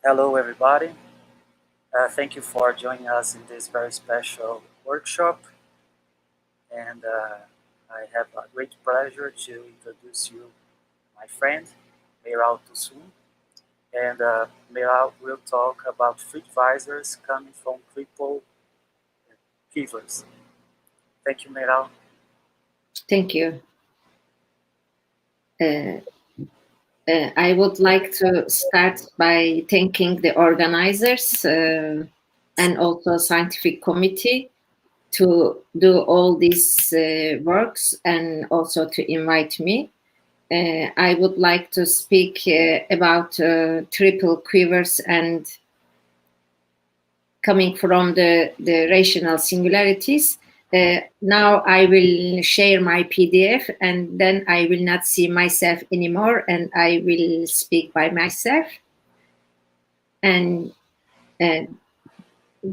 Hello, everybody. Thank you for joining us in this very special workshop. And I have a great pleasure to introduce you my friend, Meral Tosun. And Meral will talk about three divisors coming from triple Quivers. Thank you, Meral. Thank you. I would like to start by thanking the organizers and also scientific committee to do all these works and also to invite me. I would like to speak about triple quivers and coming from the rational singularities. Now I will share my PDF and then I will not see myself anymore and I will speak by myself. And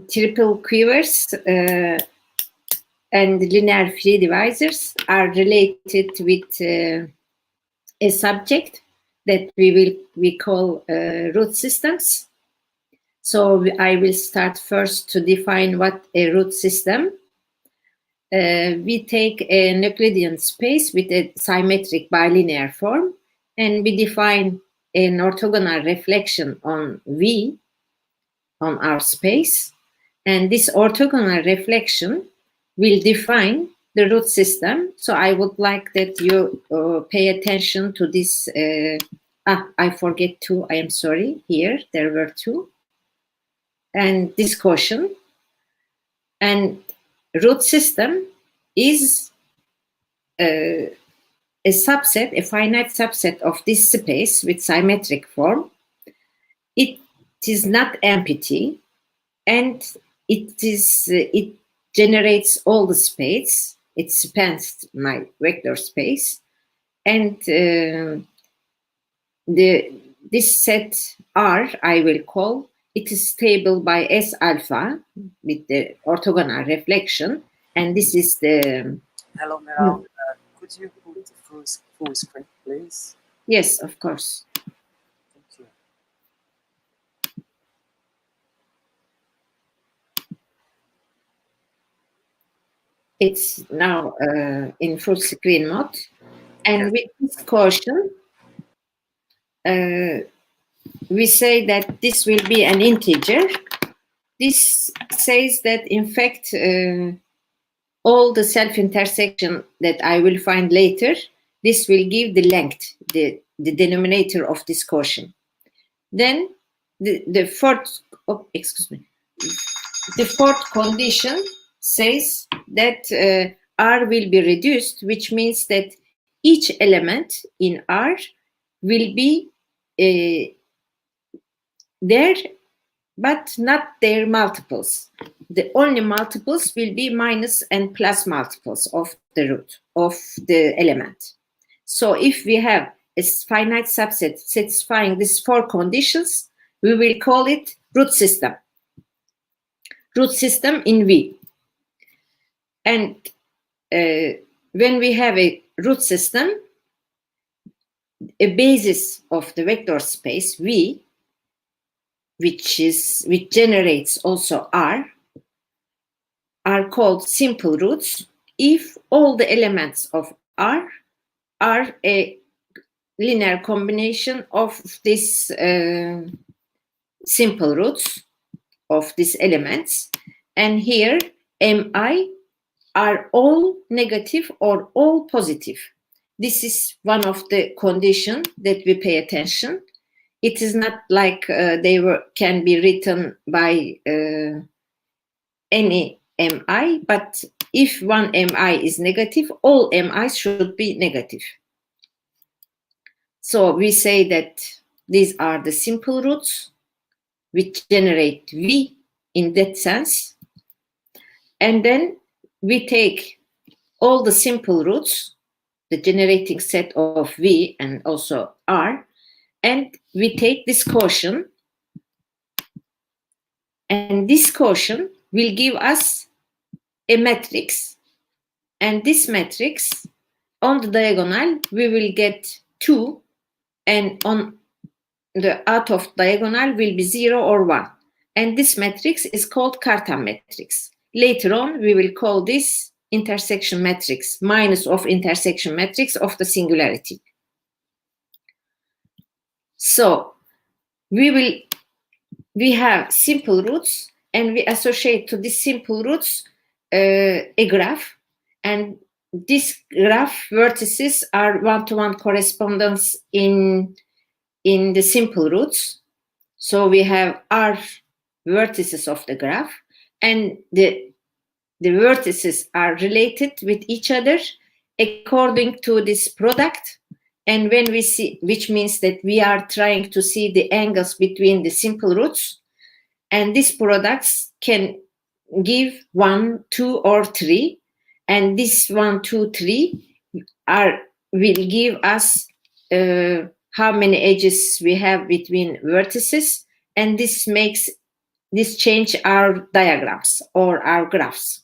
triple quivers and linear free divisors are related with a subject that we call root systems. So I will start first to define what a root system. We take an Euclidean space with a symmetric bilinear form, and we define an orthogonal reflection on V, on our space. And this orthogonal reflection will define the root system. So I would like that you pay attention to this. I forget two, I am sorry. Here, there were two. And this quotient. And root system is a subset, a finite subset of this space with symmetric form. It is not empty, and it generates all the space. It spans my vector space, and this set R I will call. It is stable by S alpha with the orthogonal reflection, and this is the. Hello, Meral. Could you put the full screen, please? Yes, of course. Thank you. It's now in full screen mode, and with this quotient, we say that this will be an integer. This says that, in fact, all the self-intersection that I will find later, this will give the length, the denominator of this quotient. Then the fourth condition says that R will be reduced, which means that each element in R will be there, but not their multiples. The only multiples will be minus and plus multiples of the root of the element. So if we have a finite subset satisfying these four conditions, we will call it root system. Root system in V. And when we have a root system, a basis of the vector space V, which generates also R, are called simple roots if all the elements of R are a linear combination of these simple roots of these elements. And here, Mi are all negative or all positive. This is one of the conditions that we pay attention. It is not like can be written by any Mi, but if one Mi is negative, all Mi's should be negative. So we say that these are the simple roots which generate V in that sense. And then we take all the simple roots, the generating set of V and also R, and we take this quotient, and this quotient will give us a matrix, and this matrix on the diagonal we will get 2, and on the out of diagonal will be 0 or 1. And this matrix is called Cartan matrix. Later on, we will call this intersection matrix, minus of intersection matrix of the singularity. So we have simple roots, and we associate to these simple roots a graph, and this graph vertices are one-to-one correspondence in the simple roots. So we have R vertices of the graph, and the vertices are related with each other according to this product. And when we see, which means that we are trying to see the angles between the simple roots, and these products can give 1, 2, or 3, and this 1, 2, 3 will give us how many edges we have between vertices, and this change our diagrams or our graphs.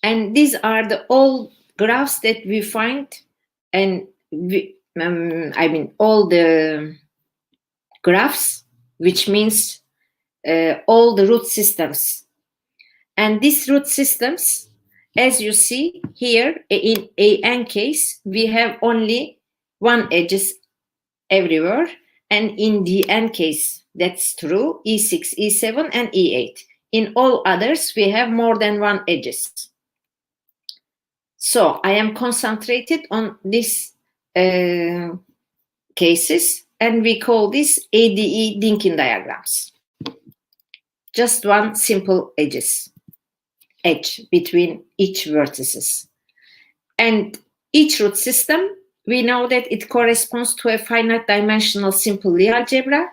And these are the all graphs that we find, and all the graphs, which means all the root systems. And these root systems, as you see here, in an case, we have only one edges everywhere, and in the n case, that's true, E6, E7, and E8. In all others, we have more than one edges. So I am concentrated on these cases, and we call this ADE Dinkin diagrams. Just one simple edge between each vertices. And each root system, we know that it corresponds to a finite dimensional simple Lie algebra.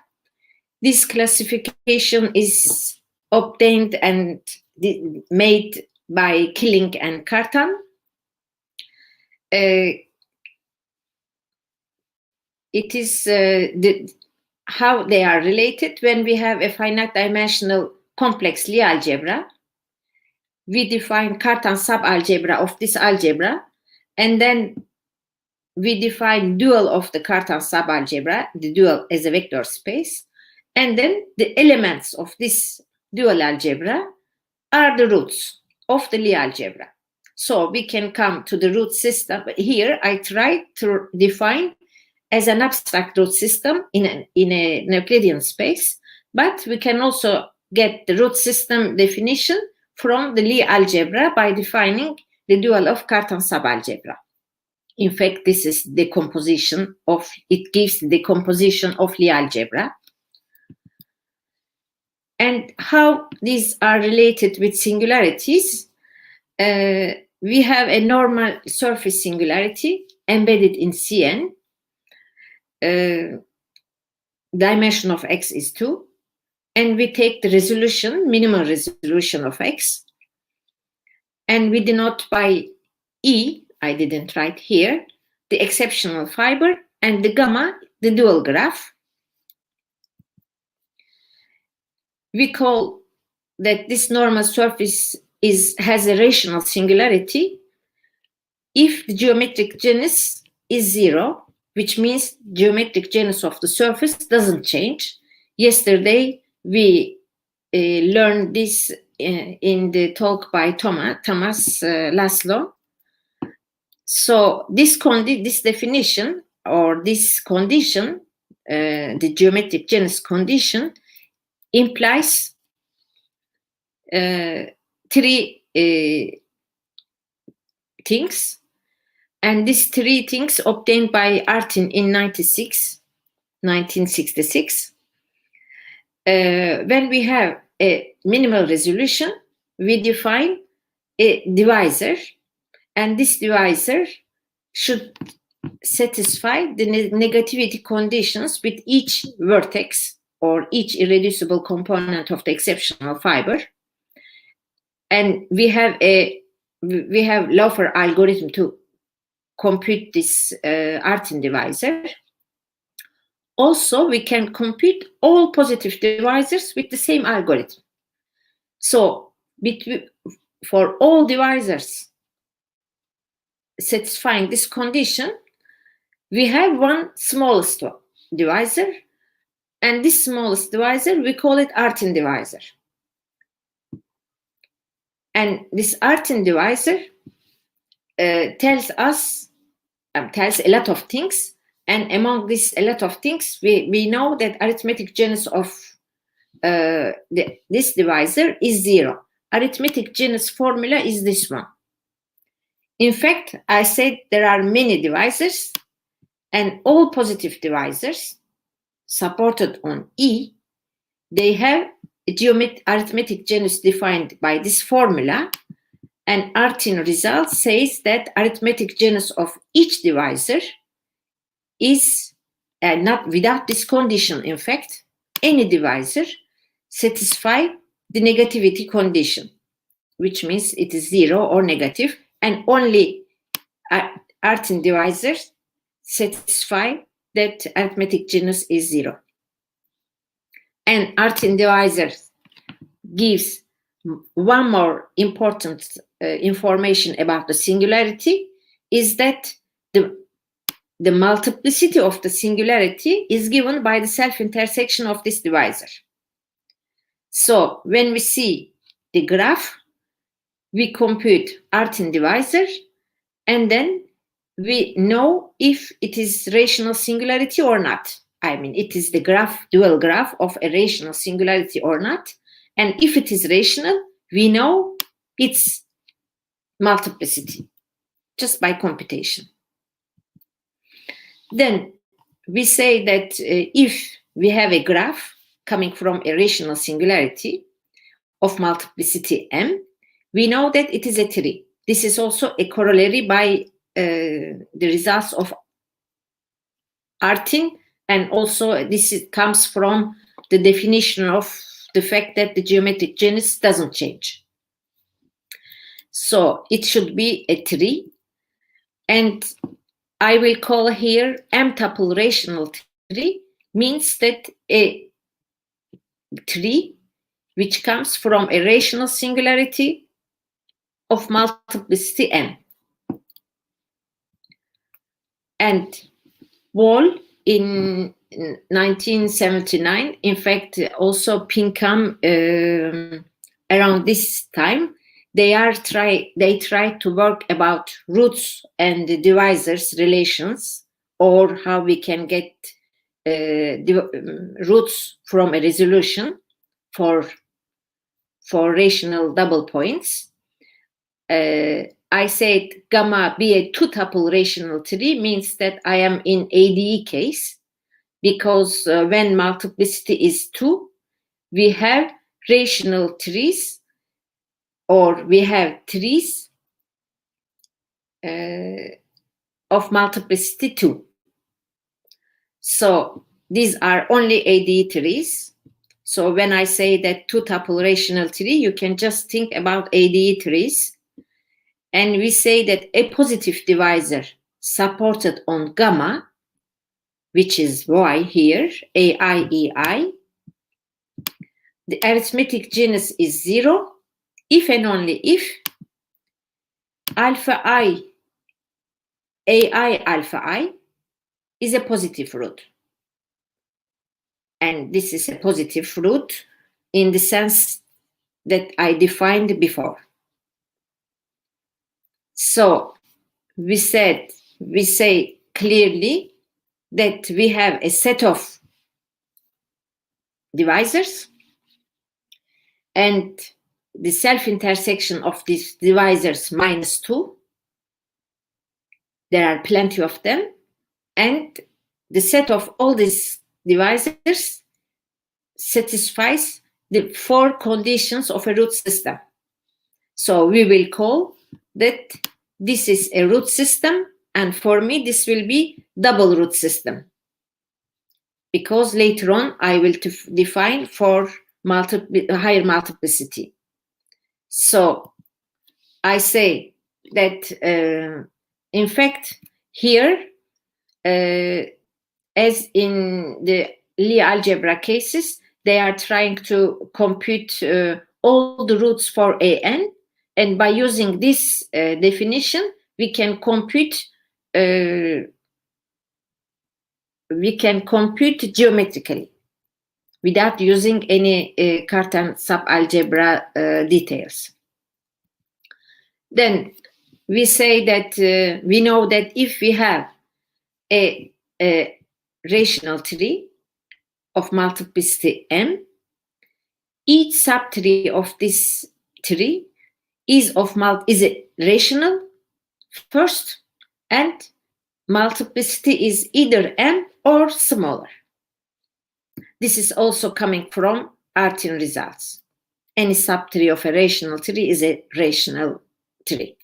This classification is obtained and made by Killing and Cartan. It is how they are related. When we have a finite dimensional complex Lie algebra, we define Cartan subalgebra of this algebra, and then we define dual of the Cartan subalgebra, the dual as a vector space, and then the elements of this dual algebra are the roots of the Lie algebra. So we can come to the root system. Here I try to define as an abstract root system in a Euclidean space, but we can also get the root system definition from the Lie algebra by defining the dual of Cartan subalgebra. In fact, this is the composition of, it gives the composition of Lie algebra. And how these are related with singularities, we have a normal surface singularity embedded in Cn. Dimension of x is 2, and we take the resolution, minimal resolution of x, and we denote by E, I didn't write here, the exceptional fiber, and the gamma, the dual graph. We call that this normal surface has a rational singularity if the geometric genus is 0, which means geometric genus of the surface doesn't change. Yesterday, we learned this in the talk by Thomas Laszlo. So this definition, or this condition, the geometric genus condition, implies 3 things. And these 3 things obtained by Artin in 1966. When we have a minimal resolution, we define a divisor, and this divisor should satisfy the negativity conditions with each vertex or each irreducible component of the exceptional fiber. And we have Laufer algorithm to compute this Artin divisor. Also, we can compute all positive divisors with the same algorithm. So, for all divisors satisfying this condition, we have one smallest divisor, and this smallest divisor, we call it Artin divisor. And this Artin divisor tells a lot of things. And among this a lot of things, we know that arithmetic genus of this divisor is 0. Arithmetic genus formula is this one. In fact, I said there are many divisors, and all positive divisors supported on E, they have a arithmetic genus defined by this formula, and Artin result says that arithmetic genus of each divisor is not without this condition. In fact, any divisor satisfy the negativity condition, which means it is 0 or negative, and only Artin divisors satisfy that arithmetic genus is 0. And Artin divisor gives one more important information about the singularity, is that the multiplicity of the singularity is given by the self-intersection of this divisor. So when we see the graph, we compute Artin divisor, and then we know if it is rational singularity or not. I mean, it is the dual graph of a rational singularity or not. And if it is rational, we know its multiplicity just by computation. Then we say that if we have a graph coming from a rational singularity of multiplicity m, we know that it is a tree. This is also a corollary by the results of Artin, and also this comes from the definition of the fact that the geometric genus doesn't change. So it should be a tree, and I will call here m-tuple rational tree, means that a tree which comes from a rational singularity of multiplicity n. And Wall in 1979, in fact, also Pinkham around this time, they try to work about roots and the divisors relations, or how we can get roots from a resolution for rational double points. I said gamma be a two-tuple rational tree means that I am in ADE case, because when multiplicity is 2, we have rational trees, or we have trees of multiplicity 2. So these are only ADE trees. So when I say that two-tuple rational tree, you can just think about ADE trees. And we say that a positive divisor supported on gamma, which is y here, AIEI, the arithmetic genus is 0, if and only if alpha I, AI alpha I, is a positive root. And this is a positive root in the sense that I defined before. So we say clearly that we have a set of divisors, and the self-intersection of these divisors -2. There are plenty of them, and the set of all these divisors satisfies the 4 conditions of a root system. So we will call that this is a root system, and for me this will be double root system, because later on I will define for higher multiplicity. So I say that in fact here, as in the Lie algebra cases, they are trying to compute all the roots for an, and by using this definition, we can compute we can compute geometrically without using any Cartan subalgebra details. Then we say that we know that if we have a rational tree of multiplicity m, each subtree of this tree is a rational first, and multiplicity is either m or smaller. This is also coming from Artin results. Any subtree of a rational tree is a rational tree.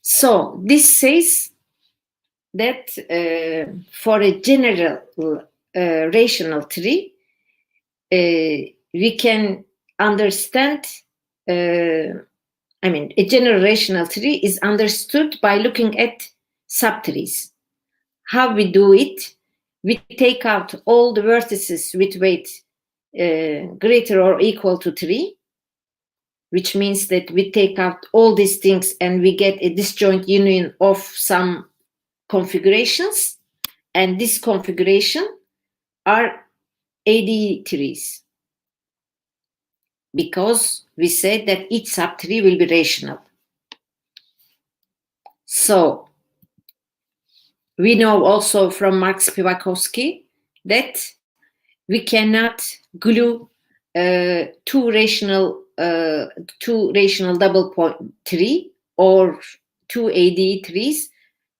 So this says that for a general rational tree, we can understand, a general rational tree is understood by looking at subtrees. How we do it? We take out all the vertices with weight greater or equal to 3, which means that we take out all these things and we get a disjoint union of some configurations, and this configuration are ADE trees, because we said that each subtree will be rational. So we know also from Marx-Spivakowski that we cannot glue two rational double point tree or two ADE trees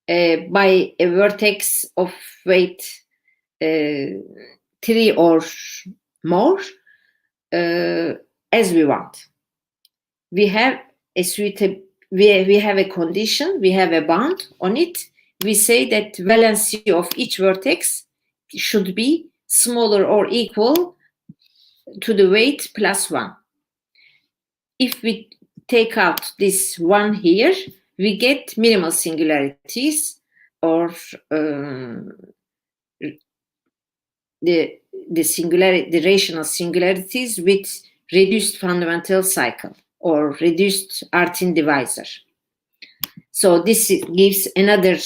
by a vertex of weight 3 or more as we want. We have a condition, we have a bound on it. We say that valency of each vertex should be smaller or equal to the weight plus 1. If we take out this 1 here, we get minimal singularities, or the rational singularities with reduced fundamental cycle or reduced Artin divisor. So this gives another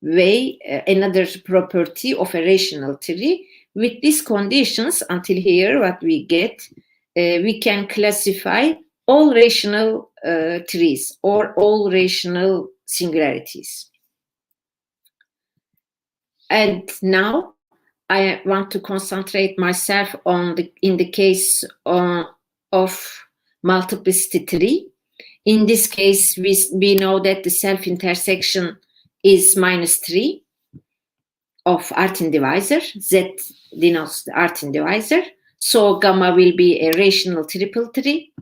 another property of a rational tree. With these conditions, until here, what we get, we can classify all rational trees or all rational singularities. And now I want to concentrate myself on in the case of multiplicity tree. In this case, we know that the self-intersection is -3 of Artin divisor. Z denotes the Artin divisor. So gamma will be a rational triple tree.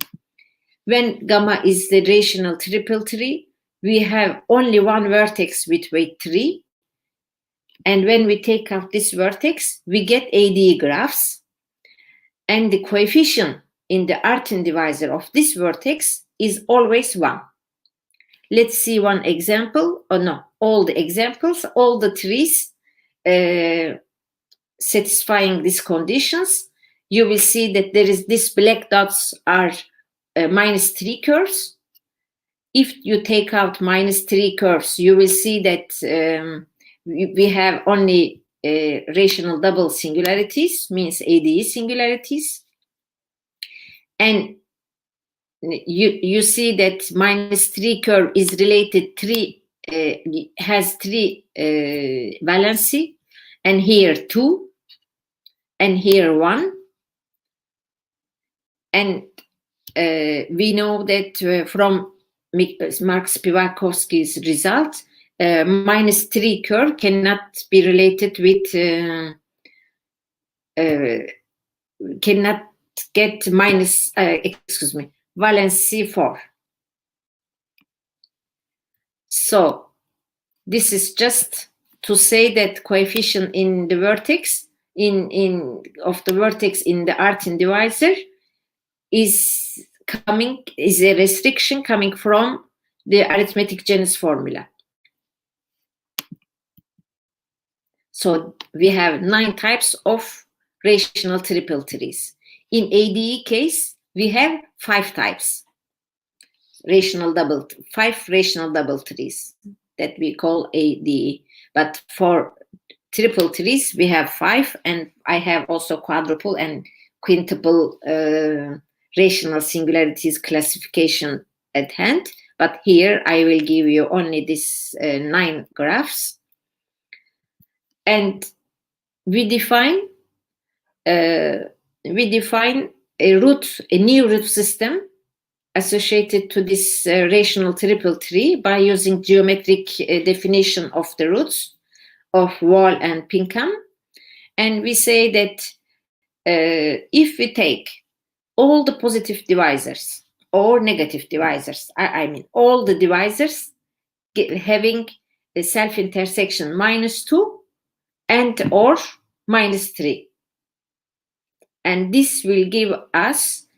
When gamma is the rational triple tree, we have only one vertex with weight 3. And when we take out this vertex, we get ADE graphs. And the coefficient in the Artin divisor of this vertex is always 1. Let's see one example, or no, all the examples, all the trees satisfying these conditions. You will see that there is these black dots are -3 curves. If you take out -3 curves, you will see that we have only rational double singularities, means ADE singularities. And you see that -3 curve is related has 3 valency, and here 2, and here 1. And we know that from Marx-Spivakowski's result, -3 curve cannot be related with cannot get valency 4. So this is just to say that coefficient in the vertex of the vertex in the Artin divisor is a restriction coming from the arithmetic genus formula. So we have 9 types of rational triple trees. In ADE case, we have 5 types. 5 rational double trees. that we call ADE. But for triple trees, we have 5, and I have also quadruple and quintuple rational singularities classification at hand. But here I will give you only this 9 graphs. And we define a new root system associated to this rational triple tree by using geometric definition of the roots of Wall and Pinkham. And we say that if we take all the positive divisors or negative divisors, I mean all the divisors having a self-intersection -2 and or -3. And this will give us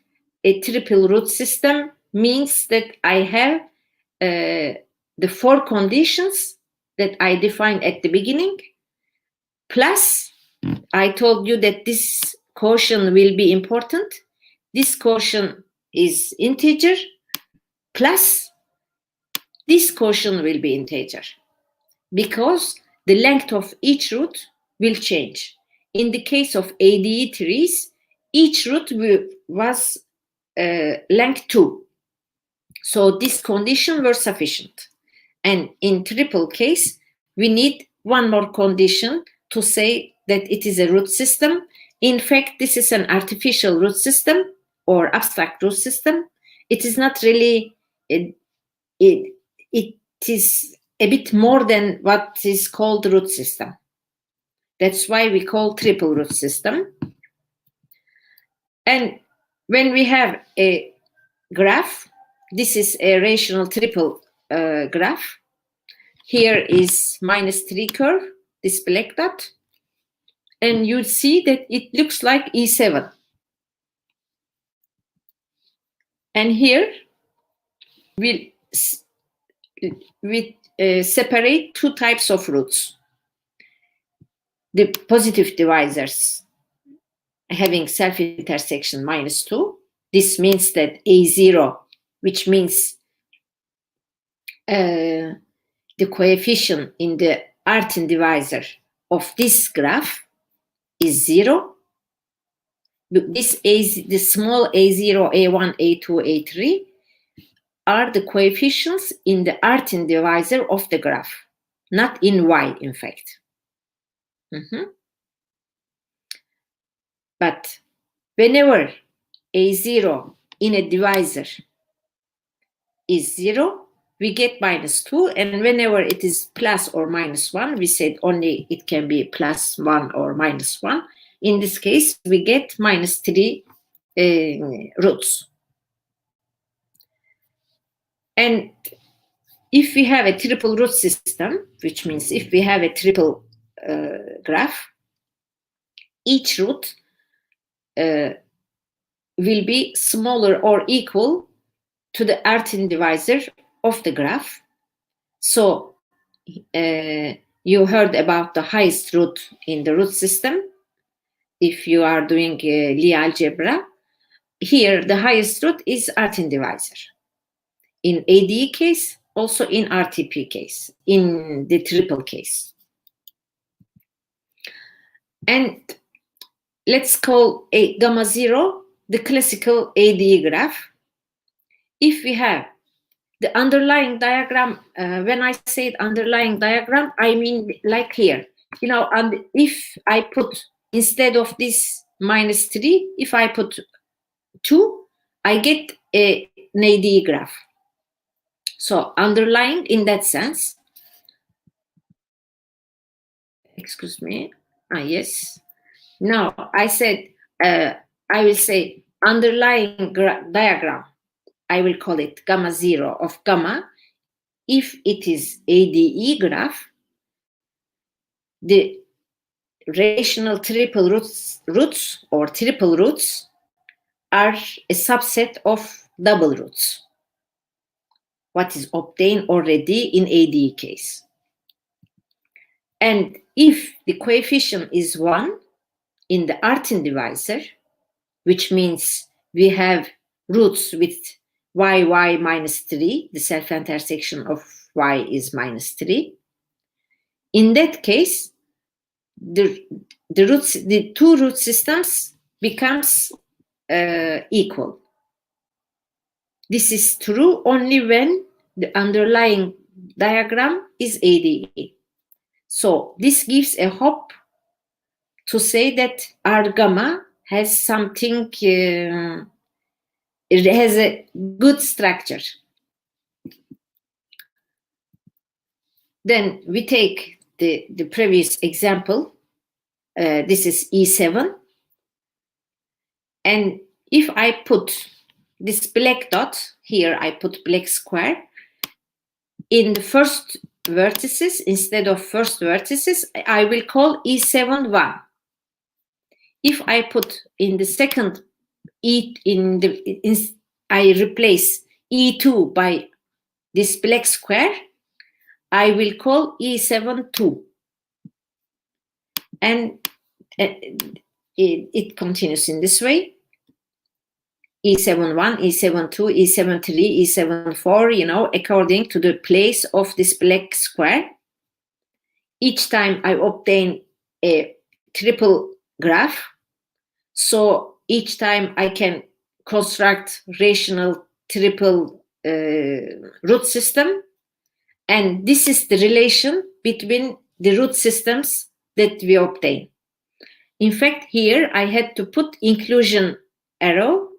a triple root system, means that I have the 4 conditions that I defined at the beginning, plus I told you that this quotient will be important. This quotient is integer, plus this quotient will be integer, because the length of each root will change. In the case of ADE trees, each root was length 2. So this condition were sufficient. And in triple case, we need one more condition to say that it is a root system. In fact, this is an artificial root system or abstract root system. It is not really, it is a bit more than what is called root system. That's why we call triple root system. And when we have a graph, this is a rational triple graph. Here is -3 curve, this black dot. And you see that it looks like E7. And here we separate 2 types of roots. The positive divisors having self-intersection -2. This means that A0, which means the coefficient in the Artin divisor of this graph is 0. The small A0, A1, A2, A3 are the coefficients in the Artin divisor of the graph, not in Y, in fact. But whenever A0 in a divisor is 0, we get -2, and whenever it is plus or -1, we said only it can be +1 or -1. In this case, we get -3 roots. And if we have a triple root system, which means if we have a triple graph, each root will be smaller or equal to the Artin divisor of the graph. So you heard about the highest root in the root system. If you are doing Lie algebra, here the highest root is Artin divisor. In ADE case, also in RTP case, in the triple case. And let's call a gamma 0 the classical ADE graph. If we have the underlying diagram, when I say underlying diagram, I mean like here. You know, and if I put, instead of this -3, if I put 2, I get an ADE graph. So underlying in that sense. Excuse me. Yes. Now I said, I will say underlying diagram. I will call it gamma 0 of gamma. If it is ADE graph, the rational triple roots or triple roots are a subset of double roots, what is obtained already in ADE case. And if the coefficient is 1 in the Artin divisor, which means we have roots with y -3, the self-intersection of y is -3. In that case, the two root systems becomes equal. This is true only when the underlying diagram is ADE. So this gives a hope to say that R gamma has something, it has a good structure. Then we take the previous example. This is E7. And if I put this black dot, here I put black square, in the first vertices, instead of first vertices, I will call E7 1. If I put in the second I replace E2 by this black square, I will call E7 2. And it continues in this way. E7 1, E7 2, E7 3, E7 4, according to the place of this black square. Each time I obtain a triple graph. So each time I can construct rational triple root system. And this is the relation between the root systems that we obtain. In fact, here I had to put inclusion arrow,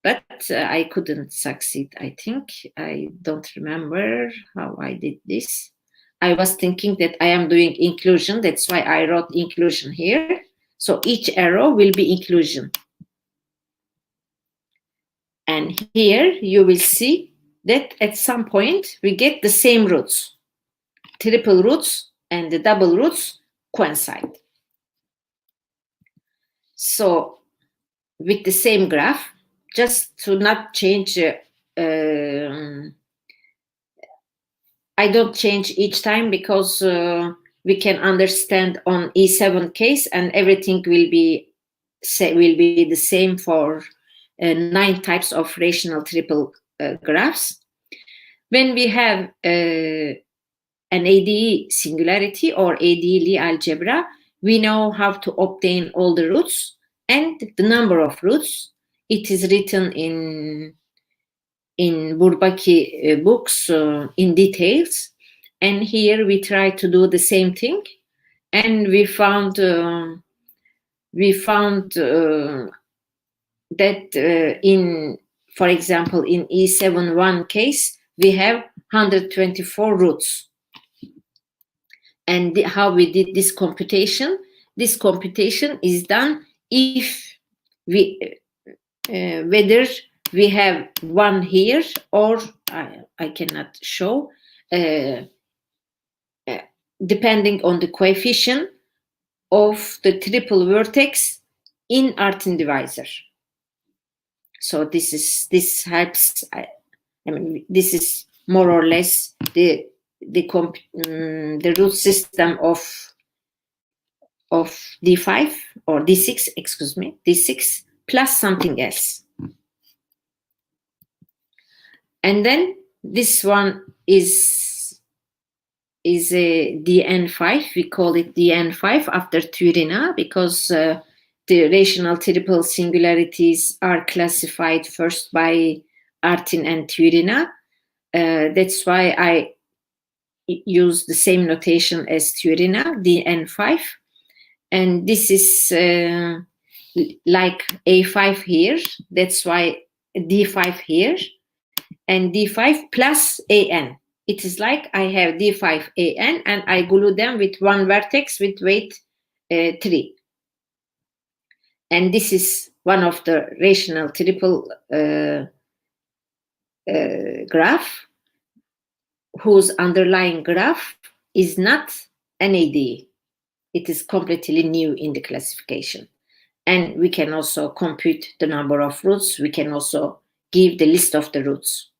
but I couldn't succeed, I think. I don't remember how I did this. I was thinking that I am doing inclusion. That's why I wrote inclusion here. So each arrow will be inclusion. And here you will see that at some point we get the same roots. Triple roots and the double roots coincide. So with the same graph, just to not change, I don't change each time because we can understand on E7 case and everything will be the same for 9 types of rational triple graphs. When we have an ADE singularity or ADE Lie algebra, we know how to obtain all the roots and the number of roots. It is written in Bourbaki books in details. And here we try to do the same thing. And we found that for example, in E7-1 case, we have 124 roots. And how we did this computation is done if we whether we have one here or I cannot show, depending on the coefficient of the triple vertex in Artin divisor. So this helps. I mean, this is more or less the root system of D5 or D6, excuse me, D6 plus something else. And then this one is a DN5. We call it DN5 after Theorem because the rational triple singularities are classified first by Artin and Theorem. That's why I use the same notation as Theorem, DN5. And this is like A5 here. That's why D5 here. And D5 plus AN. It is like I have D5 AN and I glue them with one vertex with weight 3. And this is one of the rational triple graph whose underlying graph is not an ADE. It is completely new in the classification. And we can also compute the number of roots. We can also give the list of the roots.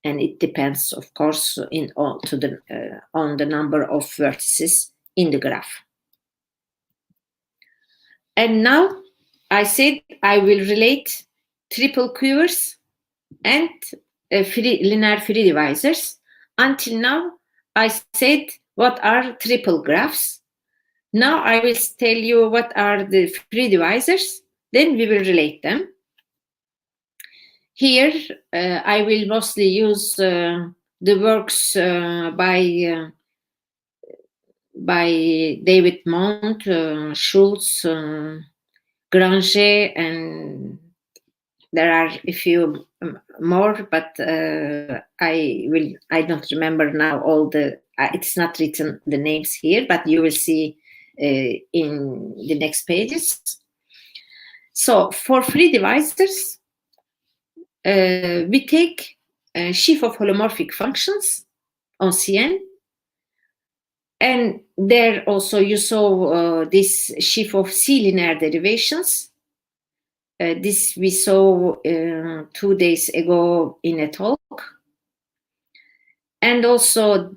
And it depends, of course, on the number of vertices in the graph. And now I said I will relate triple quivers and linear free divisors. Until now, I said what are triple graphs. Now I will tell you what are the free divisors. Then we will relate them. Here, I will mostly use the works by David Mont, Schultz, Granger, and there are a few more, but I don't remember now all the. It's not written the names here, but you will see in the next pages. So for free divisors, we take a sheaf of holomorphic functions on Cn, and there also you saw this sheaf of C-linear derivations. This we saw 2 days ago in a talk. And also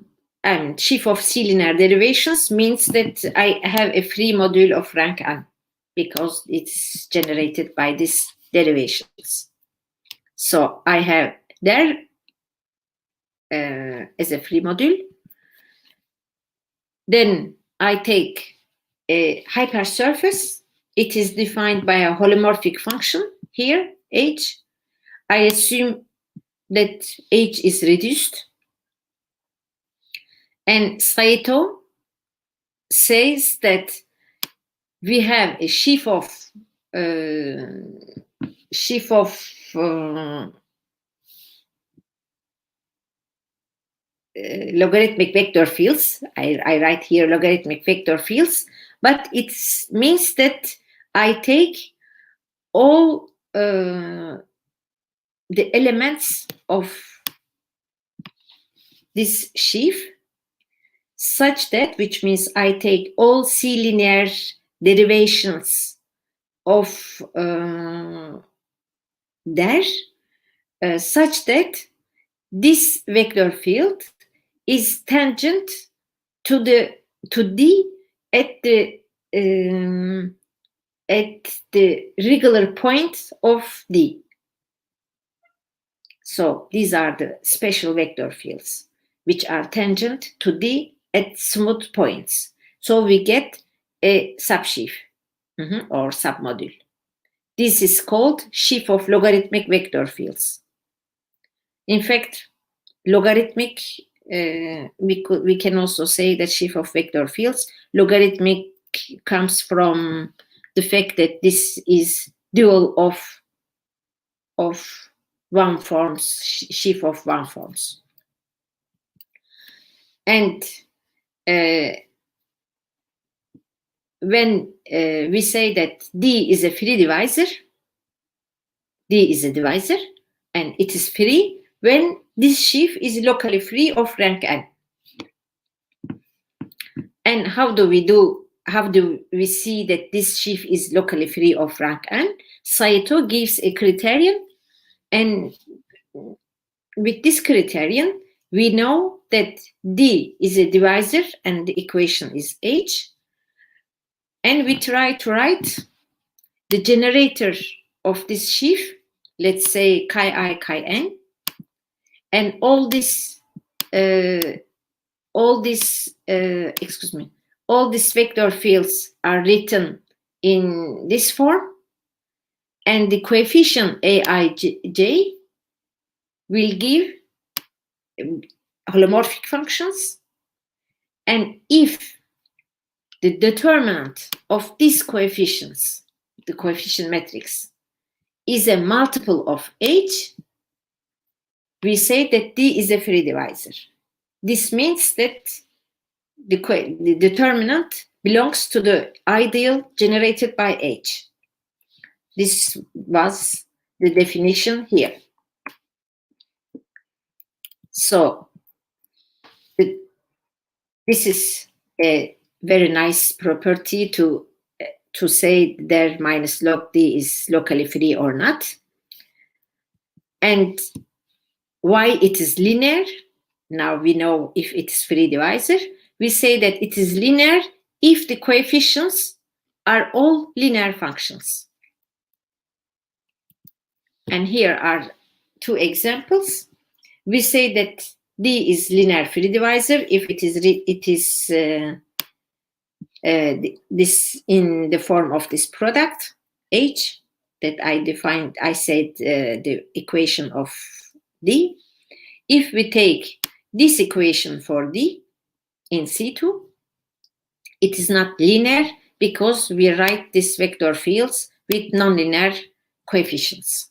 sheaf of C-linear derivations means that I have a free module of rank n because it's generated by these derivations. So I have there as a free module. Then I take a hypersurface. It is defined by a holomorphic function here, h. I assume that h is reduced. And Saito says that we have a sheaf of logarithmic vector fields. I write here logarithmic vector fields, but it means that I take all the elements of this sheaf such that, which means I take all C-linear derivations of there such that this vector field is tangent to D at the regular point of D. So these are the special vector fields which are tangent to D at smooth points. So we get a subsheaf or submodule. This is called sheaf of logarithmic vector fields. In fact, logarithmic, we can also say that sheaf of vector fields. Logarithmic comes from the fact that this is dual of one forms, sheaf of one forms. And when we say that D is a free divisor, D is a divisor, and it is free when this sheaf is locally free of rank n. And how do we see that this sheaf is locally free of rank n? Saito gives a criterion, and with this criterion, we know that D is a divisor and the equation is H. And we try to write the generator of this sheaf, let's say chi I, chi n, and all these vector fields are written in this form, and the coefficient aij will give holomorphic functions, and if the determinant of these coefficients, the coefficient matrix, is a multiple of H, we say that D is a free divisor. This means that the determinant belongs to the ideal generated by H. This was the definition here. So this is a very nice property to say there minus log D is locally free or not. And why it is linear? Now we know if it is free divisor. We say that it is linear if the coefficients are all linear functions. And here are two examples. We say that D is linear free divisor if it is this in the form of this product H that I defined. I said the equation of D. If we take this equation for D in C2, it is not linear because we write these vector fields with nonlinear coefficients.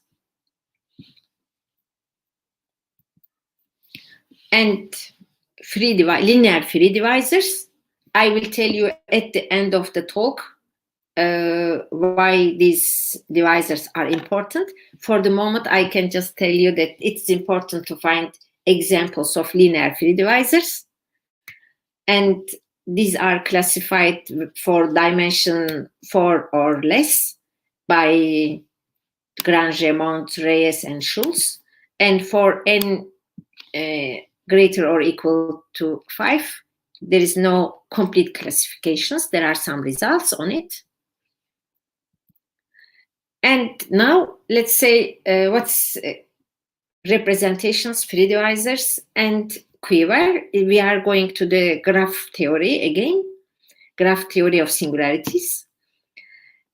And linear free divisors, I will tell you at the end of the talk why these divisors are important. For the moment, I can just tell you that it's important to find examples of linear free divisors. And these are classified for dimension 4 or less by Grandgemont, Reyes, and Schulz. And for n greater or equal to 5, there is no complete classifications. There are some results on it. And now let's say what's representations, free divisors, and Quiver. We are going to the graph theory again, graph theory of singularities.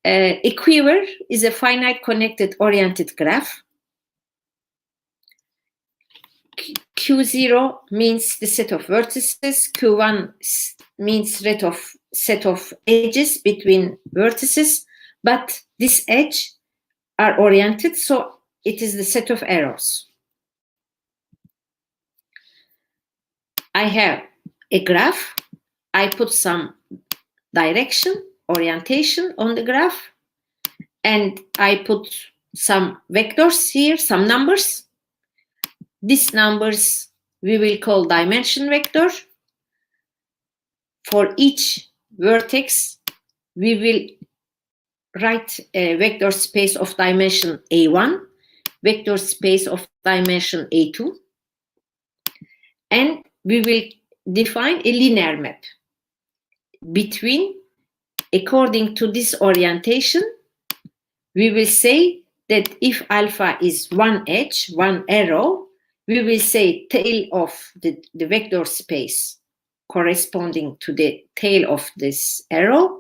A quiver is a finite connected oriented graph. Q0 means the set of vertices, Q1 means set of edges between vertices, but this edge are oriented, so it is the set of arrows. I have a graph, I put some direction, orientation on the graph, and I put some vectors here, some numbers. These numbers we will call dimension vector. For each vertex, we will write a vector space of dimension A1, vector space of dimension A2, and we will define a linear map between, according to this orientation, we will say that if alpha is one edge, one arrow, we will say tail of the vector space corresponding to the tail of this arrow,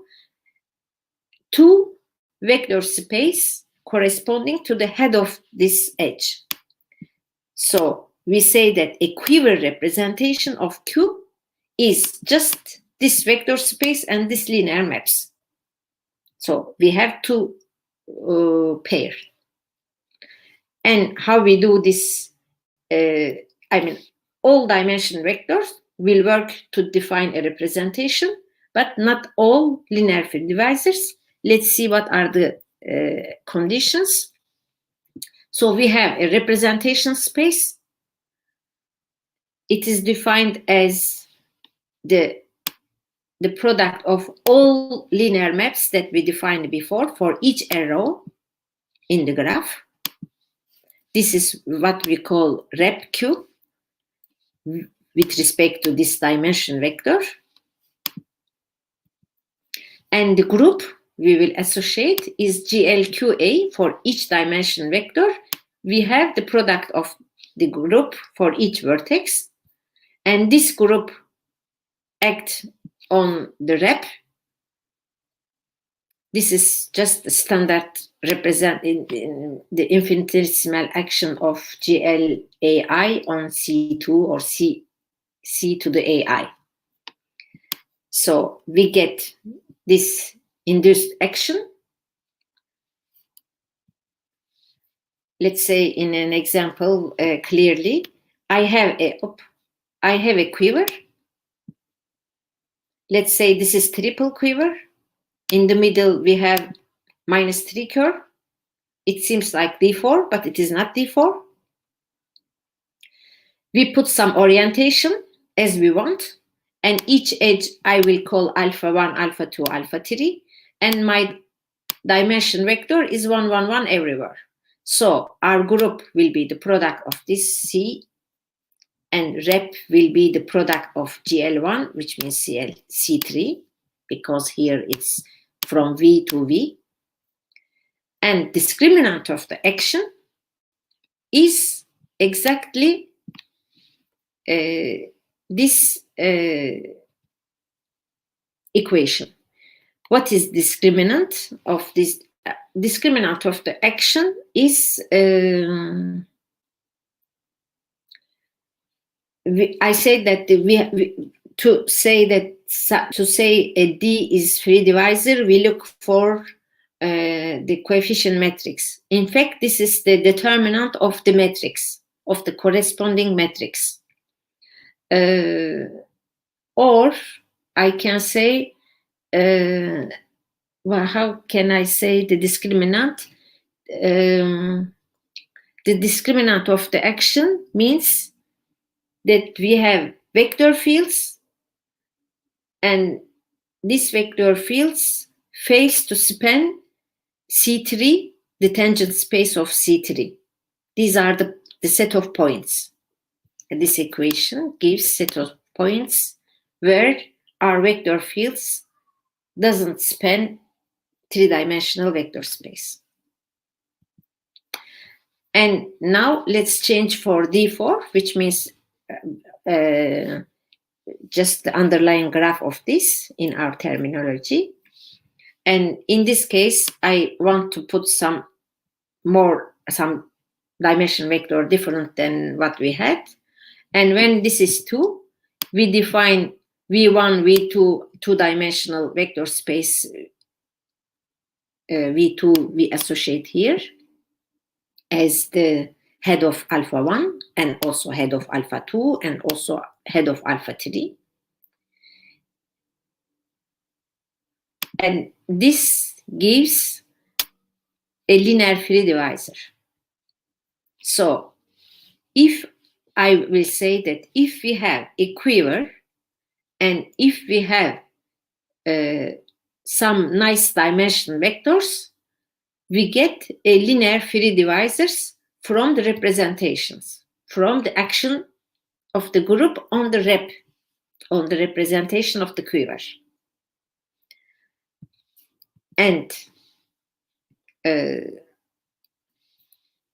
to vector space corresponding to the head of this edge. So we say that a quiver representation of Q is just this vector space and this linear maps. So we have two pair. And how we do this, all dimension vectors will work to define a representation, but not all linear free divisors. Let's see what are the conditions. So we have a representation space. It is defined as the product of all linear maps that we defined before for each arrow in the graph. This is what we call rep-Q with respect to this dimension vector. And the group we will associate is GLQA for each dimension vector. We have the product of the group for each vertex, and this group acts on the rep. This is just the standard representing the infinitesimal action of GLAI on C2 or C to the AI. So we get this induced action. Let's say in an example clearly, I have a quiver. Let's say this is triple quiver. In the middle, we have -3 curve. It seems like D4, but it is not D4. We put some orientation as we want, and each edge I will call alpha 1, alpha 2, alpha 3, and my dimension vector is 1, 1, 1 everywhere. So our group will be the product of this C, and rep will be the product of GL1, which means C3, because here it's from V to V. And discriminant of the action is exactly this equation. What is discriminant of this? Discriminant of the action is I say that to say a D is free divisor, we look for the coefficient matrix. In fact, this is the determinant of the matrix, of the corresponding matrix. Or I can say, well, how can I say the discriminant? The discriminant of the action means that we have vector fields, and these vector fields fails to span C3, the tangent space of C3. These are the set of points. And this equation gives set of points where our vector fields doesn't span three-dimensional vector space. And now let's change for D4, which means just the underlying graph of this in our terminology. And in this case, I want to put some dimension vector different than what we had. And when this is 2, we define V1, V2, two-dimensional vector space V2 we associate here as the head of alpha 1 and also head of alpha 2 and also head of alpha 3. And this gives a linear free divisor. So if I will say that if we have a quiver and if we have some nice dimension vectors, we get a linear free divisors from the representations, from the action of the group on the representation of the quiver. And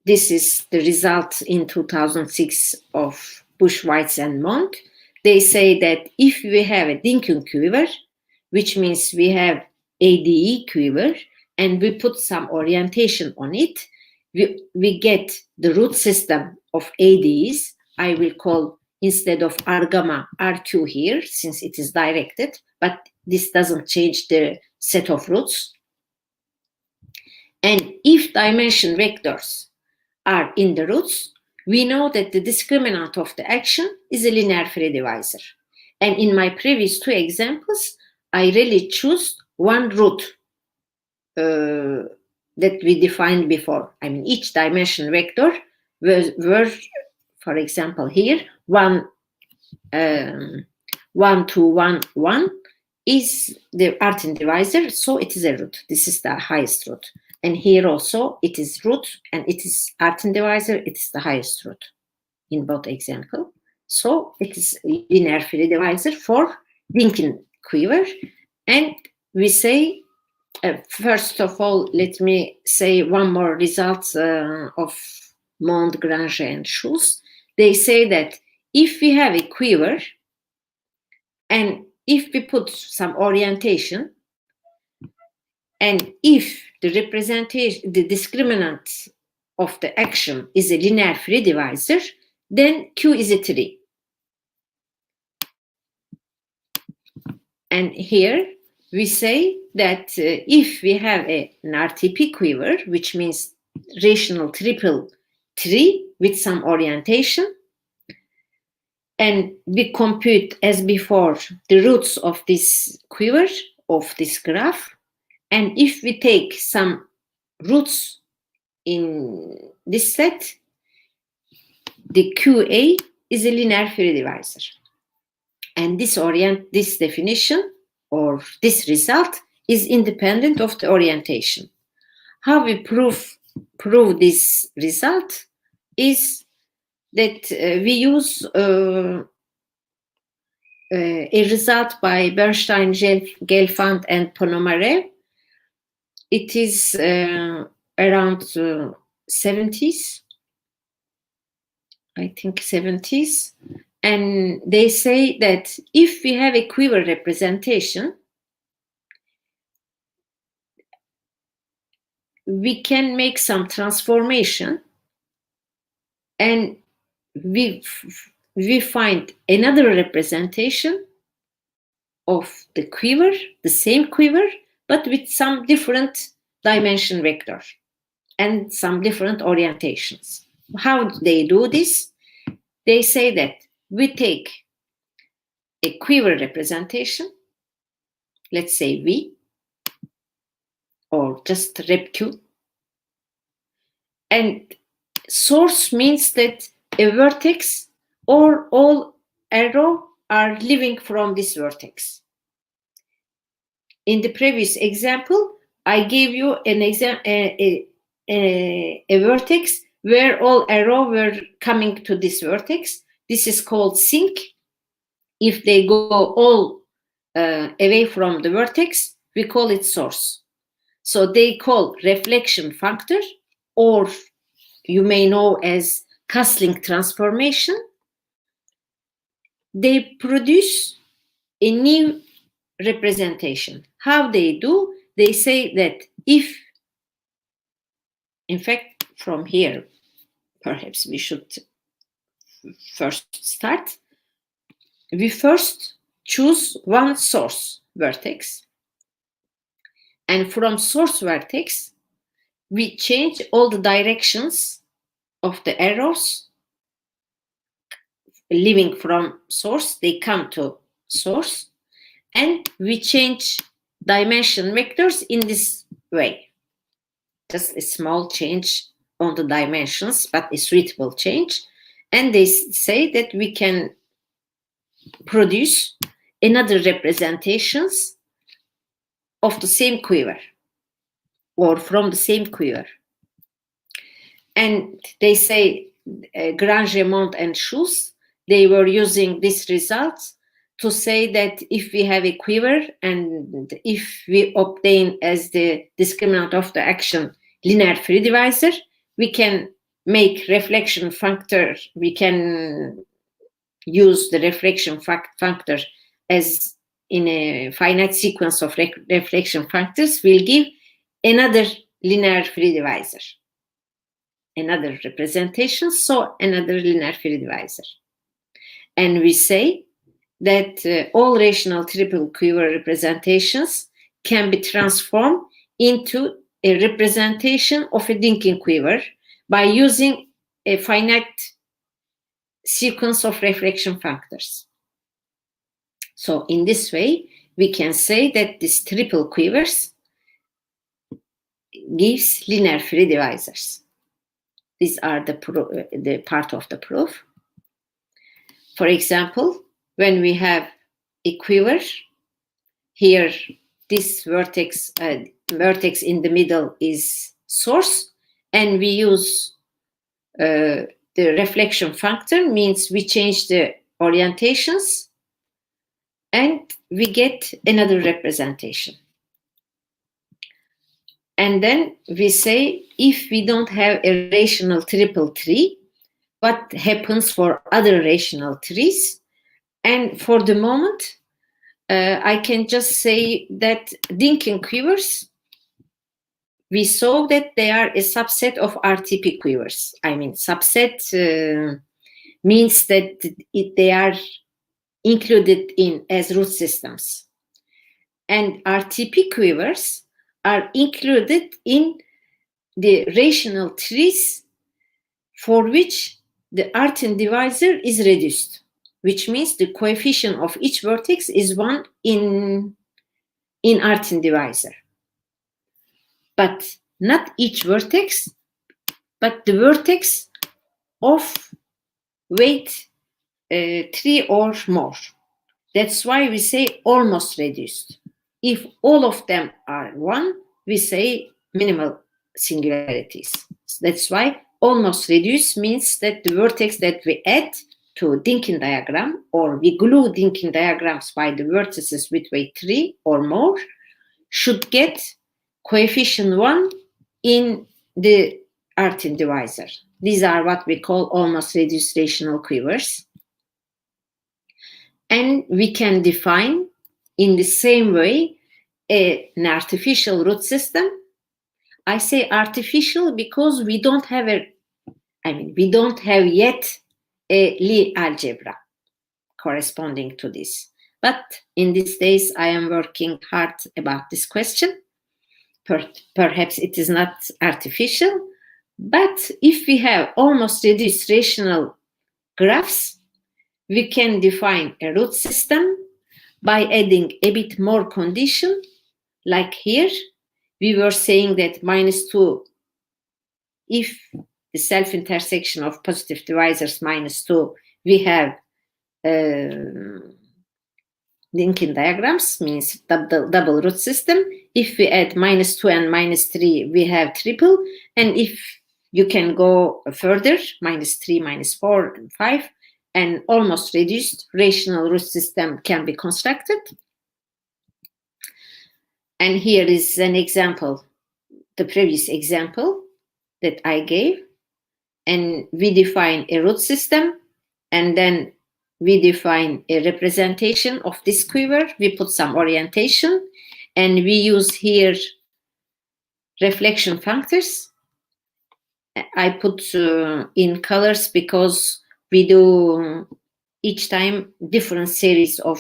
this is the result in 2006 of Bush, Weitz, and Mond. They say that if we have a Dinkin quiver, which means we have ADE quiver, and we put some orientation on it, we get the root system of ADEs. I will call, instead of R gamma, RQ here, since it is directed, but this doesn't change the set of roots. And if dimension vectors are in the roots, we know that the discriminant of the action is a linear free divisor. And in my previous 2 examples, I really choose one root that we defined before. I mean, each dimension vector were, for example, here, 1, 2, 1, 1 is the Artin divisor, so it is a root. This is the highest root. And here also it is root and it is Artin divisor, it is the highest root in both examples. So it is linear free divisor for Dinkin quiver. And we say, first of all, let me say one more result of Mond, Granger, and Schulz. They say that if we have a quiver and if we put some orientation, and if the representation, the discriminant of the action is a linear free divisor, then Q is a 3. And here we say that if we have an RTP quiver, which means rational triple 3 with some orientation, and we compute as before the roots of this quiver, of this graph, and if we take some roots in this set, the QA is a linear free divisor. And this definition or this result is independent of the orientation. How we prove this result is that we use a result by Bernstein, Gelfand, and Ponomarev. It is around 70s, I think 70s, And they say that if we have a quiver representation, we can make some transformation, and we find another representation of the quiver, the same quiver, but with some different dimension vector and some different orientations. How do they do this? They say that we take a quiver representation, let's say V, or just rep Q, and source means that a vertex or all arrow are living from this vertex. In the previous example, I gave you an a vertex where all arrow were coming to this vertex. This is called sink. If they go all away from the vertex, we call it source. So they call reflection factor, or you may know as Castling transformation. They produce a new representation. How they do? They say that if, in fact, from here, perhaps we should first start. We first choose one source vertex, and from source vertex, we change all the directions of the arrows living from source. They come to source, and we change dimension vectors in this way. Just a small change on the dimensions, but a suitable change. And they say that we can produce another representations of the same quiver or from the same quiver. And they say Grandgemont and Schulz, they were using these results to say that if we have a quiver and if we obtain as the discriminant of the action linear free divisor, we can make reflection factor, we can use the reflection factor as in a finite sequence of reflection factors, will give another linear free divisor, another representation, so another linear free divisor. And we say that all rational triple quiver representations can be transformed into a representation of a Dynkin quiver by using a finite sequence of reflection factors. So in this way, we can say that this triple quivers gives linear free divisors. These are the part of the proof. For example, when we have a quiver, here this vertex in the middle is source, and we use the reflection factor, means we change the orientations and we get another representation. And then we say, if we don't have a rational triple tree, what happens for other rational trees? And for the moment, I can just say that Dynkin quivers, we saw that they are a subset of RTP quivers. I mean, subset means that they are included in as root systems. And RTP quivers are included in the rational trees for which the Artin divisor is reduced, which means the coefficient of each vertex is 1 in Artin divisor. But not each vertex, but the vertex of weight 3 or more. That's why we say almost reduced. If all of them are 1, we say minimal singularities. That's why almost reduced means that the vertex that we add to Dynkin diagram, or we glue Dynkin diagrams by the vertices with weight 3 or more, should get coefficient 1 in the Artin divisor. These are what we call almost reduced rational quivers. And we can define in the same way an artificial root system. I say artificial because we don't have yet a Lie algebra corresponding to this. But in these days, I am working hard about this question. Perhaps it is not artificial, but if we have almost reduced rational graphs, we can define a root system by adding a bit more condition. Like here, we were saying that -2, if the self-intersection of positive divisors -2, we have Lincoln diagrams, means double root system. If we add -2 and -3, we have triple. And if you can go further, -3, -4, and 5, and almost reduced rational root system can be constructed. And here is an example, the previous example that I gave. And we define a root system, and then we define a representation of this quiver. We put some orientation, and we use here reflection factors. I put in colors because we do each time different series of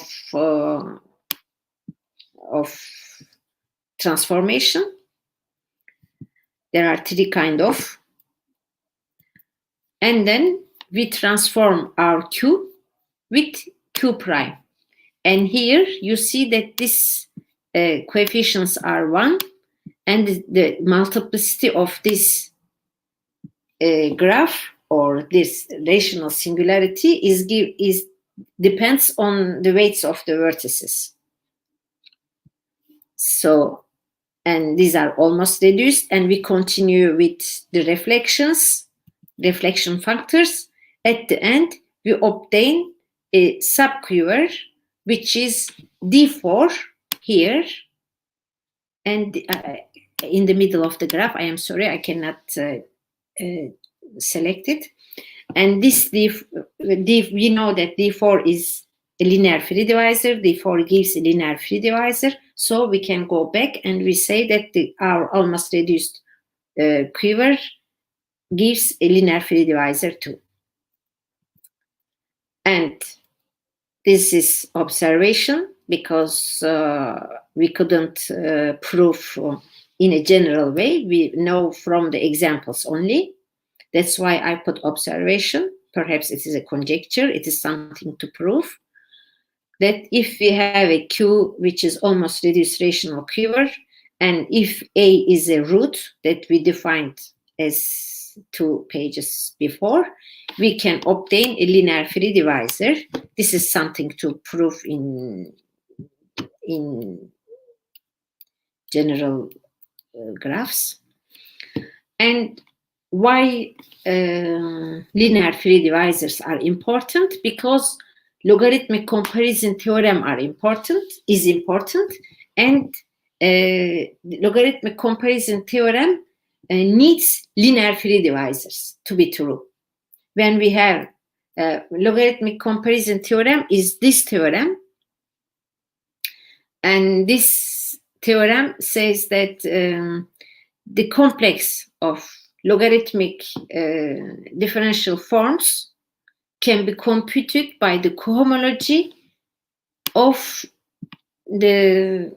transformation. There are 3 kind of. And then we transform our Q with Q prime. And here you see that this coefficients are 1, and the multiplicity of this graph or this rational singularity is depends on the weights of the vertices. So, and these are almost reduced, and we continue with the reflection factors. At the end, we obtain a subquiver, which is D4 here, and in the middle of the graph. I am sorry, I cannot select it. And this we know that D4 is a linear free divisor. D4 gives a linear free divisor. So we can go back and we say that our almost reduced quiver gives a linear free divisor too. And this is observation because we couldn't prove in a general way. We know from the examples only. That's why I put observation. Perhaps it is a conjecture. It is something to prove that if we have a Q which is almost reduced rational quiver, and if A is a root that we defined as 2 pages before, we can obtain a linear free divisor. This is something to prove in general graphs. And why linear free divisors are important? Because logarithmic comparison theorem is important, and logarithmic comparison theorem needs linear free divisors to be true. When we have logarithmic comparison theorem is this theorem, and this theorem says that the complex of logarithmic differential forms can be computed by the cohomology of the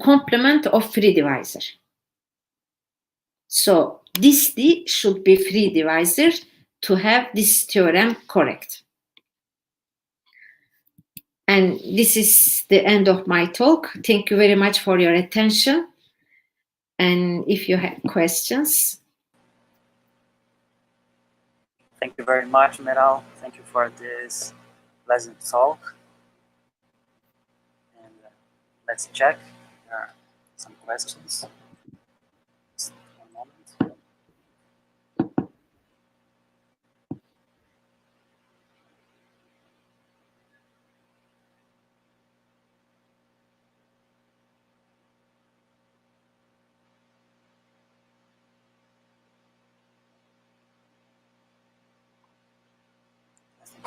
complement of free divisor. So this D should be free divisor to have this theorem correct. And this is the end of my talk. Thank you very much for your attention. And if you have questions. Thank you very much, Meral. Thank you for this pleasant talk. And let's check. There are some questions. Just one moment.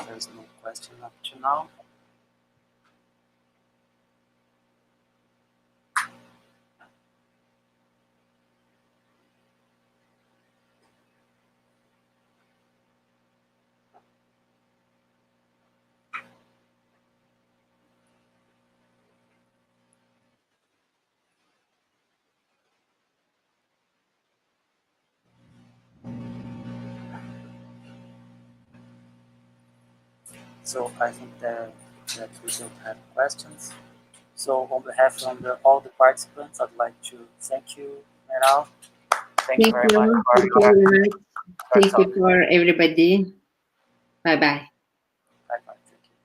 There's no question up to now. So I think that we don't have questions. So on behalf of all the participants, I'd like to thank you, Meral. Thank you very much Thank you very much. for Thank you talking. for everybody. Bye-bye. Bye-bye. Thank you.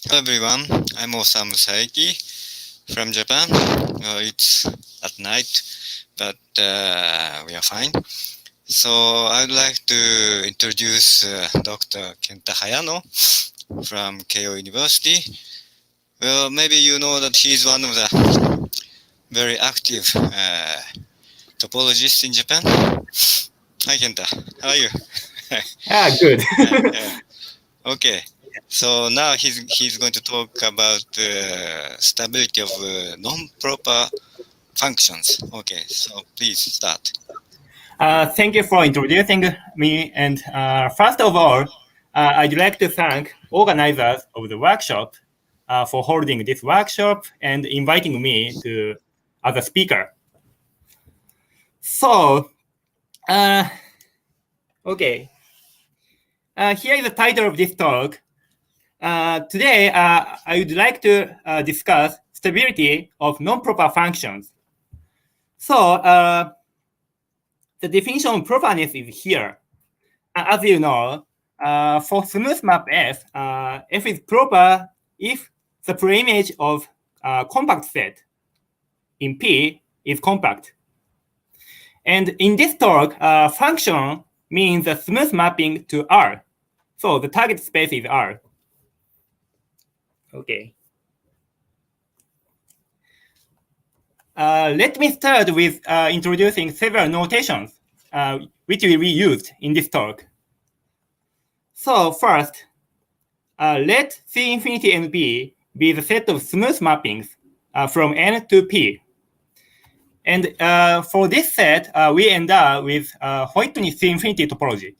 Hello everyone, I'm Osamu Saeki from Japan. It's at night, but we are fine. So I would like to introduce Dr. Kenta Hayano from Keio University. Well, maybe you know that he's one of the very active topologists in Japan. Hi Kenta, how are you? Good. Okay. So now he's going to talk about stability of non-proper functions. Okay, so please start. Thank you for introducing me. And first of all, I'd like to thank organizers of the workshop for holding this workshop and inviting me to as a speaker. So, okay. Here is the title of this talk. Today, I would like to discuss stability of non-proper functions. So, the definition of properness is here. As you know, for smooth map F, F is proper if the preimage of a compact set in P is compact. And in this talk, function means a smooth mapping to R. So the target space is R. Okay. Let me start with introducing several notations which will be used in this talk. So first, let C infinity NP be the set of smooth mappings from N to P. And for this set, we end up with Whitney C infinity topology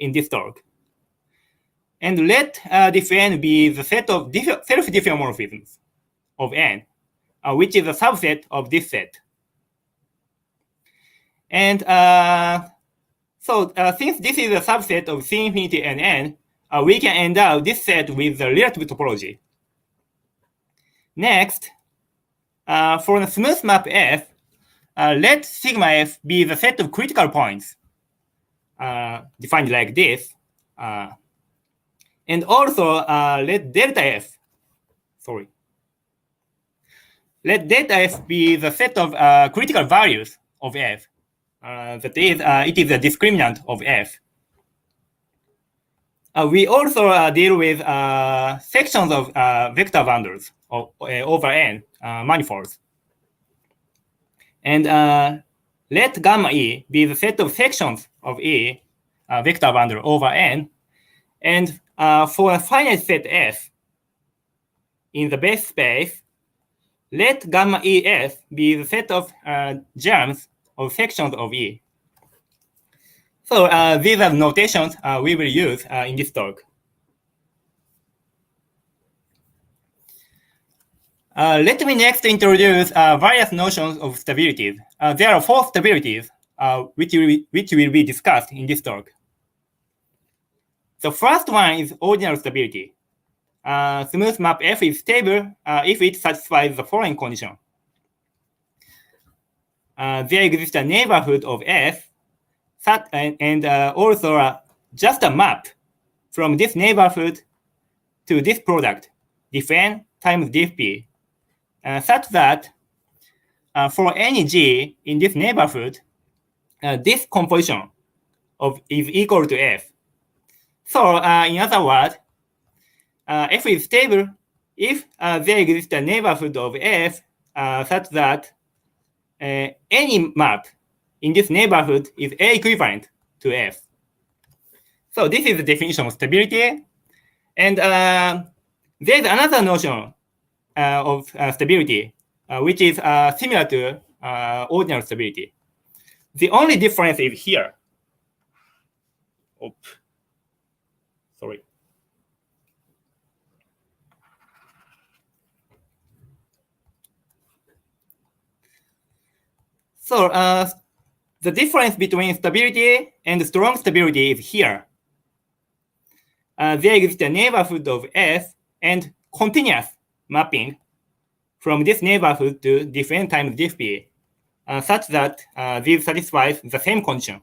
in this talk. And let this N be the set of self-diffeomorphisms of N, which is a subset of this set. And since this is a subset of C infinity and N, we can end out this set with the relative topology. Next, for the smooth map F, let sigma F be the set of critical points, defined like this. And also let delta F, let delta F be the set of critical values of F. That is, it is a discriminant of F. We also deal with sections of vector bundles over N manifolds. And let gamma E be the set of sections of E vector bundle over N. And for a finite set F in the base space, let gamma ES be the set of germs of sections of E. So these are notations we will use in this talk. Let me next introduce various notions of stabilities. There are 4 stabilities which will be discussed in this talk. The first one is ordinal stability. Smooth map F is stable if it satisfies the following condition. There exists a neighborhood of F and also just a map from this neighborhood to this product, diff N times diff P, such that for any G in this neighborhood, this composition is equal to F. So in other words, F is stable if there exists a neighborhood of F such that any map in this neighborhood is A equivalent to F. So this is the definition of stability. And there's another notion of stability, which is similar to ordinal stability. The only difference is here. Sorry. So the difference between stability and strong stability is here. There exists a neighborhood of F and continuous mapping from this neighborhood to diff N times diff P, such that this satisfies the same condition.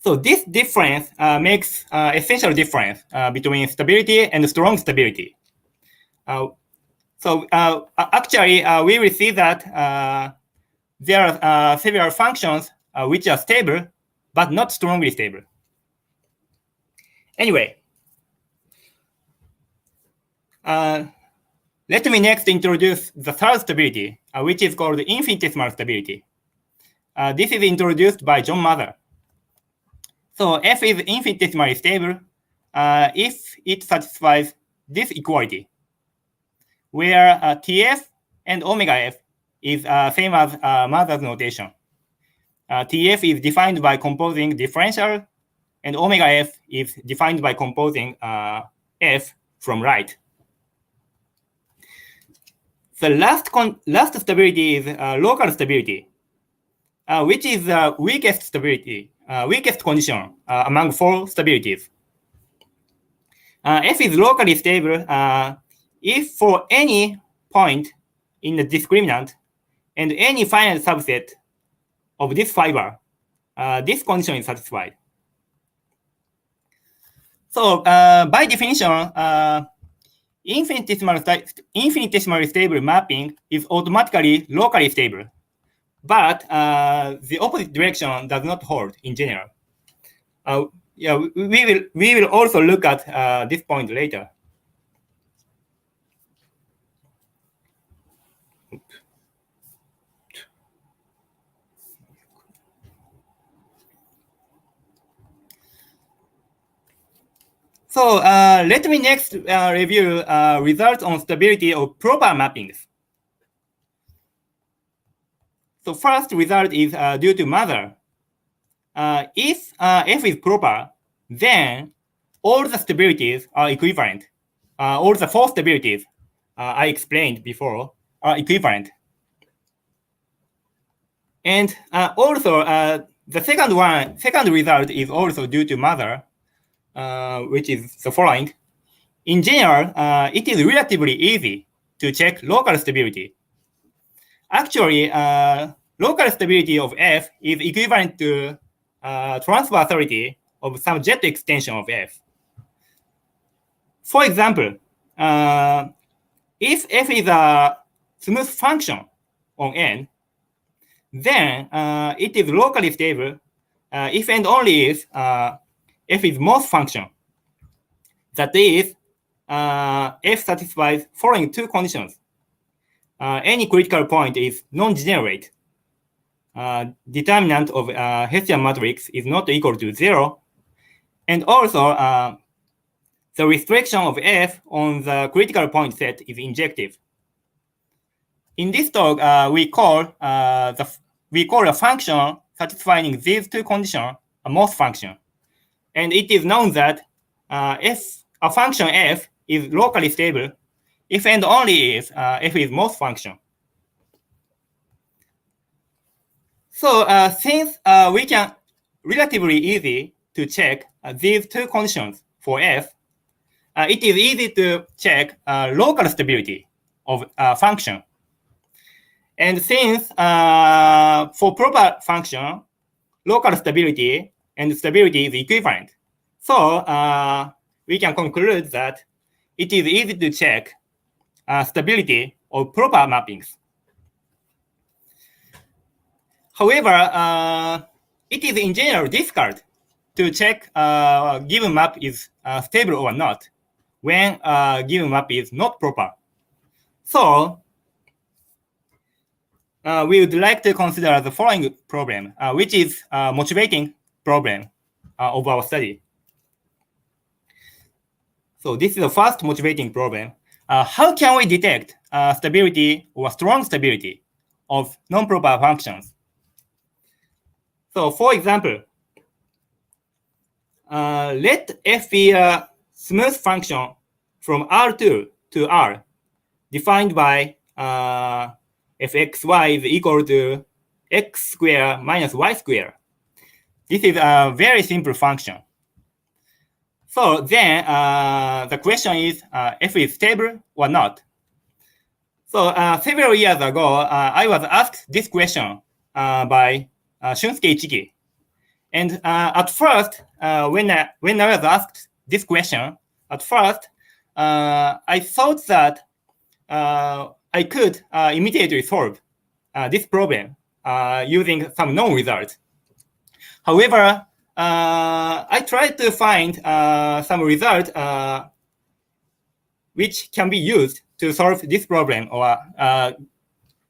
So this difference makes essential difference between stability and strong stability. Actually, we will see that there are several functions which are stable, but not strongly stable. Anyway, let me next introduce the third stability, which is called infinitesimal stability. This is introduced by John Mather. So F is infinitesimally stable if it satisfies this equality, where Tf and omega f is same as Mather's notation. Tf is defined by composing differential, and omega f is defined by composing f from right. The last stability is local stability, which is the weakest stability, weakest condition among four stabilities. F is locally stable if for any point in the discriminant and any finite subset of this fiber, this condition is satisfied. So by definition, infinitesimally stable mapping is automatically locally stable, but the opposite direction does not hold in general. Yeah, we will also look at this point later. So let me next review results on stability of proper mappings. So first result is due to Mather. If F is proper, then all the stabilities are equivalent. All the four stabilities I explained before are equivalent. And also, the second result is also due to Mather, which is the following. In general, it is relatively easy to check local stability. Actually, local stability of F is equivalent to transversality of some jet extension of F. For example, if F is a smooth function on N, then it is locally stable if and only if F is most function. That is, F satisfies following two conditions. Any critical point is non-degenerate. Determinant of Hessian matrix is not equal to 0. And also, the restriction of F on the critical point set is injective. In this talk, we call a function satisfying these two conditions a most function. And it is known that a function F is locally stable if and only if F is most function. So since we can relatively easy to check these two conditions for F, it is easy to check local stability of a function. And since for proper function, local stability and stability is equivalent, so we can conclude that it is easy to check stability of proper mappings. However, it is in general difficult to check given map is stable or not when given map is not proper. So we would like to consider the following problem, which is a motivating problem of our study. So this is the first motivating problem. How can we detect stability or strong stability of non-proper functions? So for example, let F be a smooth function from R2 to R, defined by fxy is equal to x squared minus y squared. This is a very simple function. So then the question is, F is stable or not? So several years ago, I was asked this question by Shunsuke Ichiki. And at first, when I was asked this question, at first, I thought that I could immediately solve this problem using some known result. However, I tried to find some result which can be used to solve this problem, or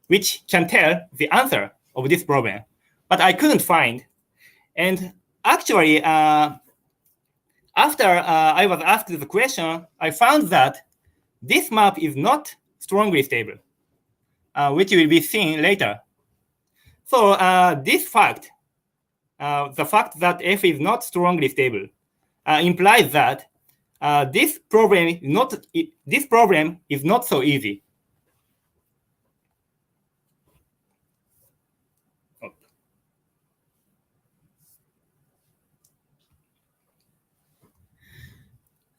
which can tell the answer of this problem, but I couldn't find. And actually, after I was asked the question, I found that this map is not strongly stable, which will be seen later. So this fact, the fact that F is not strongly stable, implies that this problem is not so easy.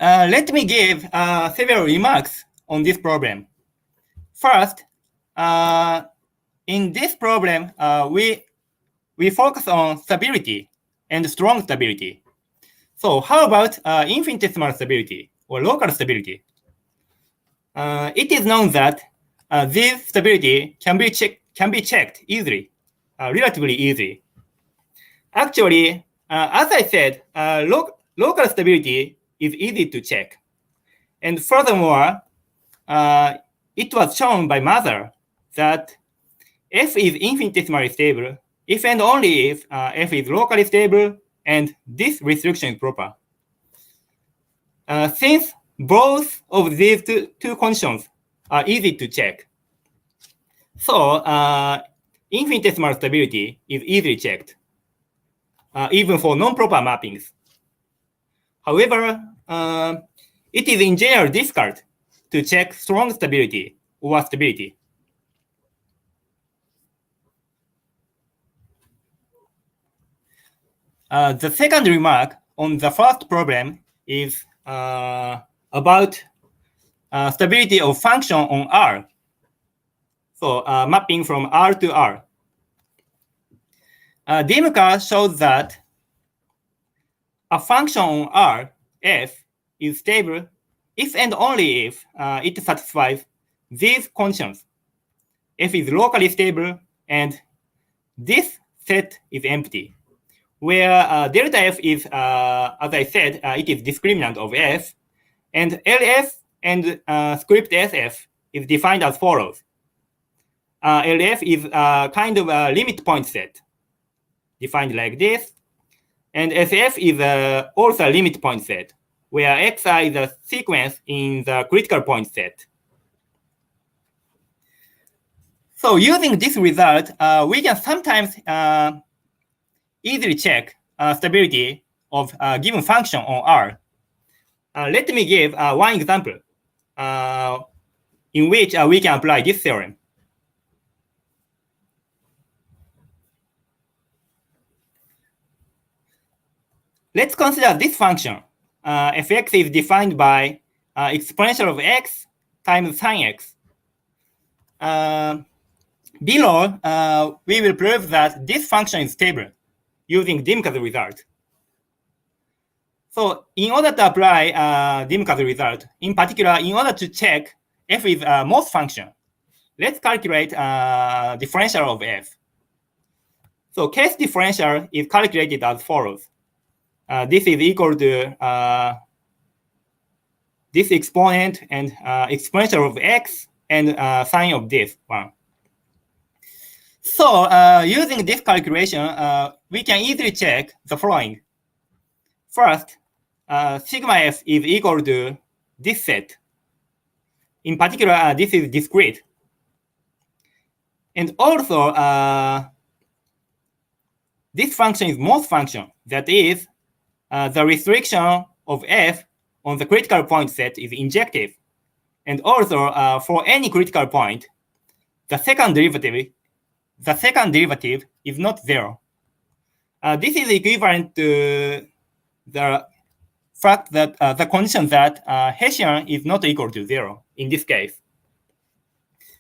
Let me give several remarks on this problem. First, in this problem, we focus on stability and strong stability. So how about infinitesimal stability or local stability? It is known that this stability can be checked easily, relatively easy. Actually, as I said, local stability is easy to check. And furthermore, it was shown by Mather that F is infinitesimally stable if and only if F is locally stable and this restriction is proper. Since both of these two conditions are easy to check, so infinitesimal stability is easily checked, even for non-proper mappings. However, it is in general difficult to check strong stability or stability. The second remark on the first problem is about stability of function on R. So mapping from R to R. Dimka shows that a function on R, f, is stable if and only if it satisfies these conditions. F is locally stable and this set is empty, where delta f is, as I said, it is discriminant of f, and LF and script SF is defined as follows. LF is a kind of a limit point set, defined like this, and SF is also a limit point set, where xi is a sequence in the critical point set. So using this result, we can sometimes easily check stability of a given function on R. Let me give one example in which we can apply this theorem. Let's consider this function. Fx is defined by exponential of x times sine x. Below, we will prove that this function is stable using Dimka's result. So in order to apply Dimka's result, in particular, in order to check f is a most function, let's calculate differential of f. So case differential is calculated as follows. This is equal to this exponent and exponential of x and sine of this one. So using this calculation, we can easily check the following. First, sigma f is equal to this set. In particular, this is discrete. And also, this function is most function. That is, the restriction of f on the critical point set is injective. And also, for any critical point, the second derivative is not zero. This is equivalent to the fact that the condition that Hessian is not equal to zero in this case.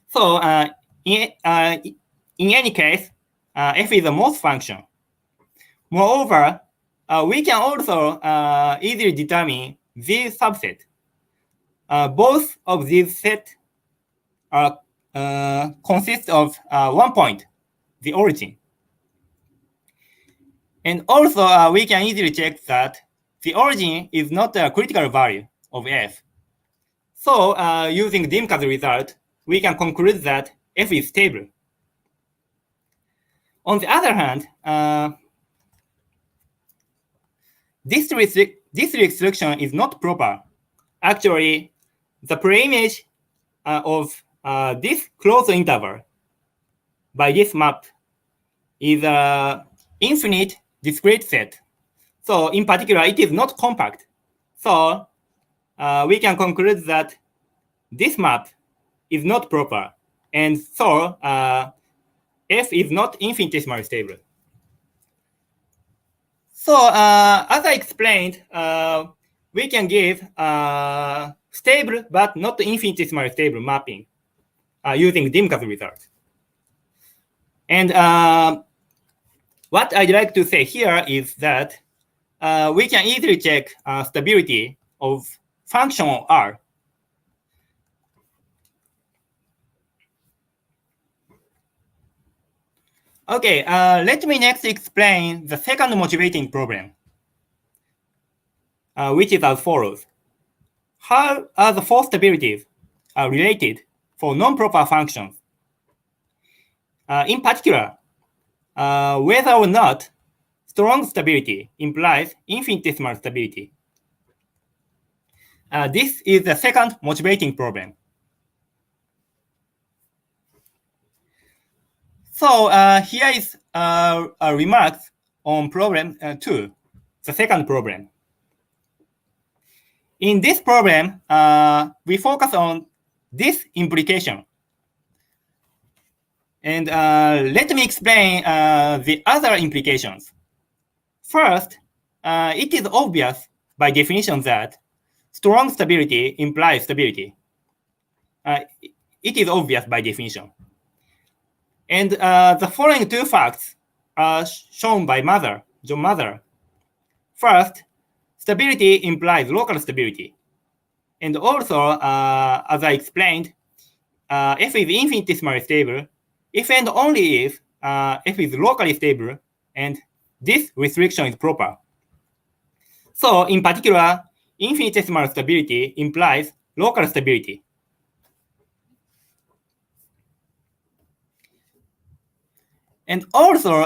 So in any case, f is a most function. Moreover, we can also easily determine these subsets. Both of these sets consist of one point, the origin. And also, we can easily check that the origin is not a critical value of f. So, using Dimka's result, we can conclude that f is stable. On the other hand, this restriction is not proper. Actually, the preimage of this closed interval by this map is an infinite discrete set. So in particular, it is not compact. So we can conclude that this map is not proper. And so f is not infinitesimally stable. So as I explained, we can give stable but not infinitesimally stable mapping using Dimka's result. And what I'd like to say here is that we can easily check stability of function on R. Okay, let me next explain the second motivating problem, which is as follows. How are the four stabilities related for non-proper functions? In particular, whether or not strong stability implies infinitesimal stability. This is the second motivating problem. So here is a remark on problem 2, the second problem. In this problem, we focus on this implication. And let me explain the other implications. First, it is obvious by definition that strong stability implies stability. It is obvious by definition. And the following two facts are shown by John Mather. First, stability implies local stability. And also, as I explained, f is infinitesimally stable if and only if f is locally stable and this restriction is proper. So in particular, infinitesimal stability implies local stability. And also,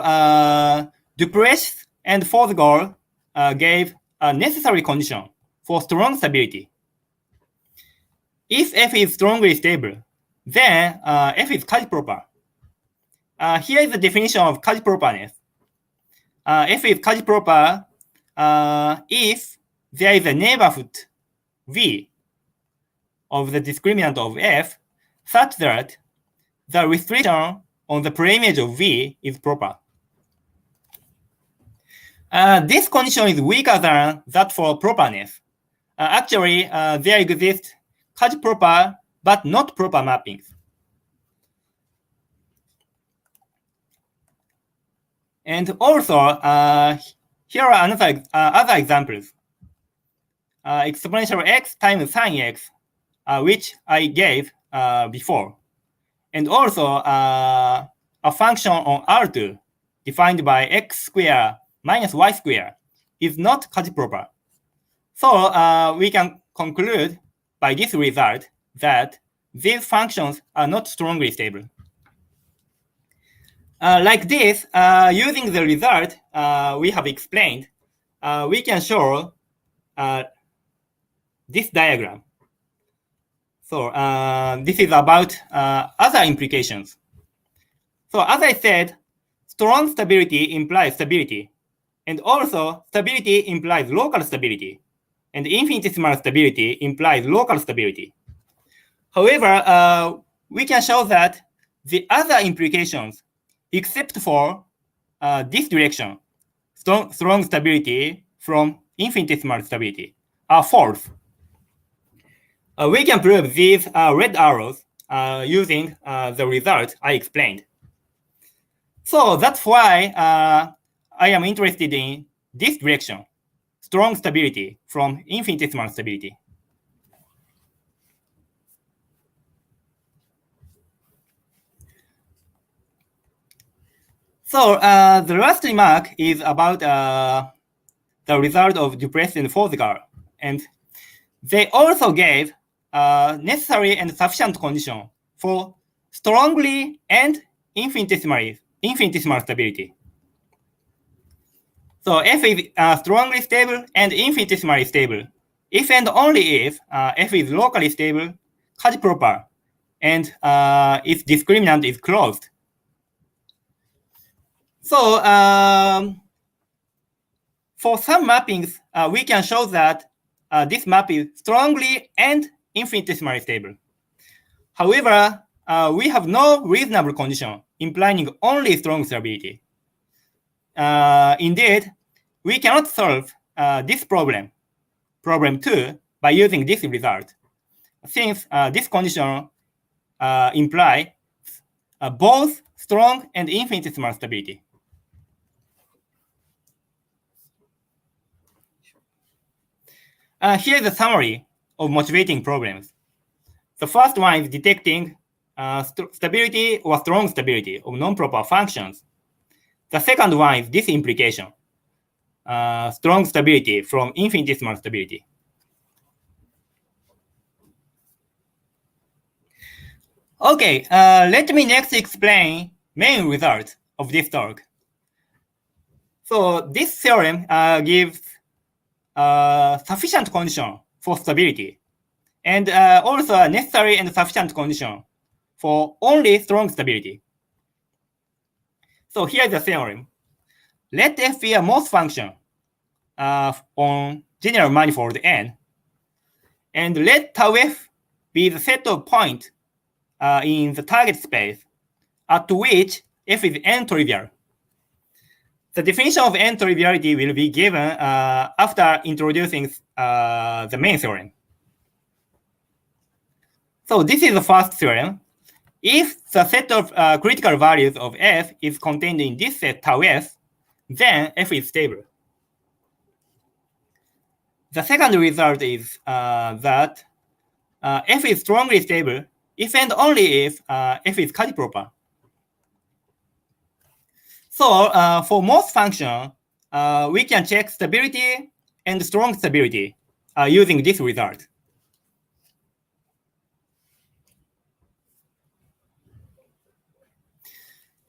Dupress and Forsgård gave a necessary condition for strong stability. If f is strongly stable, then f is Kaji-proper. Here is the definition of Kaji-properness. F is Kaji-proper if there is a neighborhood V of the discriminant of f such that the restriction on the preimage of V is proper. This condition is weaker than that for properness. Actually, there exist Kaji-proper but not proper mappings. And also, here are other examples. Exponential x times sine x, which I gave before. And also, a function on R2 defined by x squared minus y squared is not Kaji-proper. So we can conclude by this result that these functions are not strongly stable. Like this, using the result we have explained, we can show this diagram. So this is about other implications. So as I said, strong stability implies stability. And also, stability implies local stability. And infinitesimal stability implies local stability. However, we can show that the other implications, except for this direction, strong stability from infinitesimal stability, are false. We can prove these red arrows using the result I explained. So that's why I am interested in this direction, strong stability from infinitesimal stability. So the last remark is about the result of Dupress and Forziger, and they also gave necessary and sufficient condition for strongly and infinitesimal stability. So F is strongly stable and infinitesimally stable if and only if F is locally stable, Cauchy proper, and its discriminant is closed. So for some mappings, we can show that this map is strongly and infinitesimally stable. However, we have no reasonable condition implying only strong stability. Indeed, we cannot solve this problem 2, by using this result, since this condition implies both strong and infinitesimal stability. Here's a summary of motivating problems. The first one is detecting stability or strong stability of non-proper functions. The second one is this implication, strong stability from infinitesimal stability. Okay, let me next explain main result of this talk. So this theorem gives sufficient condition for stability, and also a necessary and sufficient condition for only strong stability. So here's the theorem. Let F be a most function on general manifold N, and let tau F be the set of points in the target space at which F is n-trivial. The definition of n-triviality will be given after introducing the main theorem. So this is the first theorem. If the set of critical values of F is contained in this set tau F, then F is stable. The second result is that F is strongly stable if and only if F is Cauchy proper. So for most functions, we can check stability and strong stability using this result.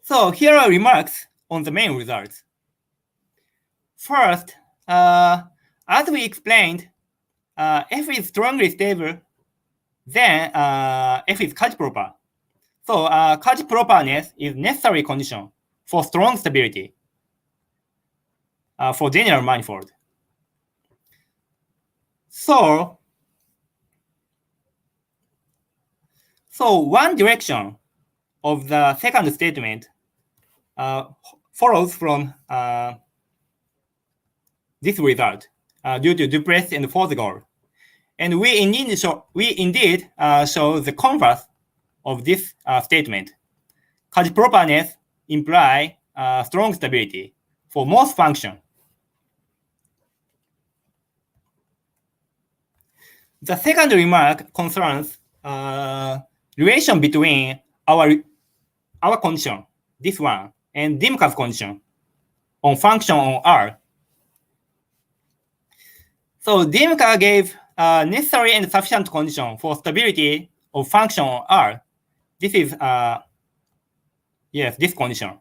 So here are remarks on the main results. First, as we explained, F is strongly stable, then F is Cauchy proper. So Cauchy properness is necessary condition for strong stability for general manifold. So one direction of the second statement follows from this result due to Dupress and Forziger. And we indeed show the converse of this statement. Cauchy properness imply strong stability for most functions. The second remark concerns relation between our condition, this one, and Dymker's condition on function on R. So Dymker gave necessary and sufficient condition for stability of function on R. This is yes, this condition.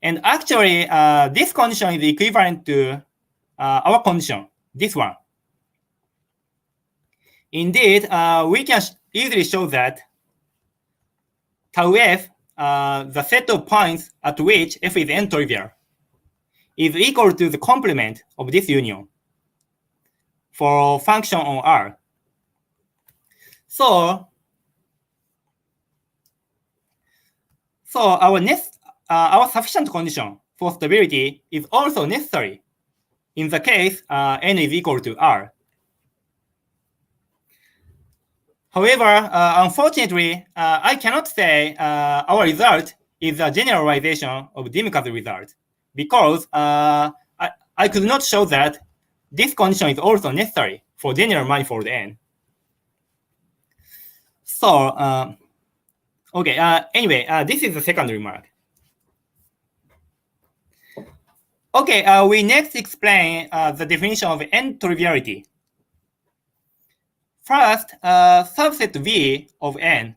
And actually, this condition is equivalent to our condition, this one. Indeed, we can easily show that tau F, the set of points at which F is n-trivial, is equal to the complement of this union for function on R. So our sufficient condition for stability is also necessary in the case n is equal to R. However, unfortunately, I cannot say our result is a generalization of Dymker's result because I could not show that this condition is also necessary for general manifold N. So, okay, anyway, this is the second remark. Okay, we next explain the definition of N-triviality. First, subset V of N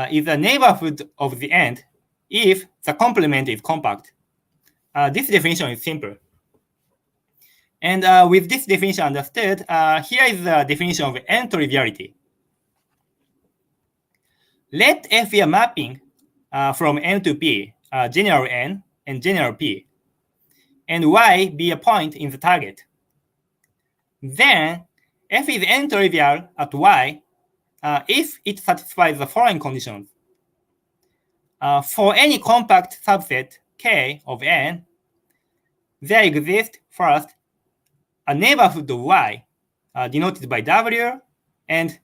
is a neighborhood of the end if the complement is compact. This definition is simple. And with this definition understood, here is the definition of N-triviality. Let F be a mapping from N to P, general N and general P, and Y be a point in the target. Then F is N-trivial at Y if it satisfies the following conditions. For any compact subset K of N, there exists first a neighborhood of Y denoted by W and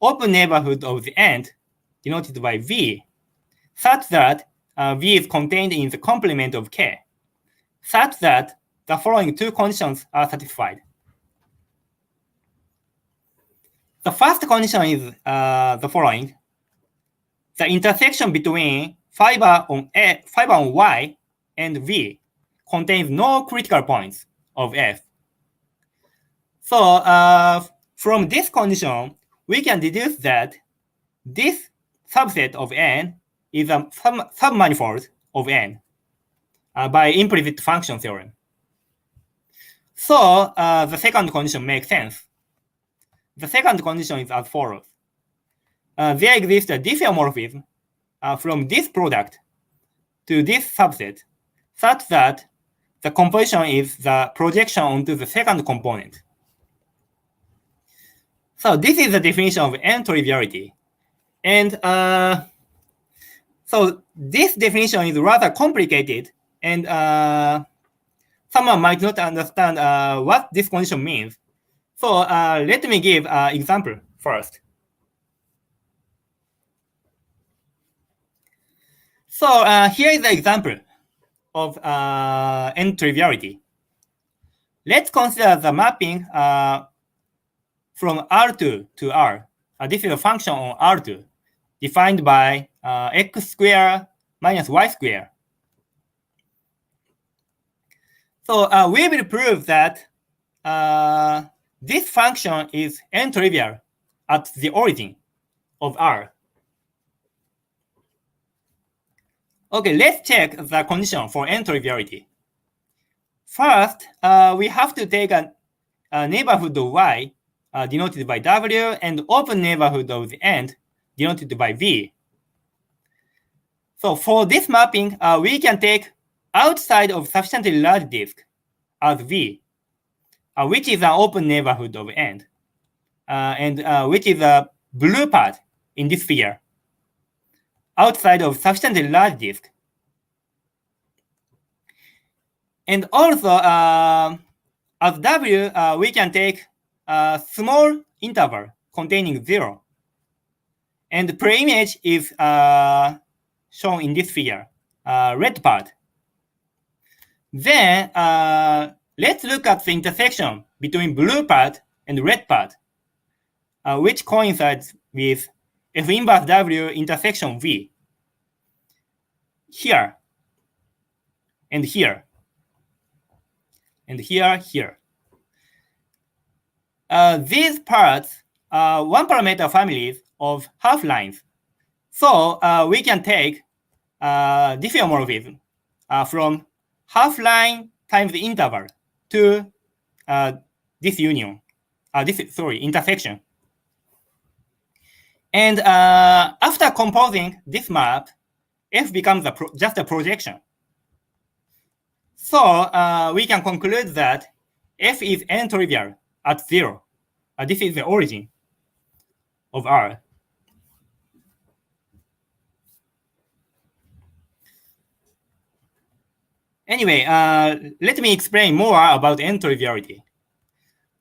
open neighborhood of the end denoted by V, such that V is contained in the complement of K, such that the following two conditions are satisfied. The first condition is the following. The intersection between fiber on Y and V contains no critical points of F. So from this condition, we can deduce that this subset of N is a submanifold of N by implicit function theorem. So the second condition makes sense. The second condition is as follows. There exists a diffeomorphism from this product to this subset such that the composition is the projection onto the second component. So this is the definition of N-triviality. And so this definition is rather complicated, and someone might not understand what this condition means. So let me give an example first. So here is the example of N-triviality. Let's consider the mapping from R2 to R. This is a function on R2 defined by x squared minus y squared. So we will prove that this function is N-trivial at the origin of R. Okay, let's check the condition for N-triviality. First, we have to take a neighborhood of Y denoted by W and open neighborhood of the end denoted by V. So for this mapping, we can take outside of sufficiently large disk as V, which is an open neighborhood of end, and which is a blue part in this figure, outside of sufficiently large disk. And also, as W, we can take a small interval containing 0. And the preimage is shown in this figure, red part. Then let's look at the intersection between blue part and red part, which coincides with F inverse W intersection V. Here, and here, and here, here. These parts are one parameter families of half lines. So we can take diffeomorphism from half line times the interval to this union, intersection. And after composing this map, F becomes just a projection. So we can conclude that F is N-trivial at 0. This is the origin of R. Anyway, let me explain more about N-triviality.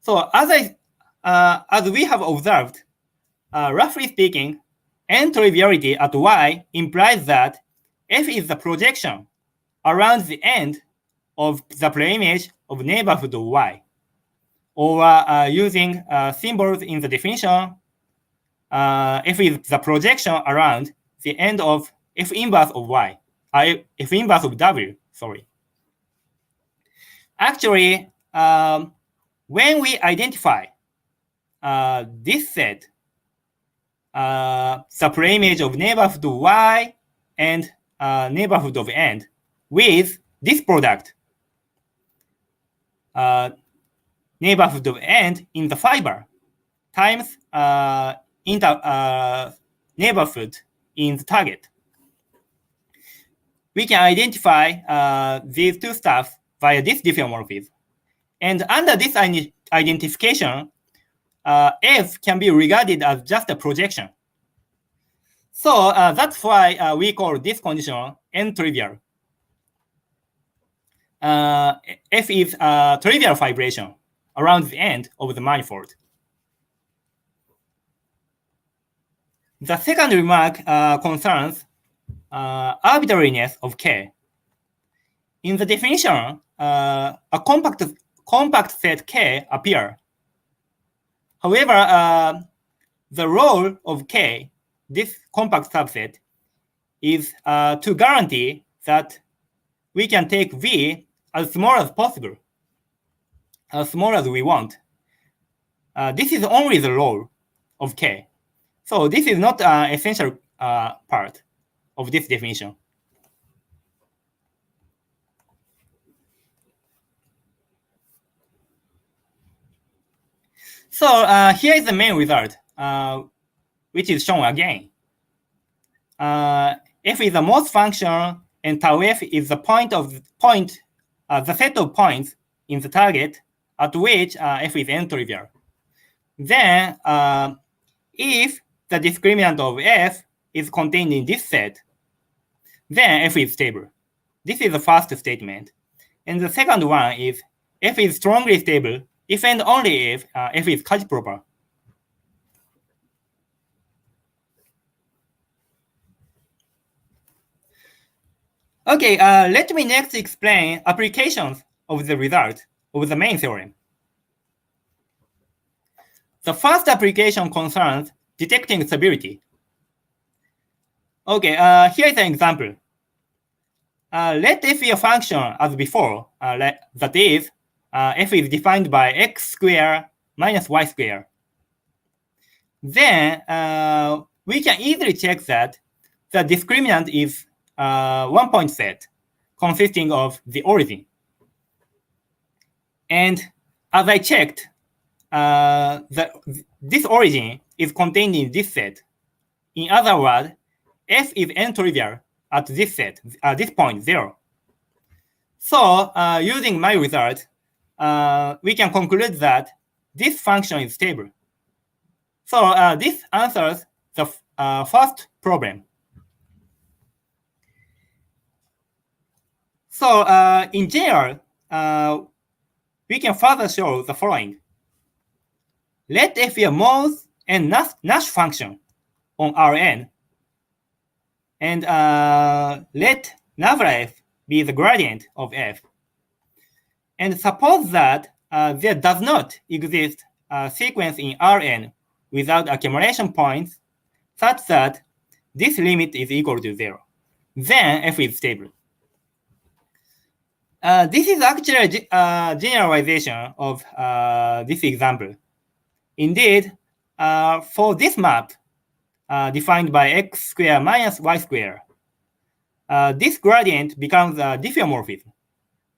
So as we have observed, roughly speaking, N-triviality at Y implies that F is the projection around the end of the preimage of neighborhood of Y, or using symbols in the definition, F is the projection around the end of F inverse of Y, F inverse of W, sorry. Actually, when we identify this set, the preimage of neighborhood of Y and neighborhood of N with this product, neighborhood of N in the fiber times neighborhood in the target. We can identify these two stuff via this diffeomorphism. And under this identification, F can be regarded as just a projection. So that's why we call this condition N-trivial. F is a trivial fibration around the end of the manifold. The second remark concerns arbitrariness of K. In the definition, a compact set K appear. However, the role of K, this compact subset, is to guarantee that we can take V as small as possible, as small as we want. This is only the role of K. So this is not an essential part of this definition. So here is the main result, which is shown again. F is the most function, and tau F is the the set of points in the target at which F is n-trivial. Then, if the discriminant of F is contained in this set, then F is stable. This is the first statement. And the second one is F is strongly stable if and only if F is Kaji-proper. Okay, let me next explain applications of the result of the main theorem. The first application concerns detecting stability. Okay, here is an example. Let F be a function as before, that is, F is defined by x squared minus y squared. Then we can easily check that the discriminant is one-point set consisting of the origin. And as I checked, this origin is contained in this set. In other words, F is n-trivial at this set, at this point, 0. So using my result, we can conclude that this function is stable. So this answers the first problem. So in general, we can further show the following. Let F be a Morse and Nash function on Rn, and let nabla F be the gradient of F. And suppose that there does not exist a sequence in Rn without accumulation points such that this limit is equal to 0. Then F is stable. This is actually a generalization of this example. Indeed, for this map defined by x squared minus y squared, this gradient becomes a diffeomorphism.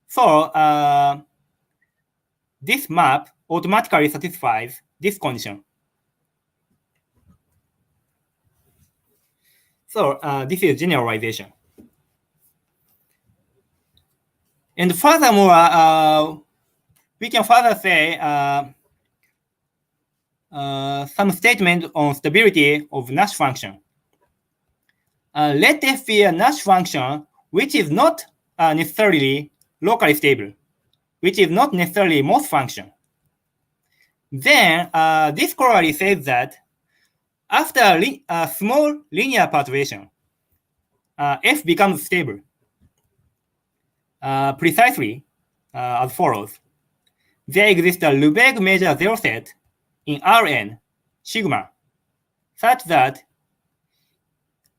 So this map automatically satisfies this condition. So this is generalization. And furthermore, we can further say some statement on stability of Nash function. Let F be a Nash function which is not necessarily locally stable, which is not necessarily Morse function. Then this corollary says that after a small linear perturbation, F becomes stable. precisely as follows. There exists a Lebesgue major zero set in Rn sigma such that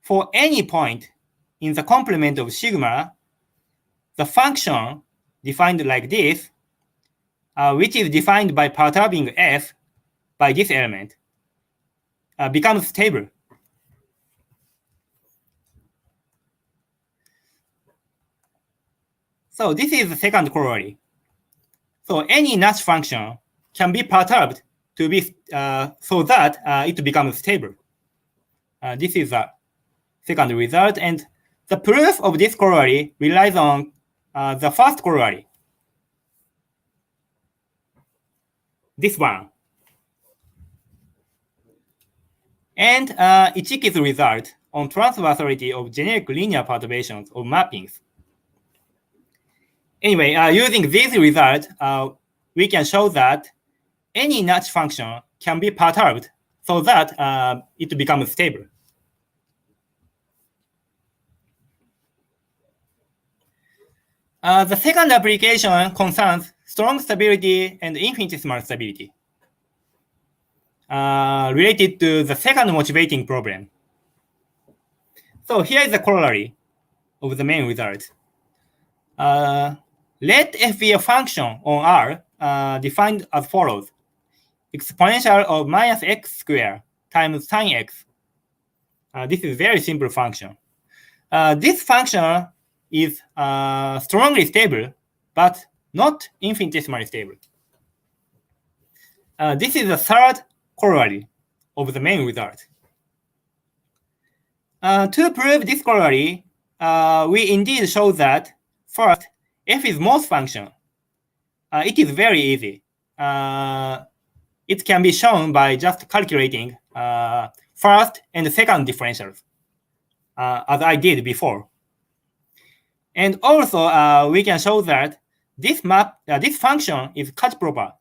for any point in the complement of sigma, the function defined like this, which is defined by perturbing f by this element, becomes stable. So this is the second corollary. So any Nash function can be perturbed to be so that it becomes stable. This is the second result, and the proof of this corollary relies on the first corollary. This one. And Ichike's result on transversality of generic linear perturbations of mappings. Anyway, using these results, we can show that any Nash function can be perturbed so that it becomes stable. The second application concerns strong stability and infinitesimal stability related to the second motivating problem. So here is the corollary of the main result. Let f be a function on R defined as follows. Exponential of minus x squared times sine x. This is a very simple function. This function is strongly stable, but not infinitesimally stable. This is the third corollary of the main result. To prove this corollary, we indeed show that first, f is Morse function. It is very easy. It can be shown by just calculating first and second differentials, as I did before. And also, we can show that this function is cut proper,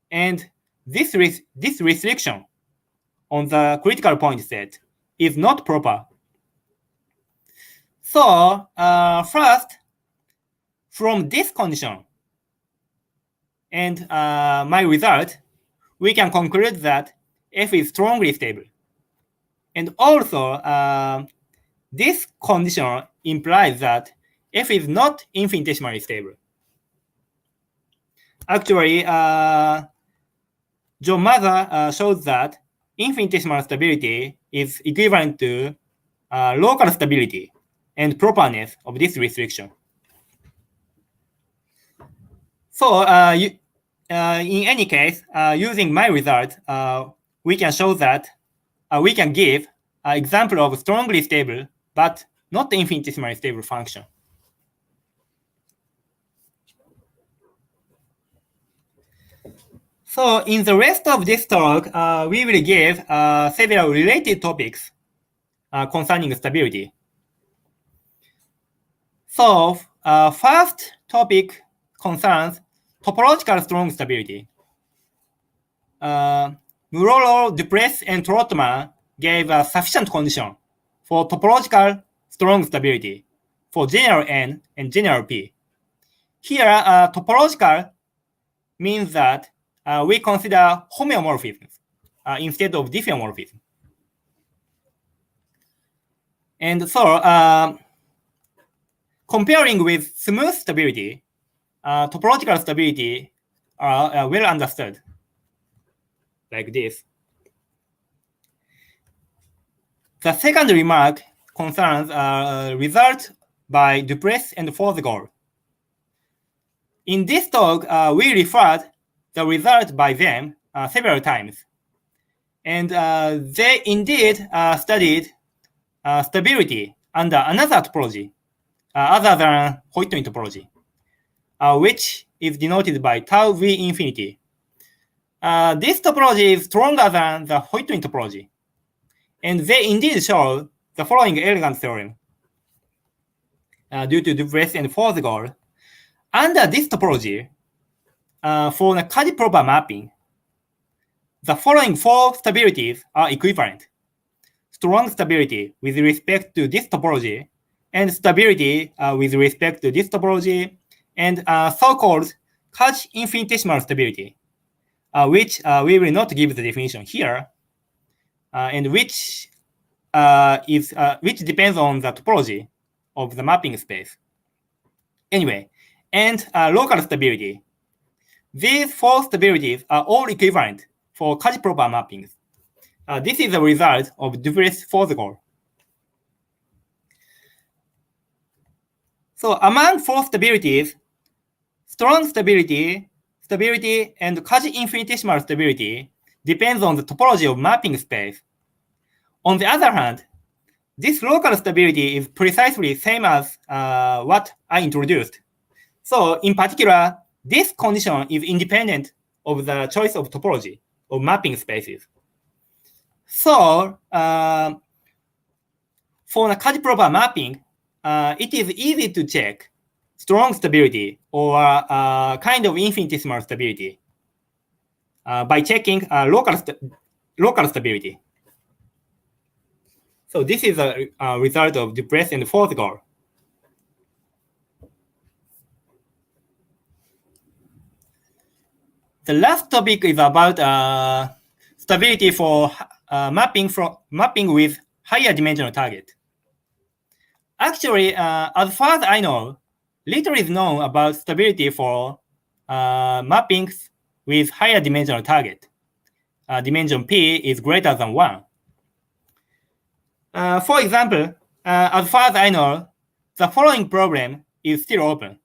and this restriction on the critical point set is not proper. So first, from this condition and my result, we can conclude that f is strongly stable. And also, this condition implies that f is not infinitesimally stable. Actually, John Mather shows that infinitesimal stability is equivalent to local stability and properness of this restriction. So in any case, using my result, we can show that we can give an example of strongly stable but not infinitesimally stable function. So in the rest of this talk, we will give several related topics concerning stability. So first topic concerns topological strong stability. Milnor, Dupress, and Trotman gave a sufficient condition for topological strong stability for general N and general P. Here, topological means that we consider homeomorphisms instead of diffeomorphism. And so, comparing with smooth stability, topological stability are well understood, like this. The second remark concerns results by Dupress and Forsgård. In this talk, we referred the result by them several times. And they indeed studied stability under another topology other than Hoyt-Wien topology, which is denoted by tau v infinity. This topology is stronger than the Hoyt-Wien topology. And they indeed show the following elegant theorem due to Dupress and Forsgård. Under this topology, for the Cauchy-proper mapping, the following four stabilities are equivalent. Strong stability with respect to this topology and stability with respect to this topology, and so-called Cauchy infinitesimal stability, which we will not give the definition here, and which depends on the topology of the mapping space. Anyway, and local stability. These four stabilities are all equivalent for Cauchy proper mappings. This is the result of Dubreuil's fourth goal. So among four stabilities, strong stability, and Cauchy infinitesimal stability depends on the topology of mapping space. On the other hand, this local stability is precisely same as what I introduced. So in particular, this condition is independent of the choice of topology of mapping spaces. So for a Cauchy proper mapping, it is easy to check strong stability or kind of infinitesimal stability by checking local stability. So this is a result of Dubreuil's and fourth goal. The last topic is about stability for mapping with higher dimensional target. Actually, as far as I know, little is known about stability for mappings with higher dimensional target. Dimension P is greater than 1. For example, as far as I know, the following problem is still open.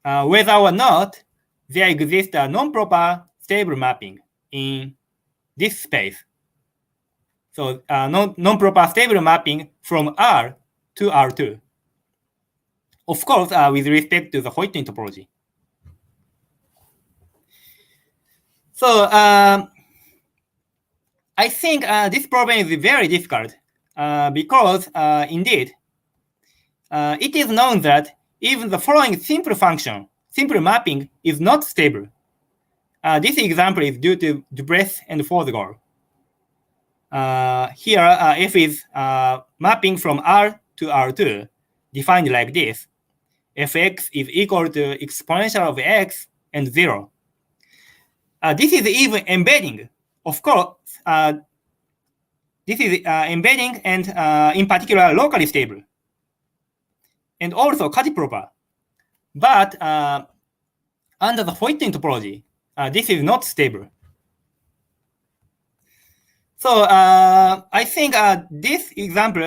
Whether or not there exists a non-proper stable mapping in this space. So non-proper stable mapping from R to R2. Of course, with respect to the Hoyton topology. So I think this problem is very difficult because indeed, it is known that even the following simple mapping is not stable. This example is due to Dubreuil's and fourth goal. Here, f is mapping from R to R2, defined like this. Fx is equal to exponential of x and 0. This is even embedding. Of course, this is embedding and in particular locally stable. And also Cauchy proper. But under the Hoyton topology, this is not stable. So I think this example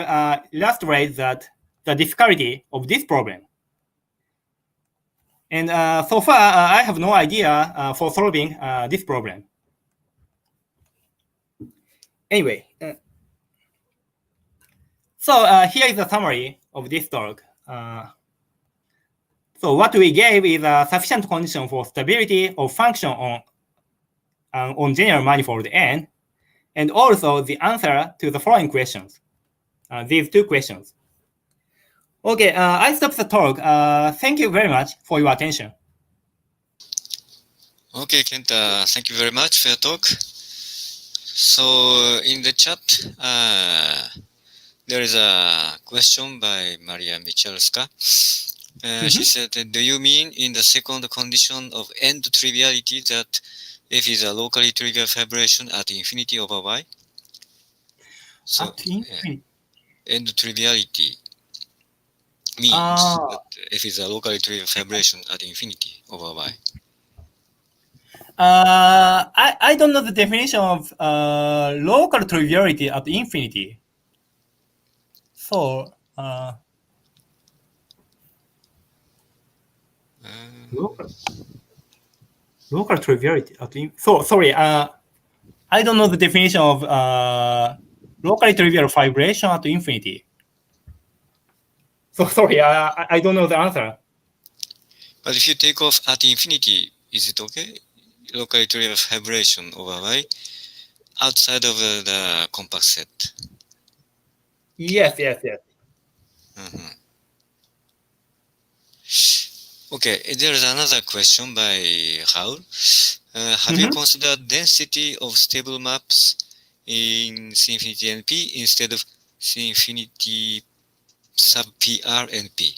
illustrates that the difficulty of this problem. And so far, I have no idea for solving this problem. Anyway, so here is a summary of this talk. So what we gave is a sufficient condition for stability of function on general manifold N, and also the answer to the following questions, these two questions. Okay, I stopped the talk. Thank you very much for your attention. Okay, Kenta, thank you very much for your talk. So in the chat, there is a question by Maria Michalska. She said, do you mean in the second condition of end triviality that f is a locally trivial fibration at infinity over y? So end triviality means that f is a locally trivial fibration at infinity over y. I don't know the definition of local triviality at infinity. So local triviality at sorry. I don't know the definition of locally trivial fibration at infinity. So sorry, I don't know the answer. But if you take off at infinity, is it okay? Locally trivial fibration over y outside of the compact set. Yes. Okay, there is another question by Raul. Have you considered density of stable maps in C infinity NP instead of C infinity sub PR and P?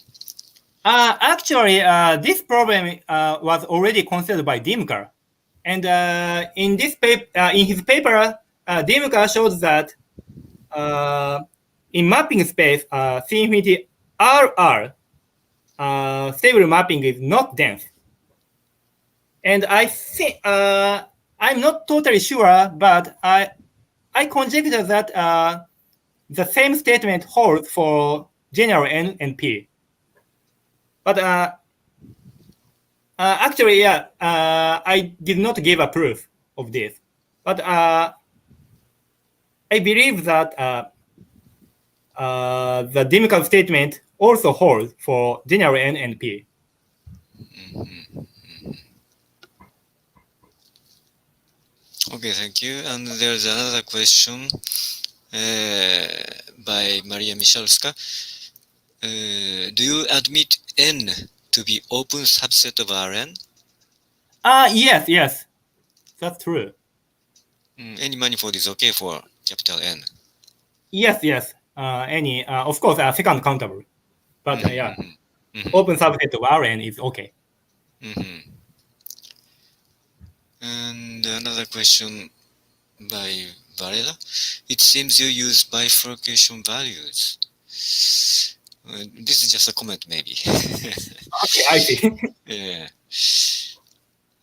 Actually, this problem was already considered by Dimker. And in his paper, Dimker shows that in mapping space, C infinity RR, stable mapping is not dense. And I think, I'm not totally sure, but I conjecture that the same statement holds for general N and P. But actually, yeah, I did not give a proof of this. But I believe that the Dimker statement also holds for general N and P. Okay, thank you. And there's another question by Maria Michalska. Do you admit N to be open subset of Rn? Yes, that's true. Any manifold is okay for capital N? Yes. Any, of course, second countable. But yeah, open subset of Rn is okay. And another question by Varela. It seems you use bifurcation values. This is just a comment, maybe. Okay, I see. Yeah.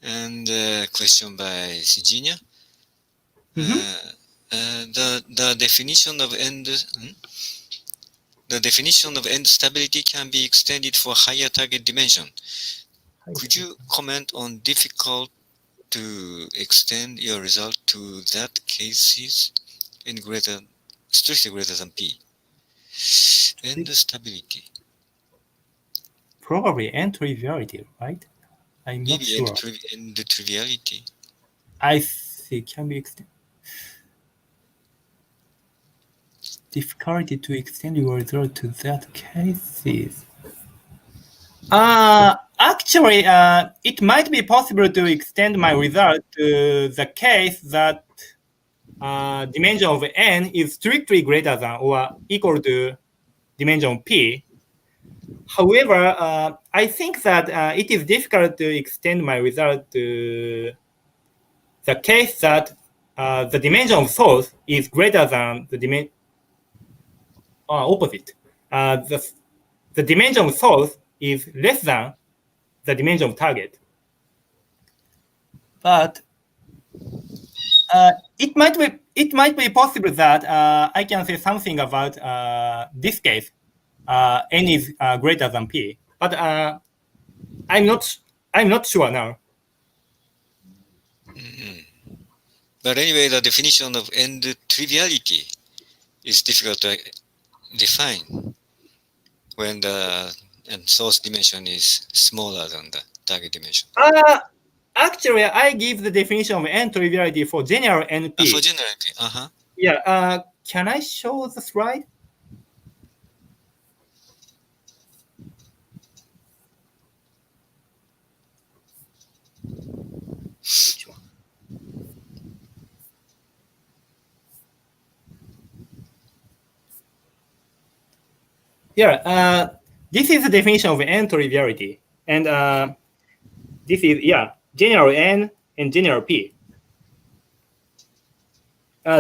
And question by Siginia. The definition of end. The definition of end stability can be extended for higher target dimension. Could you comment on difficult to extend your result to that cases in strictly greater than P? End stability. Probably end triviality, right? I'm not sure. End triviality. I see, can be extended. Difficulty to extend your result to that cases. Actually, it might be possible to extend my result to the case that dimension of n is strictly greater than or equal to dimension p. However, I think that it is difficult to extend my result to the case that the dimension of source is greater than the dimension opposite. The dimension of source is less than the dimension of target. But it might be possible that I can say something about this case. N is greater than P, but I'm not sure now. But anyway, the definition of end triviality is difficult to define when the source dimension is smaller than the target dimension. Actually, I give the definition of end triviality for general NP. For general NP, Yeah. Can I show the slide? Yeah, this is the definition of end triviality, and this is general N and general P.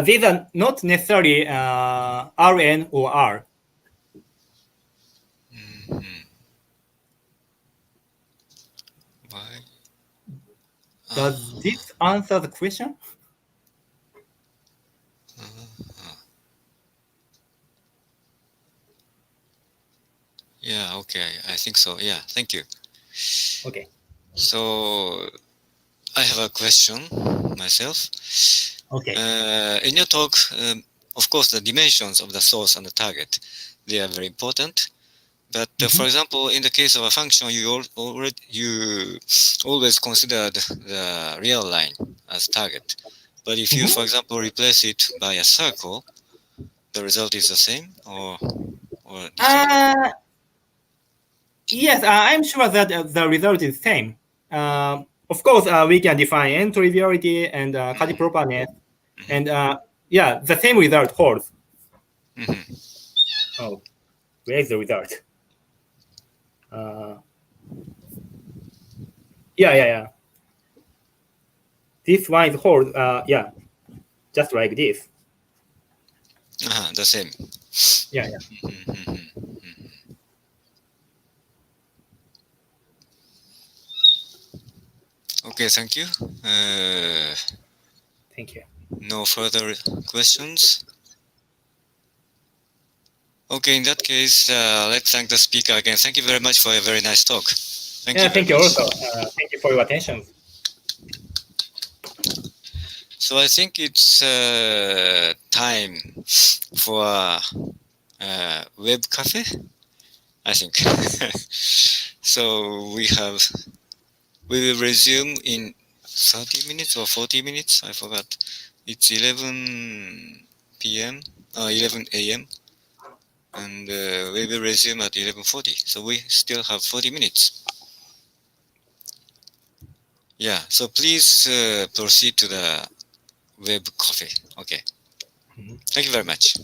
These are not necessarily Rn or R. Why? Does this answer the question? Yeah, okay, I think so. Yeah, thank you. Okay. So I have a question myself. Okay. In your talk, of course, the dimensions of the source and the target, they are very important. But for example, in the case of a function, you always consider the real line as target. But if you, for example, replace it by a circle, the result is the same or different? Yes, I'm sure that the result is same. Of course, we can define end triviality and Kaji properness, and the same result holds. Oh. Where is the result? Yeah. This one is whole. Yeah, just like this. The same. Yeah. Okay, thank you. Thank you. No further questions? Okay, in that case, let's thank the speaker again. Thank you very much for a very nice talk. Thank you. Thank you also. Thank you for your attention. So I think it's time for web cafe, I think. So we will resume in 30 minutes or 40 minutes. I forgot. It's 11 p.m. 11 a.m. And we will resume at 11:40. So we still have 40 minutes. Yeah. So please proceed to the web coffee. Okay. Thank you very much.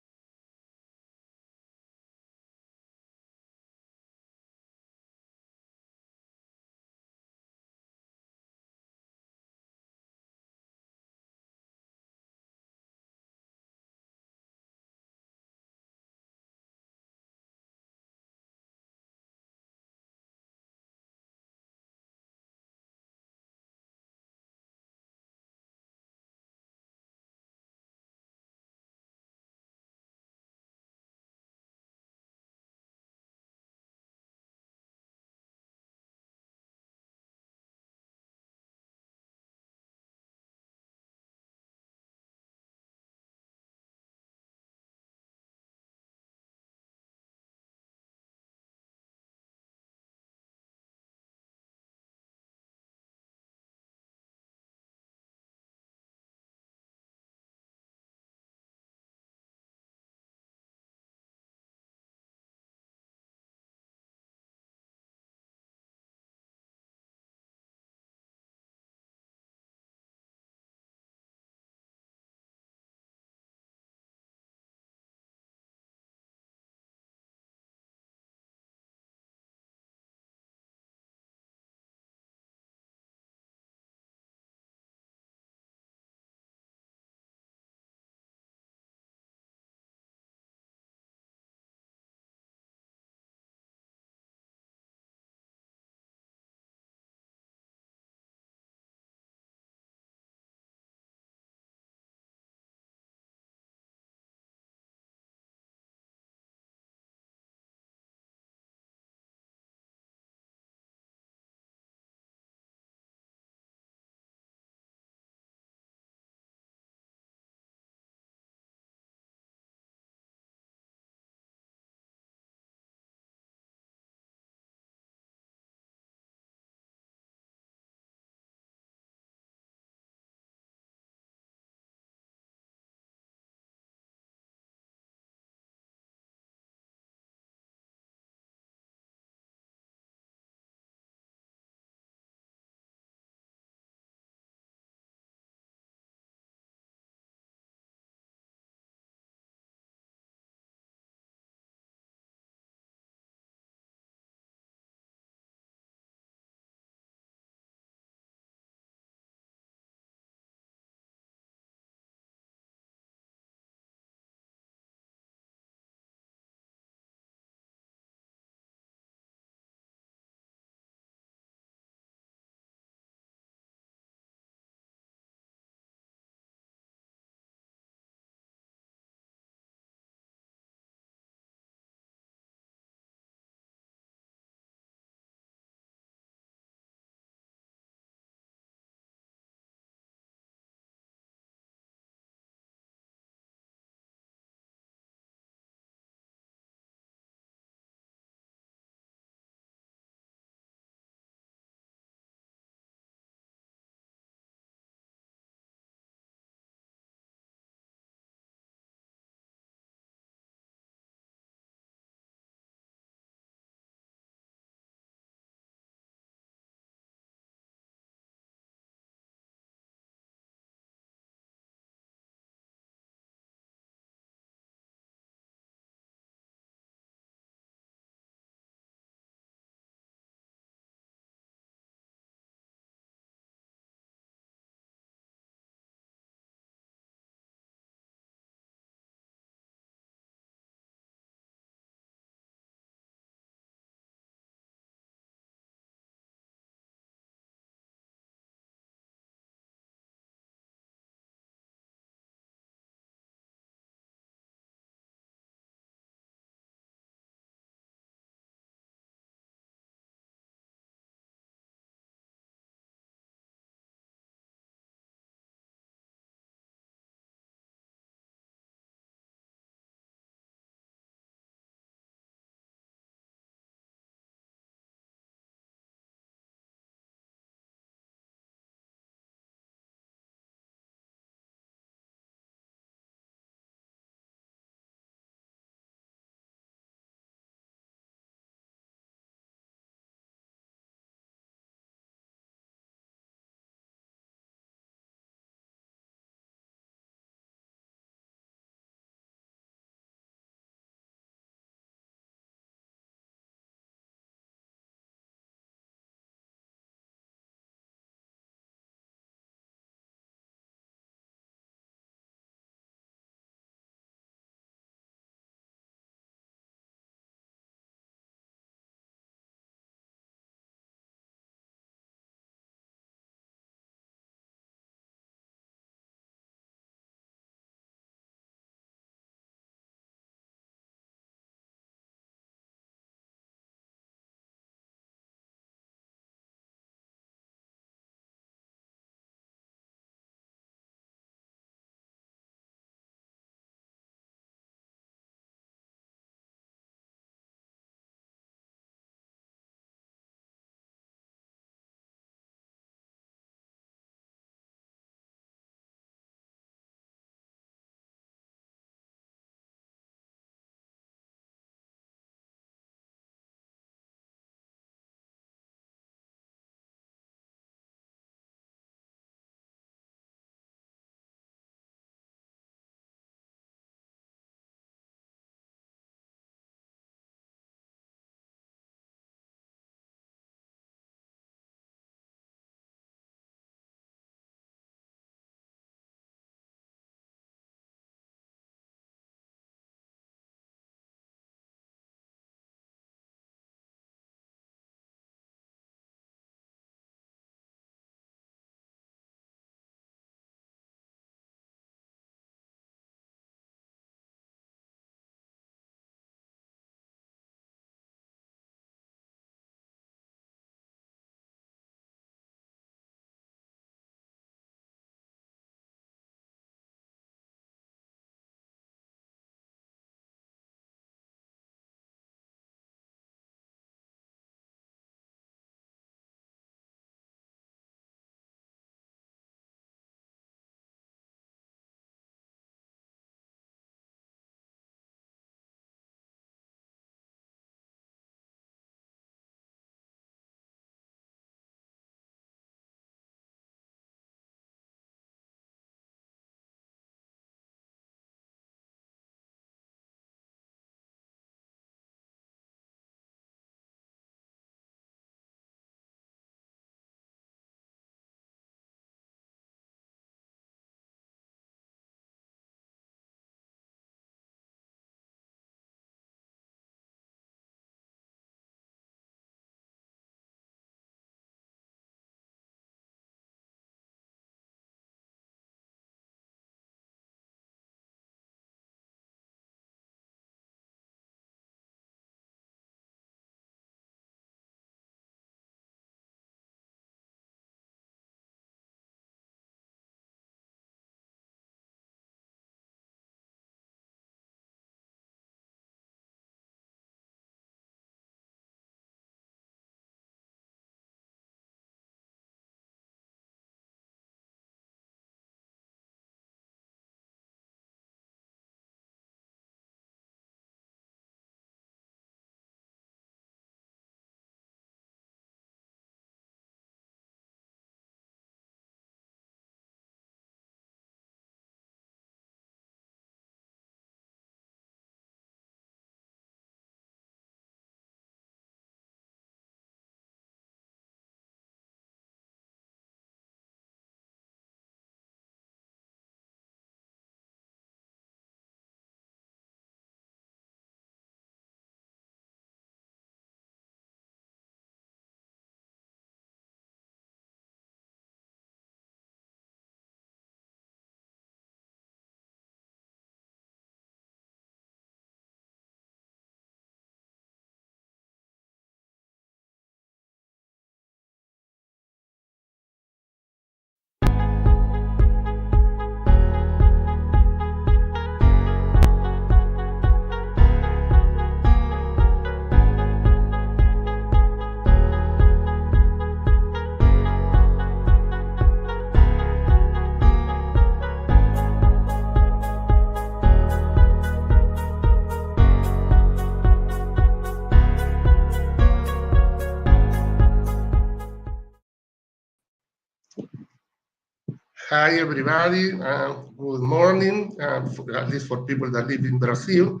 Hi, everybody. Good morning, at least for people that live in Brazil.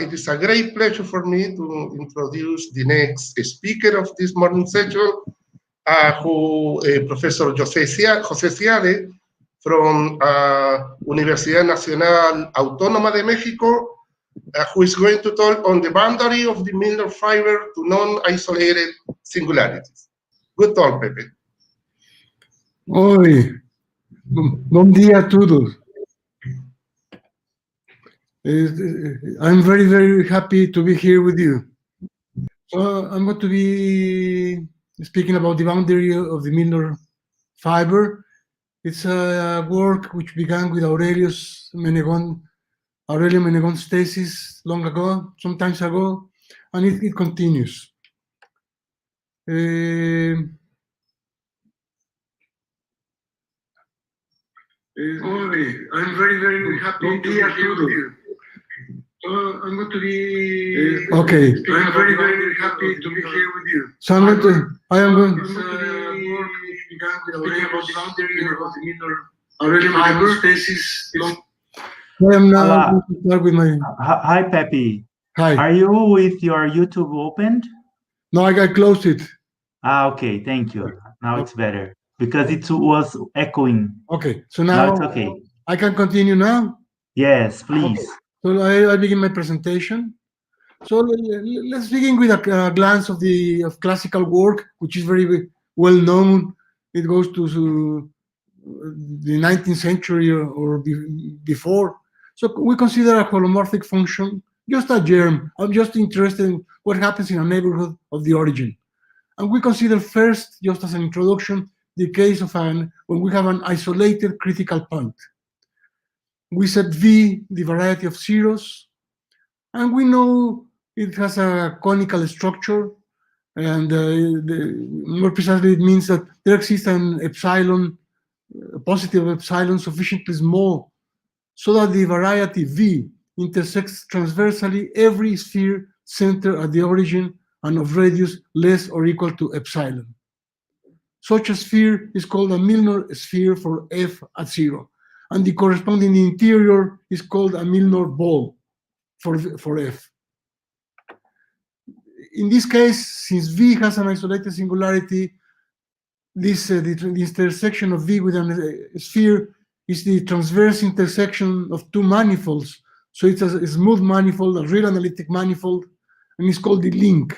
It is a great pleasure for me to introduce the next speaker of this morning session, Professor José Seade from Universidad Nacional Autónoma de México, who is going to talk on the boundary of the Milnor fiber to non-isolated singularities. Good talk, Pepe. Oi, bom dia a todos. I'm very, very happy to be here with you. So I'm going to be speaking about the boundary of the Milnor fiber. It's a work which began with Aurelio Menegon's thesis long ago, some time ago, and it continues. I'm very, very happy to be here with you. So I'm going to be... Okay. I'm very, very happy to be here with you. So I am going to start with my... Hi, Pepe. Hi. Are you with your YouTube opened? No, I closed it. Okay, thank you. Now it's better. Because it was echoing. Okay, so now it's okay. I can continue now? Yes, please. Okay. So I begin my presentation. So let's begin with a glance of classical work, which is very well known. It goes to the 19th century or before. So we consider a holomorphic function just a germ. I'm just interested in what happens in a neighborhood of the origin. And we consider first, just as an introduction, the case of when we have an isolated critical point. We set V the variety of zeros, and we know it has a conical structure, and more precisely it means that there exists an epsilon, a positive epsilon sufficiently small so that the variety V intersects transversally every sphere centered at the origin and of radius less or equal to epsilon. Such a sphere is called a Milnor sphere for F at 0. And the corresponding interior is called a Milnor ball for F. In this case, since V has an isolated singularity, the intersection of V with a sphere is the transverse intersection of two manifolds. So it's a smooth manifold, a real analytic manifold, and it's called the link.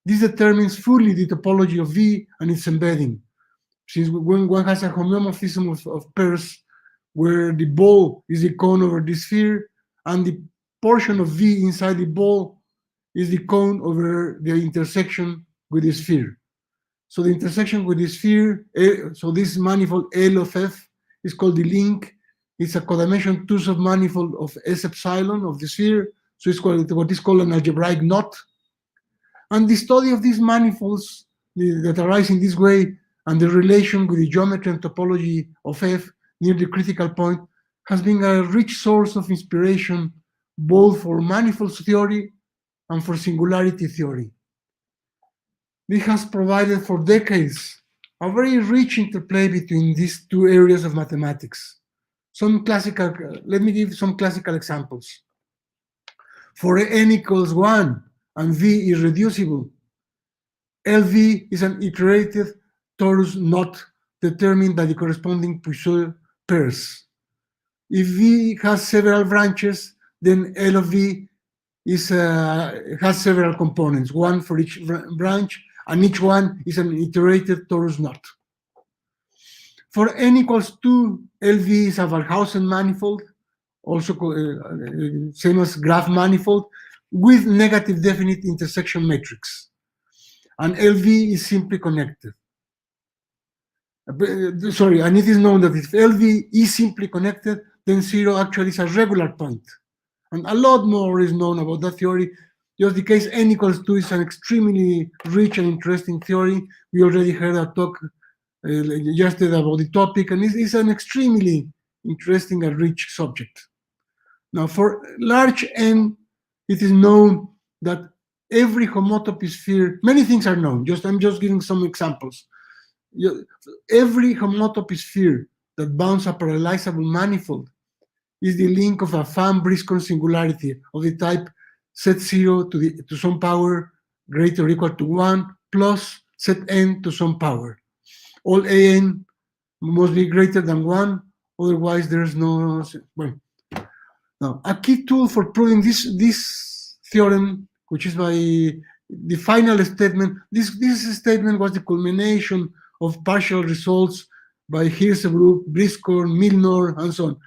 This determines fully the topology of V and its embedding. Since when one has a homeomorphism of pairs, where the ball is the cone over the sphere, and the portion of V inside the ball is the cone over the intersection with the sphere. So the intersection with the sphere, so this manifold L of F is called the link. It's a codimension 2 submanifold of S epsilon of the sphere, so it's called what is called an algebraic knot. And the study of these manifolds that arise in this way and the relation with the geometry and topology of F near the critical point has been a rich source of inspiration both for manifolds theory and for singularity theory. This has provided for decades a very rich interplay between these two areas of mathematics. Let me give some classical examples. For n equals 1 and V is reducible, LV is an iterated torus knot determined by the corresponding Puiseux pairs. If V has several branches, then L of V has several components, one for each branch, and each one is an iterated torus knot. For n equals 2, LV is a Waldhausen manifold, also same as graph manifold, with negative definite intersection matrix. And LV is simply connected. Sorry, and it is known that if LV is simply connected, then 0 actually is a regular point. And a lot more is known about that theory. Just the case n equals 2 is an extremely rich and interesting theory. We already heard a talk yesterday about the topic, and it's an extremely interesting and rich subject. Now, for large n, it is known that every homotopy sphere, many things are known, I'm just giving some examples. Every homotopy sphere that bounds a parallelizable manifold is the link of a Fan-Briscoe singularity of the type set 0 to some power greater or equal to 1 plus set n to some power. All an must be greater than 1, otherwise there's no... Well, now, a key tool for proving this theorem, which is by the final statement, this statement was the culmination of partial results by Hirzebruch, Briscoe, Milnor, and so on.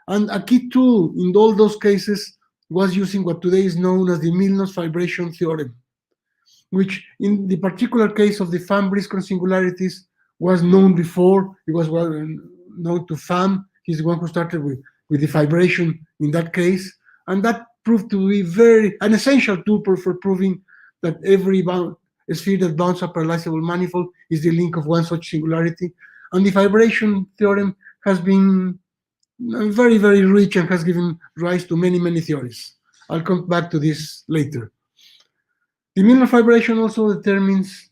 And a key tool in all those cases was using what today is known as the Milnor's vibration theorem, which in the particular case of the Fan-Briscoe singularities was known before. It was well known to Fan. He's the one who started with the vibration in that case. And that proved to be an essential tool for proving that every sphere that bounds a parallelizable manifold is the link of one such singularity. And the vibration theorem has been very, very rich and has given rise to many, many theories. I'll come back to this later. The Milnor vibration also determines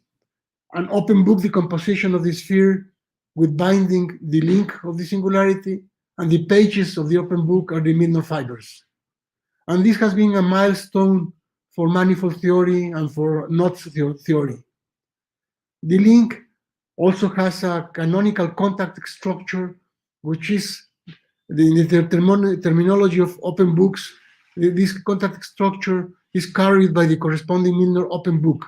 an open book decomposition of the sphere with binding the link of the singularity, and the pages of the open book are the Milnor fibers. And this has been a milestone for manifold theory and for knots theory. The link also has a canonical contact structure, which is the terminology of open books. This contact structure is carried by the corresponding Milnor open book.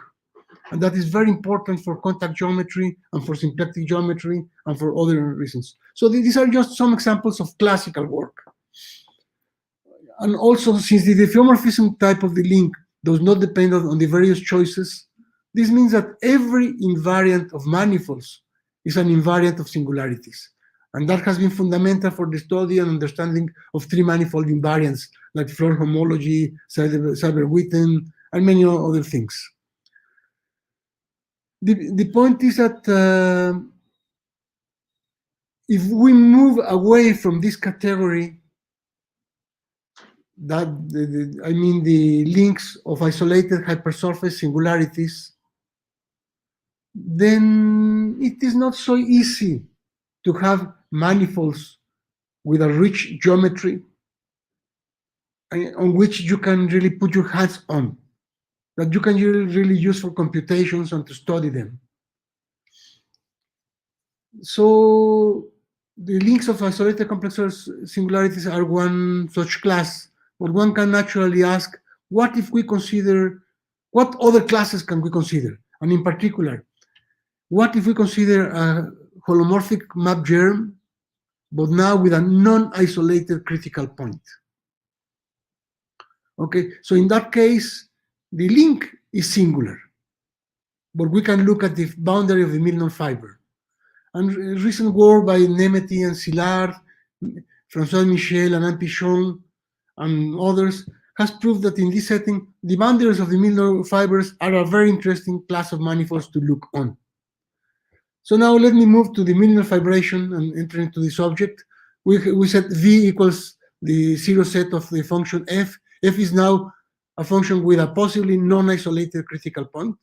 And that is very important for contact geometry and for symplectic geometry and for other reasons. So these are just some examples of classical work. And also, since the diffeomorphism type of the link does not depend on the various choices, this means that every invariant of manifolds is an invariant of singularities. And that has been fundamental for the study and understanding of three manifold invariants, like Floer homology, Seiberg-Witten, and many other things. The point is that if we move away from this category, that I mean the links of isolated hypersurface singularities, then it is not so easy to have manifolds with a rich geometry on which you can really put your hands on, that you can really use for computations and to study them. So the links of isolated complex singularities are one such class, but one can naturally ask, what if we consider, what other classes can we consider? And in particular, what if we consider a holomorphic map germ, but now with a non-isolated critical point? Okay, so in that case, the link is singular, but we can look at the boundary of the Milnor fiber. And recent work by Nemeti and Szilard, François Michel and Anne Pichon, and others has proved that in this setting, the boundaries of the Milnor fibers are a very interesting class of manifolds to look on. So now let me move to the Milnor vibration and enter into the subject. We said V equals the zero set of the function f. F is now a function with a possibly non-isolated critical point.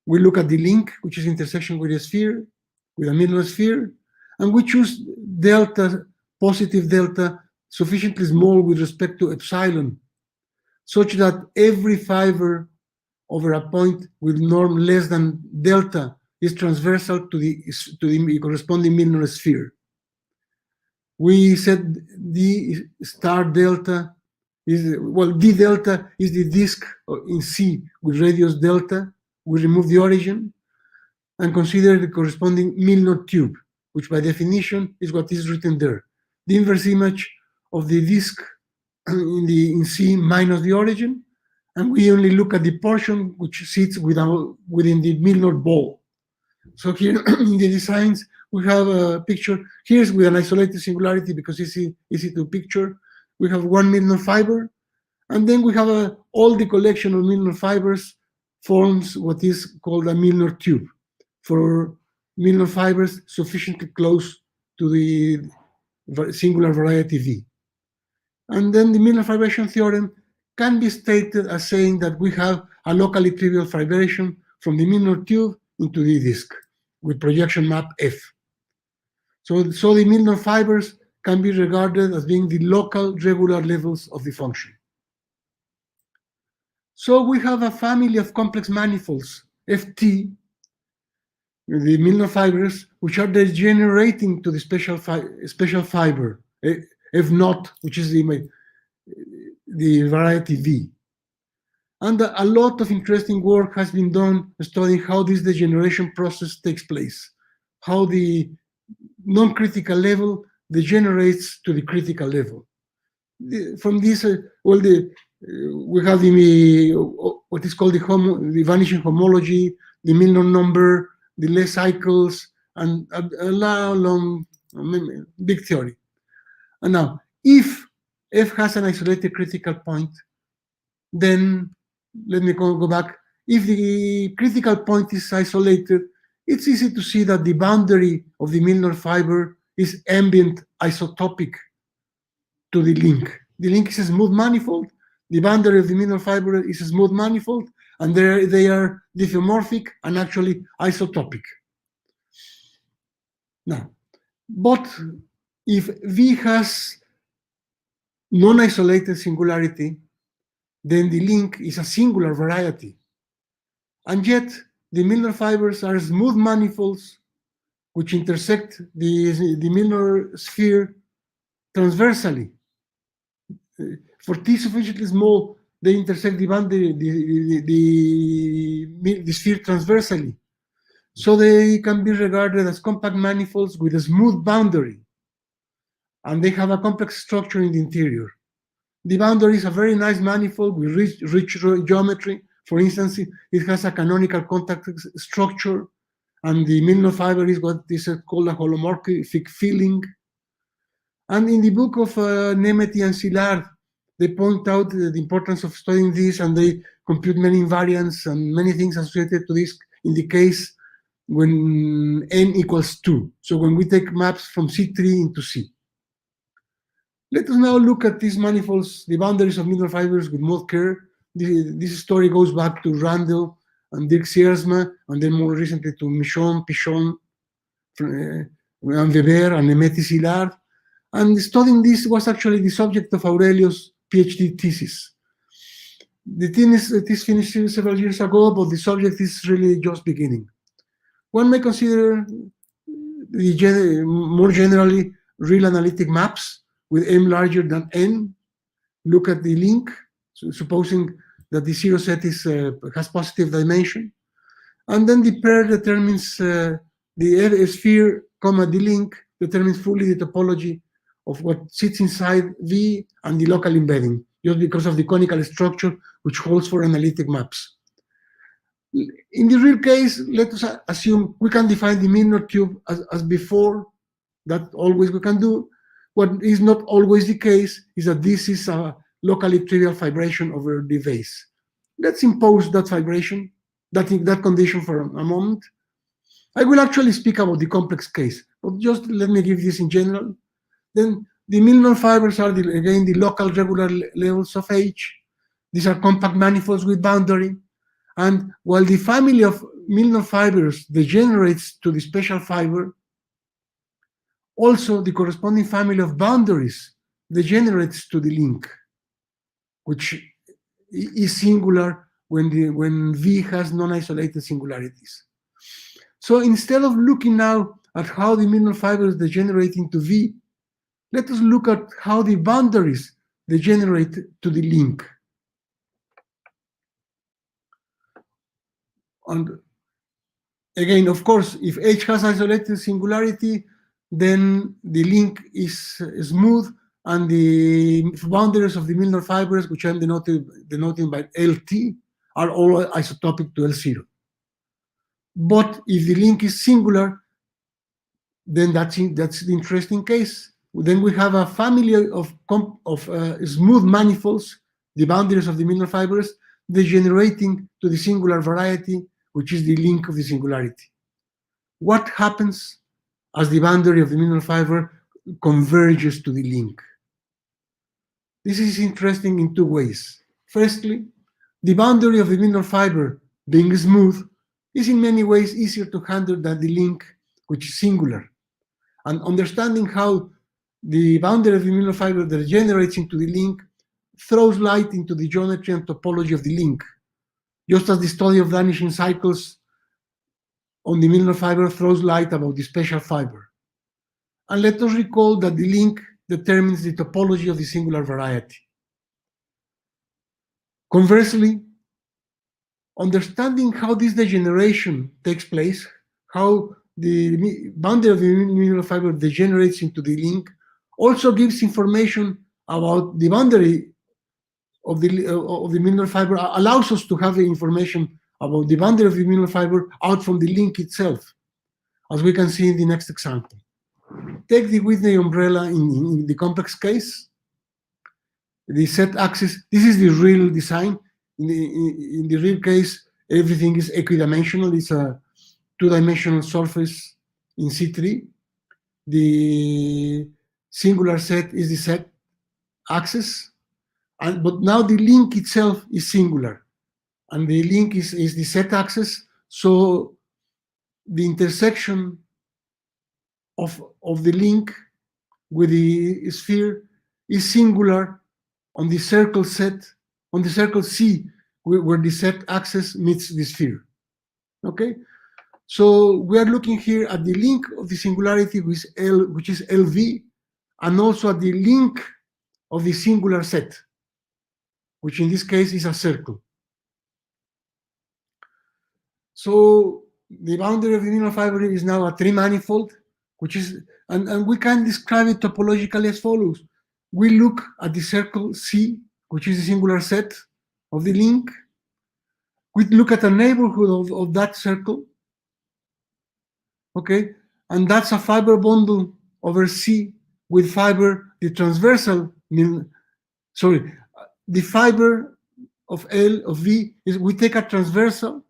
We look at the link, which is intersection with a sphere, with a Milnor sphere, and we choose delta, positive delta, sufficiently small with respect to epsilon, such that every fiber over a point with norm less than delta is transversal to the corresponding Milnor sphere. We said d star delta is, well, d delta is the disk in C with radius delta. We remove the origin and consider the corresponding Milnor tube, which by definition is what is written there. The inverse image of the disk in C minus the origin, and we only look at the portion which sits within the Milnor ball. So here in the designs, we have a picture. Here's with an isolated singularity because it's easy to picture. We have one Milnor fiber, and then we have all the collection of Milnor fibers forms what is called a Milnor tube for Milnor fibers sufficiently close to the singular variety V. And then the Milnor vibration theorem can be stated as saying that we have a locally trivial vibration from the Milnor tube into the disk with projection map F. So the Milnor fibers can be regarded as being the local regular levels of the function. So we have a family of complex manifolds, Ft, the Milnor fibers, which are degenerating to the special fiber, F naught, which is the variety V. And a lot of interesting work has been done studying how this degeneration process takes place, how the non-critical level degenerates to the critical level. From this, we have what is called the vanishing homology, the Milnor number, the less cycles, and a long, big theory. And now, if F has an isolated critical point, then let me go back. If the critical point is isolated, it's easy to see that the boundary of the Milnor fiber is ambient isotopic to the link. The link is a smooth manifold. The boundary of the Milnor fiber is a smooth manifold, and they are diffeomorphic and actually isotopic. Now, but if V has non-isolated singularity, then the link is a singular variety. And yet, the Milnor fibers are smooth manifolds which intersect the Milnor sphere transversally. For T sufficiently small, they intersect the boundary, the sphere transversally. So they can be regarded as compact manifolds with a smooth boundary. And they have a complex structure in the interior. The boundary is a very nice manifold with rich geometry. For instance, it has a canonical contact structure, and the Milnor fiber is what is called a holomorphic filling. And in the book of Nemeti and Szilard, they point out the importance of studying this, and they compute many invariants and many things associated to this in the case when n equals 2. So when we take maps from C3 into C. Let us now look at these manifolds, the boundaries of Milnor fibers with more care. This story goes back to Randall and Dirk Siersma, and then more recently to Michon, Pichon, and Weber, and Nemeti Szilard. And studying this was actually the subject of Aurelio's PhD thesis. The thesis finished several years ago, but the subject is really just beginning. One may consider more generally real analytic maps with m larger than n. Look at the link, supposing that the zero set has positive dimension. And then the pair determines the sphere, the link determines fully the topology of what sits inside V and the local embedding, just because of the conical structure which holds for analytic maps. In the real case, let us assume we can define the Milnor tube as before. That always we can do. What is not always the case is that this is a locally trivial fibration over the vase. Let's impose that fibration, that condition for a moment. I will actually speak about the complex case, but just let me give this in general. Then the Milnor fibers are, again, the local regular levels of H. These are compact manifolds with boundary. And while the family of Milnor fibers degenerates to the special fiber, also the corresponding family of boundaries degenerates to the link, which is singular when V has non-isolated singularities. So instead of looking now at how the Milnor fibers degenerate into V, let us look at how the boundaries degenerate to the link. And again, of course, if H has isolated singularity, then the link is smooth, and the boundaries of the Milnor fibers, which I'm denoting by LT, are all isotopic to L0. But if the link is singular, then that's the interesting case. Then we have a family of smooth manifolds, the boundaries of the Milnor fibers, degenerating to the singular variety, which is the link of the singularity. What happens as the boundary of the Milnor fiber converges to the link? This is interesting in two ways. Firstly, the boundary of the Milnor fiber, being smooth, is in many ways easier to handle than the link, which is singular. And understanding how the boundary of the Milnor fiber degenerates into the link throws light into the geometry and topology of the link, just as the study of vanishing cycles on the Milnor fiber throws light about the special fiber. And let us recall that the link determines the topology of the singular variety. Conversely, understanding how this degeneration takes place, how the boundary of the Milnor fiber degenerates into the link, also gives information about the boundary of the Milnor fiber, allows us to have information about the boundary of the Milnor fiber out from the link itself, as we can see in the next example. Take the Whitney umbrella in the complex case. The z-axis, this is the real design. In the real case, everything is equidimensional. It's a two-dimensional surface in C3. The singular set is the z-axis. But now the link itself is singular. And the link is the z-axis. So the intersection of the link with the sphere is singular on the circle set, on the circle C, where the z-axis meets the sphere. Okay? So we are looking here at the link of the singularity, which is LV, and also at the link of the singular set, which in this case is a circle. So the boundary of the Milnor fiber is now a three-manifold, which is, and we can describe it topologically as follows. We look at the circle C, which is the singular set of the link. We look at a neighborhood of that circle, okay? And that's a fiber bundle over C with fiber, the transversal, the fiber of L, of V, is we take a transversal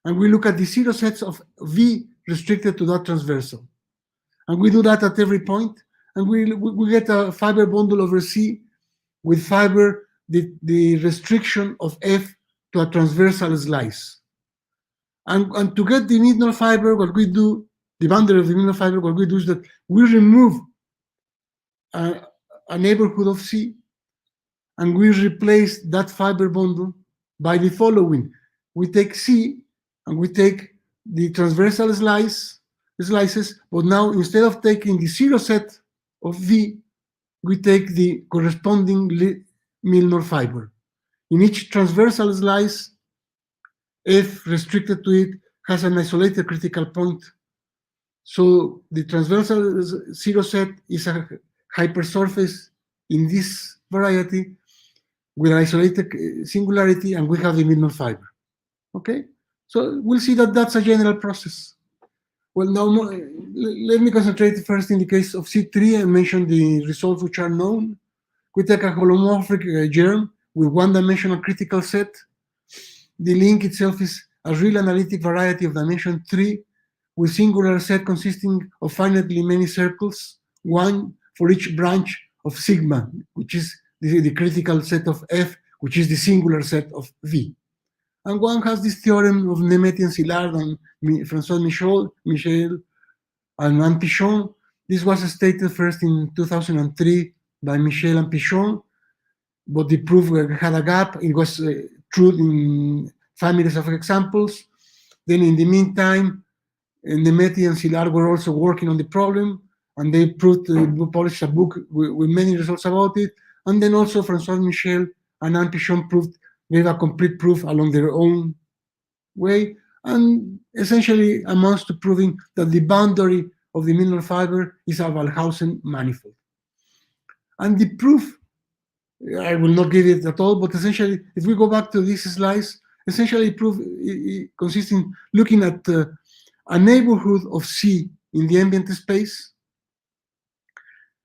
and we look at the zero sets of V restricted to that transversal. And we do that at every point. And we get a fiber bundle over C with fiber, the restriction of F to a transversal slice. And to get the Milnor fiber, what we do, the boundary of the Milnor fiber, what we do is that we remove a neighborhood of C and we replace that fiber bundle by the following. We take C and we take the transversal slices, but now instead of taking the zero set of V, we take the corresponding Milnor fiber. In each transversal slice, F restricted to it has an isolated critical point. So the transversal zero set is a hypersurface in this variety with an isolated singularity, and we have the Milnor fiber. Okay? So we'll see that that's a general process. Well, now let me concentrate first in the case of C3. I mentioned the results which are known. We take a holomorphic germ with one-dimensional critical set. The link itself is a real analytic variety of dimension 3 with singular set consisting of finitely many circles, one for each branch of sigma, which is the critical set of F, which is the singular set of V. And one has this theorem of Nemeti and Szilard and François Michel and Anne Pichon. This was stated first in 2003 by Michel and Pichon, but the proof had a gap. It was true in families of examples. Then in the meantime, Nemeti and Szilard were also working on the problem, and they published a book with many results about it. And then also François Michel and Anne Pichon gave a complete proof along their own way, and essentially amounts to proving that the boundary of the Milnor fiber is a Waldhausen manifold. And the proof, I will not give it at all, but essentially, if we go back to this slice, essentially proof consists in looking at a neighborhood of C in the ambient space,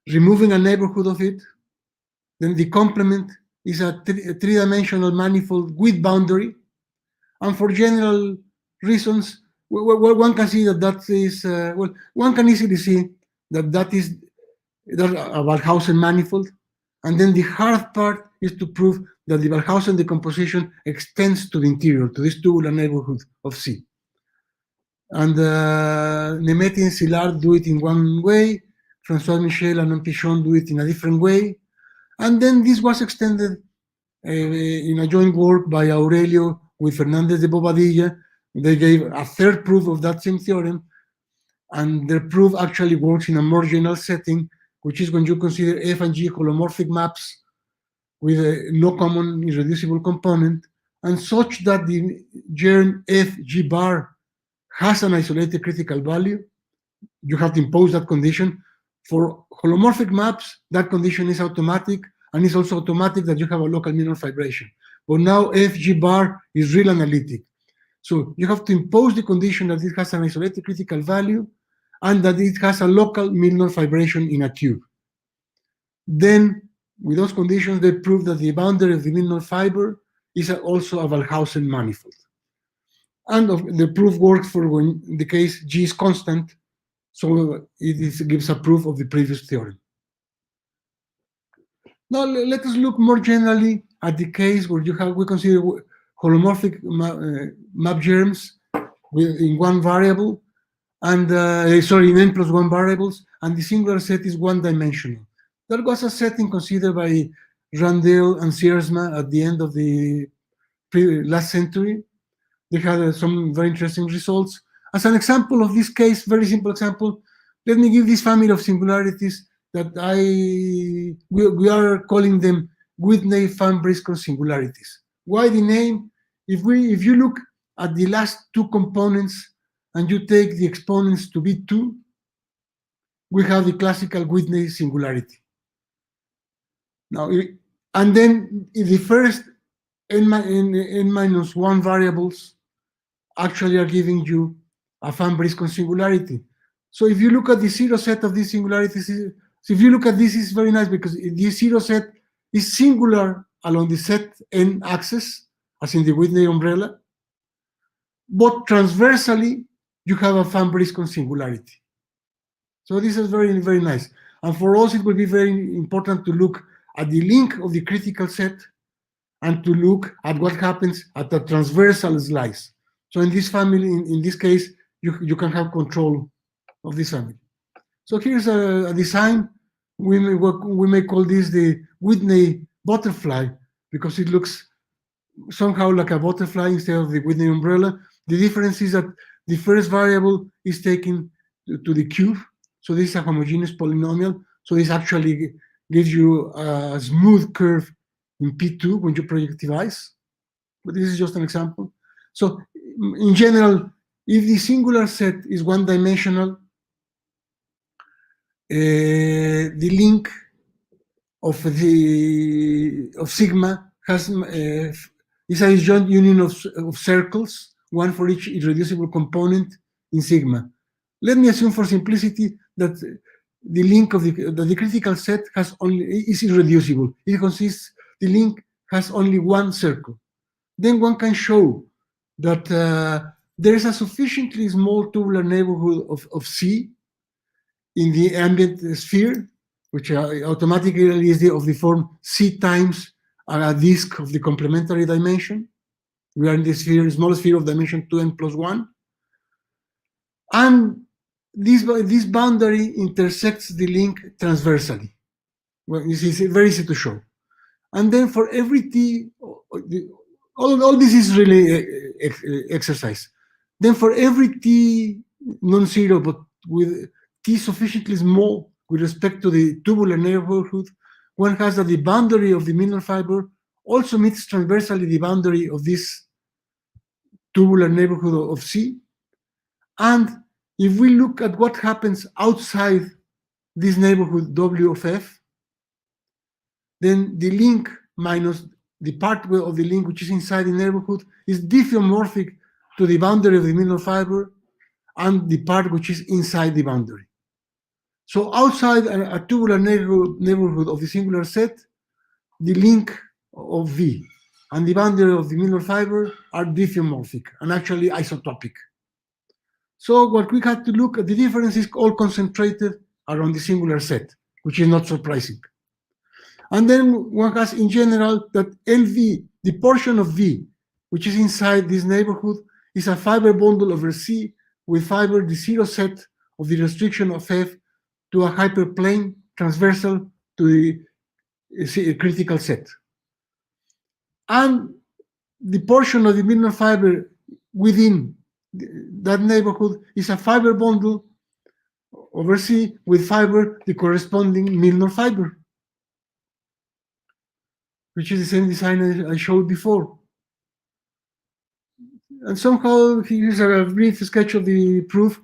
removing a neighborhood of it, then the complement is a three-dimensional manifold with boundary, and for general reasons, one can see that is, one can easily see that is a Waldhausen manifold, and then the hard part is to prove that the Waldhausen decomposition extends to the interior, to this tubular neighborhood of C. And Nemeti and Szilard do it in one way. François Michel and Pichon do it in a different way. And then this was extended in a joint work by Aurelio with Fernandez de Bobadilla. They gave a third proof of that same theorem. And their proof actually works in a more general setting, which is when you consider F and G holomorphic maps with no common irreducible component, and such that the germ F G bar has an isolated critical value. You have to impose that condition. For holomorphic maps, that condition is automatic, and it's also automatic that you have a local Milnor fibration. But now F G bar is real analytic. So you have to impose the condition that it has an isolated critical value and that it has a local Milnor fibration in a cube. Then, with those conditions, they prove that the boundary of the Milnor fiber is also a Waldhausen manifold. And the proof works for when in the case G is constant, so it gives a proof of the previous theorem. Now let us look more generally at the case where we consider holomorphic map germs in one variable, and in n+1 variables, and the singular set is one-dimensional. That was a setting considered by Randel and Siersma at the end of the last century. They had some very interesting results. As an example of this case, very simple example, let me give this family of singularities that we are calling them Whitney-Van-Briscoe singularities. Why the name? If you look at the last two components and you take the exponents to be 2, we have the classical Whitney singularity. Now, and then the first n-1 variables actually are giving you a Van-Briscoe singularity. So if you look at the zero set of these singularities, so if you look at this, it's very nice because the zero set is singular along the set n axis, as in the Whitney umbrella, but transversally, you have a Van-Briscoe singularity. So this is very, very nice. And for us, it will be very important to look at the link of the critical set and to look at what happens at the transversal slice. So in this family, in this case, you can have control of this family. So here's a design. We may call this the Whitney butterfly because it looks somehow like a butterfly instead of the Whitney umbrella. The difference is that the first variable is taken to the cube. So this is a homogeneous polynomial. So this actually gives you a smooth curve in P2 when you projectivize. But this is just an example. So in general, if the singular set is one-dimensional, the link of sigma is a disjoint union of circles, one for each irreducible component in sigma. Let me assume for simplicity that the link of the critical set is irreducible. It consists, the link has only one circle. Then one can show that there is a sufficiently small tubular neighborhood of C in the ambient sphere, which automatically is of the form C times a disk of the complementary dimension. We are in the sphere, small sphere of dimension 2n+1. And this boundary intersects the link transversally. Well, this is very easy to show. And then for every t, all this is really exercise. Then for every t non-zero, but with t sufficiently small with respect to the tubular neighborhood, one has that the boundary of the Milnor fiber also meets transversally the boundary of this tubular neighborhood of C. And if we look at what happens outside this neighborhood W of F, then the link minus the part of the link which is inside the neighborhood is diffeomorphic to the boundary of the Milnor fiber and the part which is inside the boundary. So outside a tubular neighborhood of the singular set, the link of V and the boundary of the Milnor fiber are diffeomorphic and actually isotopic. So what we had to look at, the difference is all concentrated around the singular set, which is not surprising. And then one has in general that LV, the portion of V, which is inside this neighborhood, is a fiber bundle over C with fiber the zero set of the restriction of F to a hyperplane transversal to the critical set. And the portion of the Milnor fiber within that neighborhood is a fiber bundle over C with fiber the corresponding Milnor fiber, which is the same design I showed before. And somehow here's a brief sketch of the proof.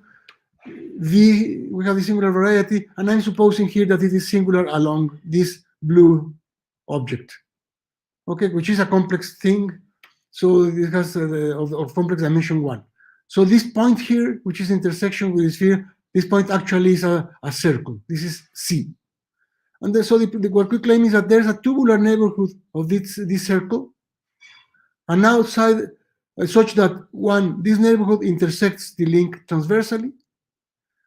V, we have the singular variety, and I'm supposing here that it is singular along this blue object, okay, which is a complex thing. So it has of complex dimension 1. So this point here, which is intersection with the sphere, this point actually is a circle. This is C. And then, so what we claim is that there's a tubular neighborhood of this circle, and outside such that this neighborhood intersects the link transversally,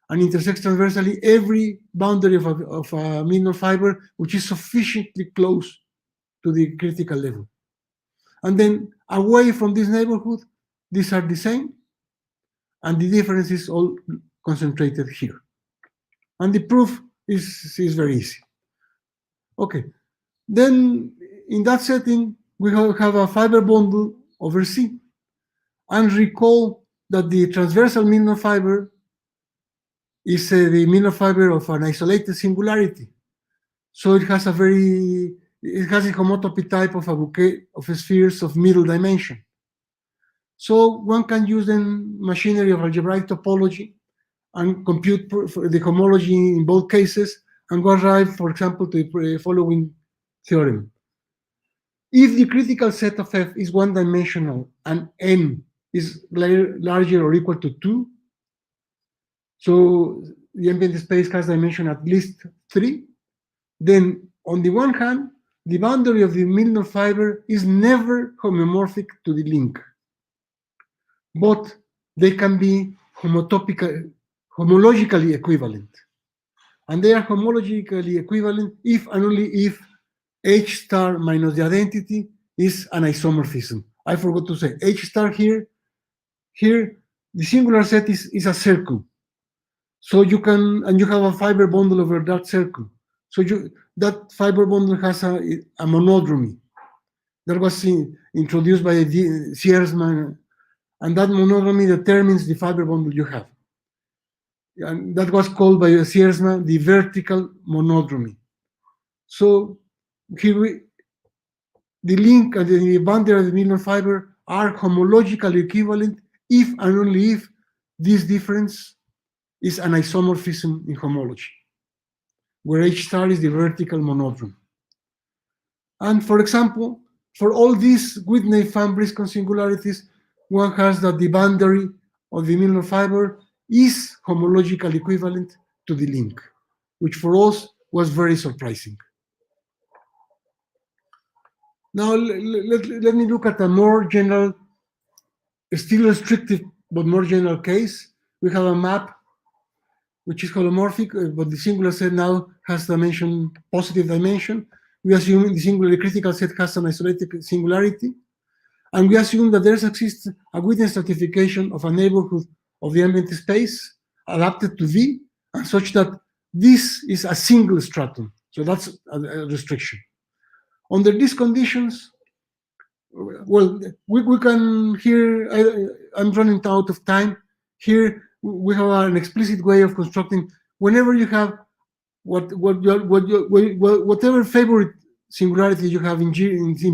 and intersects transversally every boundary of a Milnor fiber which is sufficiently close to the critical level. And then away from this neighborhood, these are the same, and the difference is all concentrated here. And the proof is very easy. Okay, then in that setting, we have a fiber bundle over C. And recall that the transversal Milnor fiber is the Milnor fiber of an isolated singularity. So it has a homotopy type of a bouquet of spheres of middle dimension. So one can use then machinery of algebraic topology and compute the homology in both cases and go arrive, for example, to the following theorem. If the critical set of F is one-dimensional and N is larger or equal to 2, so the ambient space has dimension at least 3, then on the one hand, the boundary of the Milnor fiber is never homomorphic to the link, but they can be homologically equivalent. And they are homologically equivalent if and only if H star minus the identity is an isomorphism. I forgot to say, H star here, the singular set is a circle. So you have a fiber bundle over that circle. So that fiber bundle has a monodromy that was introduced by Siersma, and that monodromy determines the fiber bundle you have. And that was called by Siersma the vertical monodromy. So here the link and the boundary of the Milnor fiber are homologically equivalent if and only if this difference is an isomorphism in homology, where H star is the vertical monodrome. And for example, for all these Whitney-Fan-Briscoe singularities, one has that the boundary of the Milnor fiber is homologically equivalent to the link, which for us was very surprising. Now, let me look at a more general, still restrictive, but more general case. We have a map which is holomorphic, but the singular set now has dimension, positive dimension. We assume the singular critical set has an isolated singularity, and we assume that there exists a Whitney stratification of a neighborhood of the ambient space adapted to V, and such that this is a single stratum. So that's a restriction. Under these conditions, well, we can here, I'm running out of time. Here we have an explicit way of constructing. Whenever you have whatever favorite singularity you have in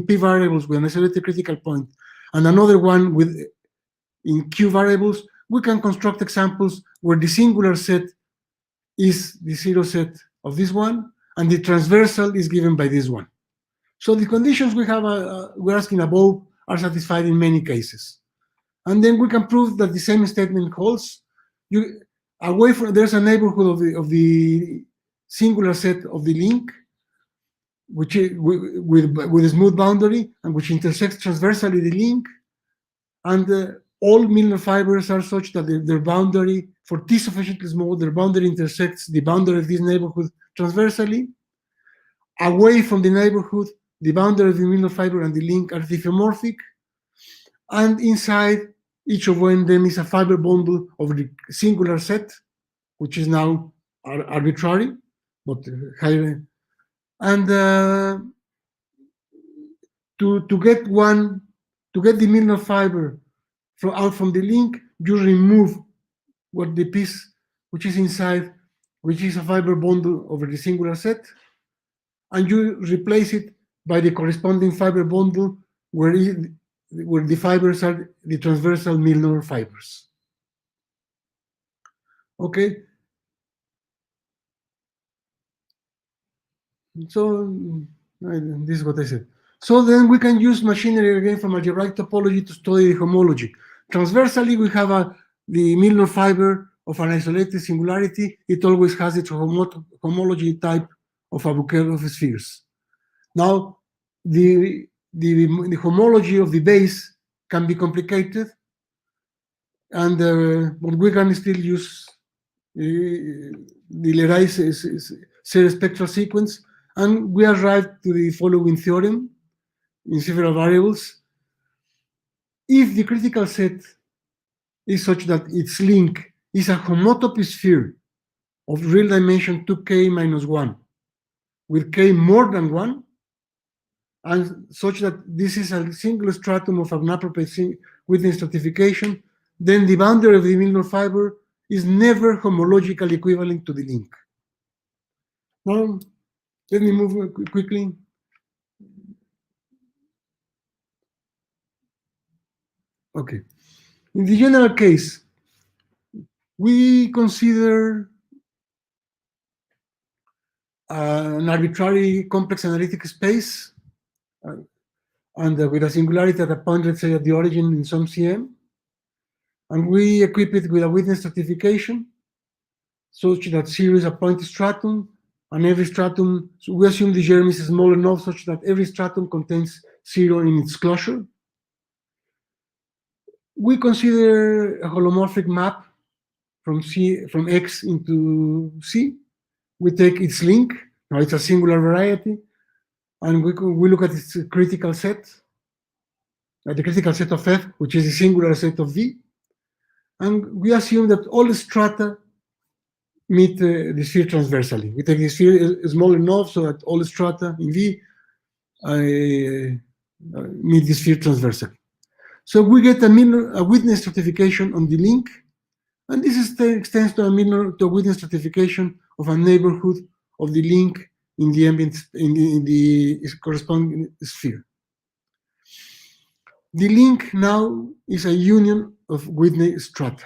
P variables with an isolated critical point, and another one in Q variables, we can construct examples where the singular set is the zero set of this one, and the transversal is given by this one. So the conditions we're asking above are satisfied in many cases. And then we can prove that the same statement holds. There's a neighborhood of the singular set of the link, which with a smooth boundary and which intersects transversally the link, and all Milnor fibers are such that their boundary, for T sufficiently small, their boundary intersects the boundary of this neighborhood transversally. Away from the neighborhood, the boundary of the Milnor fiber and the link are diffeomorphic, and inside each of them is a fiber bundle of the singular set, which is now arbitrary, but higher. And to get the Milnor fiber out from the link, you remove what the piece which is inside, which is a fiber bundle over the singular set, and you replace it by the corresponding fiber bundle where the fibers are the transversal Milnor fibers. Okay. So this is what I said. So then we can use machinery again from algebraic topology to study the homology. Transversally, we have the Milnor fiber of an isolated singularity. It always has its homology type of a bouquet of spheres. Now, the homology of the base can be complicated, and but we can still use the Lerais series spectral sequence, and we arrived to the following theorem in several variables. If the critical set is such that its link is a homotopy sphere of real dimension 2k minus 1, with k more than 1, and such that this is a single stratum of an appropriate within stratification, then the boundary of the Milnor fiber is never homologically equivalent to the link. Now, let me move quickly. Okay. In the general case, we consider an arbitrary complex analytic space and with a singularity at a point, let's say, at the origin in some CM. And we equip it with a witness stratification such that 0 is a point stratum, and every stratum, so we assume the germ is small enough such that every stratum contains 0 in its closure. We consider a holomorphic map from X into C. We take its link, now it's a singular variety, and we look at its critical set, the critical set of F, which is the singular set of V. And we assume that all strata meet the sphere transversally. We take the sphere small enough so that all strata in V meet the sphere transversally. So we get a witness stratification on the link, and this extends to a witness stratification of a neighborhood of the link in the ambient in the corresponding sphere. The link now is a union of witness strata.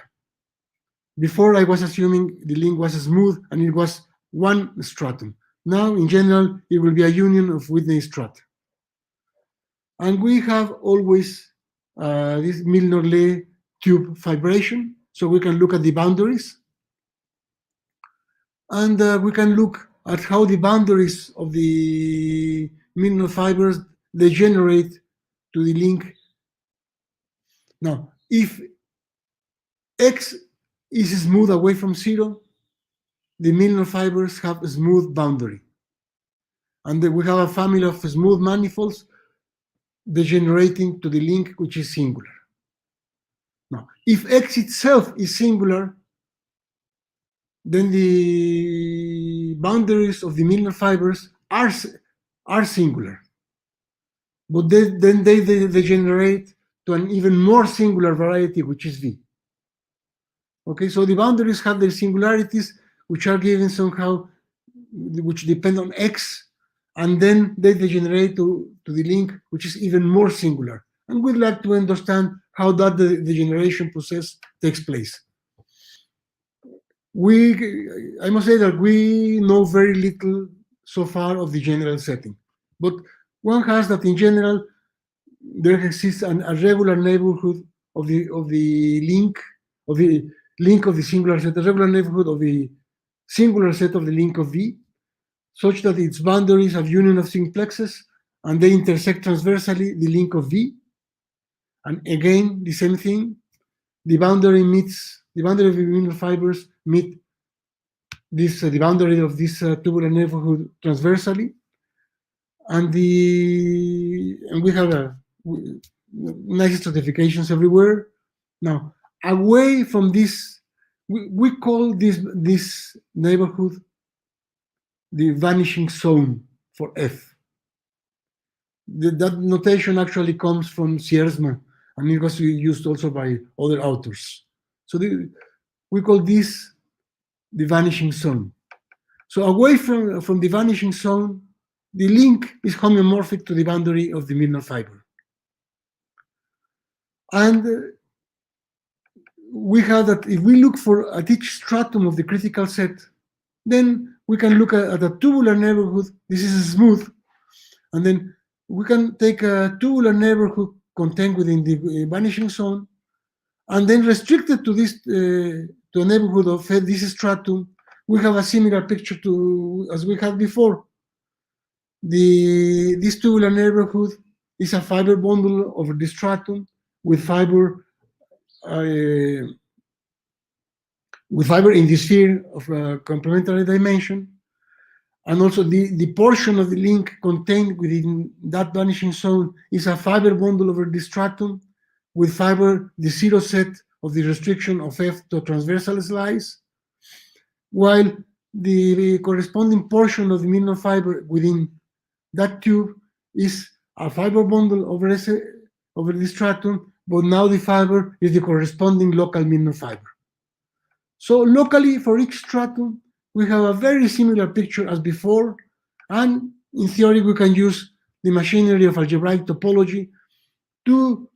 Before, I was assuming the link was smooth and it was one stratum. Now, in general, it will be a union of witness strata. And we have always this Milnor-Lie tube fibration, so we can look at the boundaries. And we can look at how the boundaries of the Milnor fibers degenerate to the link. Now, if X is smooth away from 0, the Milnor fibers have a smooth boundary. And we have a family of smooth manifolds degenerating to the link, which is singular. Now, if X itself is singular, then the boundaries of the Milnor fibers are singular. But then they degenerate to an even more singular variety, which is V. Okay, so the boundaries have their singularities, which are given somehow, which depend on X, and then they degenerate to the link, which is even more singular. And we'd like to understand how that degeneration process takes place. I must say that we know very little so far of the general setting, but one has that in general, there exists a regular neighborhood of the link of the singular set, a regular neighborhood of the singular set of the link of V, such that its boundaries have union of simplexes and they intersect transversally the link of V. And again, the same thing, the boundary of the Milnor fibers meet this the boundary of this tubular neighborhood transversally, and we have nice stratifications everywhere. Now, away from this, we call this neighborhood the vanishing zone for F. That notation actually comes from Siersma, and it was used also by other authors. So we call this the vanishing zone. So away from the vanishing zone, the link is homeomorphic to the boundary of the Milnor fiber. And we have that if we look at each stratum of the critical set, then we can look at a tubular neighborhood. This is smooth. And then we can take a tubular neighborhood contained within the vanishing zone, and then restricted to this to a neighborhood of this stratum. We have a similar picture to as we had before. This tubular neighborhood is a fiber bundle over the stratum with fiber in the sphere of a complementary dimension, and also the portion of the link contained within that vanishing zone is a fiber bundle over the stratum with fiber the zero set of the restriction of F to a transversal slice, while the corresponding portion of the Milnor fiber within that tube is a fiber bundle over the stratum, but now the fiber is the corresponding local Milnor fiber. So locally, for each stratum, we have a very similar picture as before, and in theory, we can use the machinery of algebraic topology to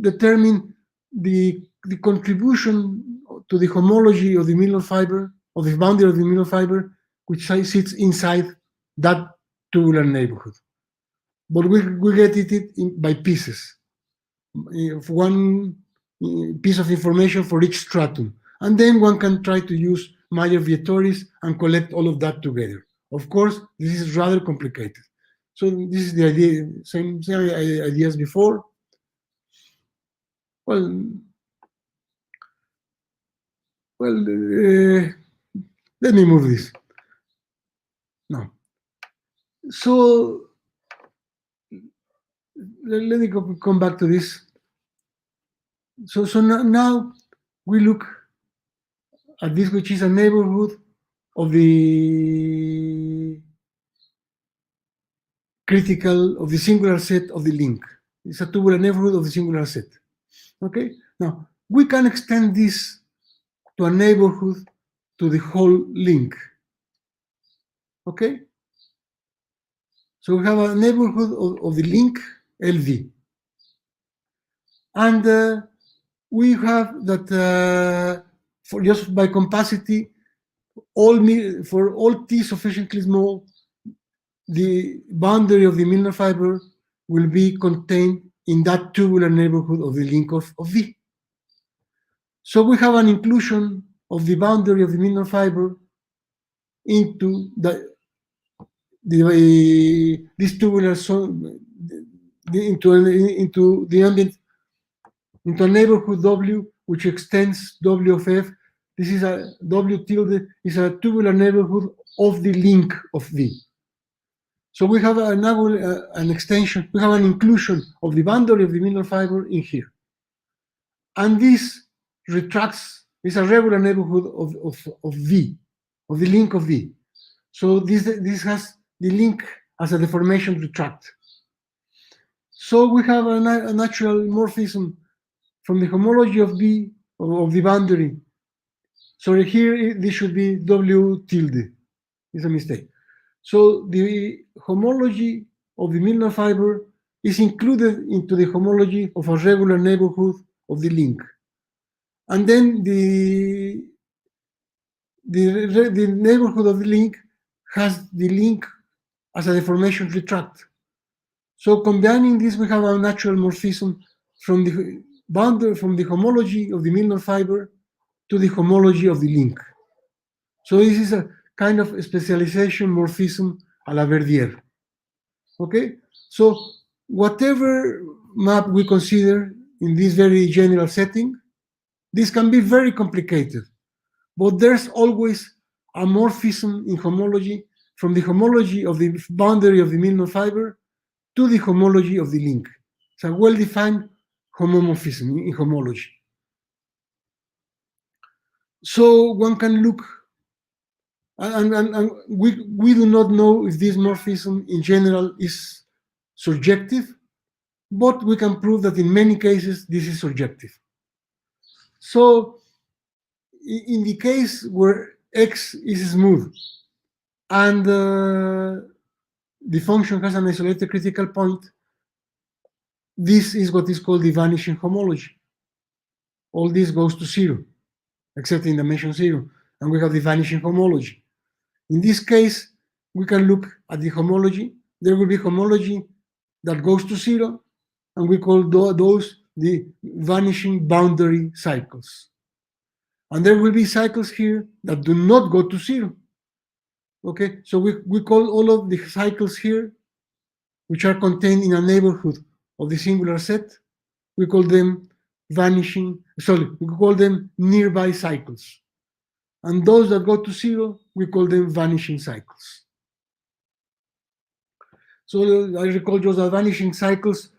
determine the contribution to the homology of the Milnor fiber, of the boundary of the Milnor fiber, which sits inside that tubular neighborhood. But we get it by pieces, one piece of information for each stratum. And then one can try to use Mayer-Vietoris and collect all of that together. Of course, this is rather complicated. So this is the idea, same idea as before. Well, let me move this. No. So let me come back to this. So now we look at this, which is a neighborhood of the critical, of the singular set of the link. It's a tubular neighborhood of the singular set. Okay? Now, we can extend this to a neighborhood to the whole link. Okay? So we have a neighborhood of the link LV. And we have that for just by compacity, for all t sufficiently small, the boundary of the Milnor fiber will be contained in that tubular neighborhood of the link of V. So we have an inclusion of the boundary of the Milnor fiber into this tubular zone, into the ambient, into a neighborhood W, which extends W of F. This is a W tilde is a tubular neighborhood of the link of V. So we have an extension, we have an inclusion of the boundary of the Milnor fiber in here. And this retracts, is a regular neighborhood of V, of the link of V. So this has the link as a deformation retract. So we have a natural morphism from the homology of V, of the boundary. Sorry, here this should be W tilde. It's a mistake. So the homology of the Milnor fiber is included into the homology of a regular neighborhood of the link. And then the neighborhood of the link has the link as a deformation retract. So combining this, we have a natural morphism from the boundary, from the homology of the Milnor fiber to the homology of the link. So this is a kind of specialization morphism a la Verdier. Okay? So whatever map we consider in this very general setting, this can be very complicated, but there's always a morphism in homology from the homology of the boundary of the Milnor fiber to the homology of the link. It's a well-defined homomorphism in homology. So one can look, and we do not know if this morphism in general is surjective, but we can prove that in many cases this is surjective. So in the case where X is smooth and the function has an isolated critical point, this is what is called the vanishing homology. All this goes to zero, except in dimension zero, and we have the vanishing homology. In this case, we can look at the homology. There will be homology that goes to zero, and we call those the vanishing boundary cycles. And there will be cycles here that do not go to zero. Okay, so we call all of the cycles here, which are contained in a neighborhood of the singular set, we call them we call them nearby cycles. And those that go to zero, we call them vanishing cycles. So I recall just that vanishing cycles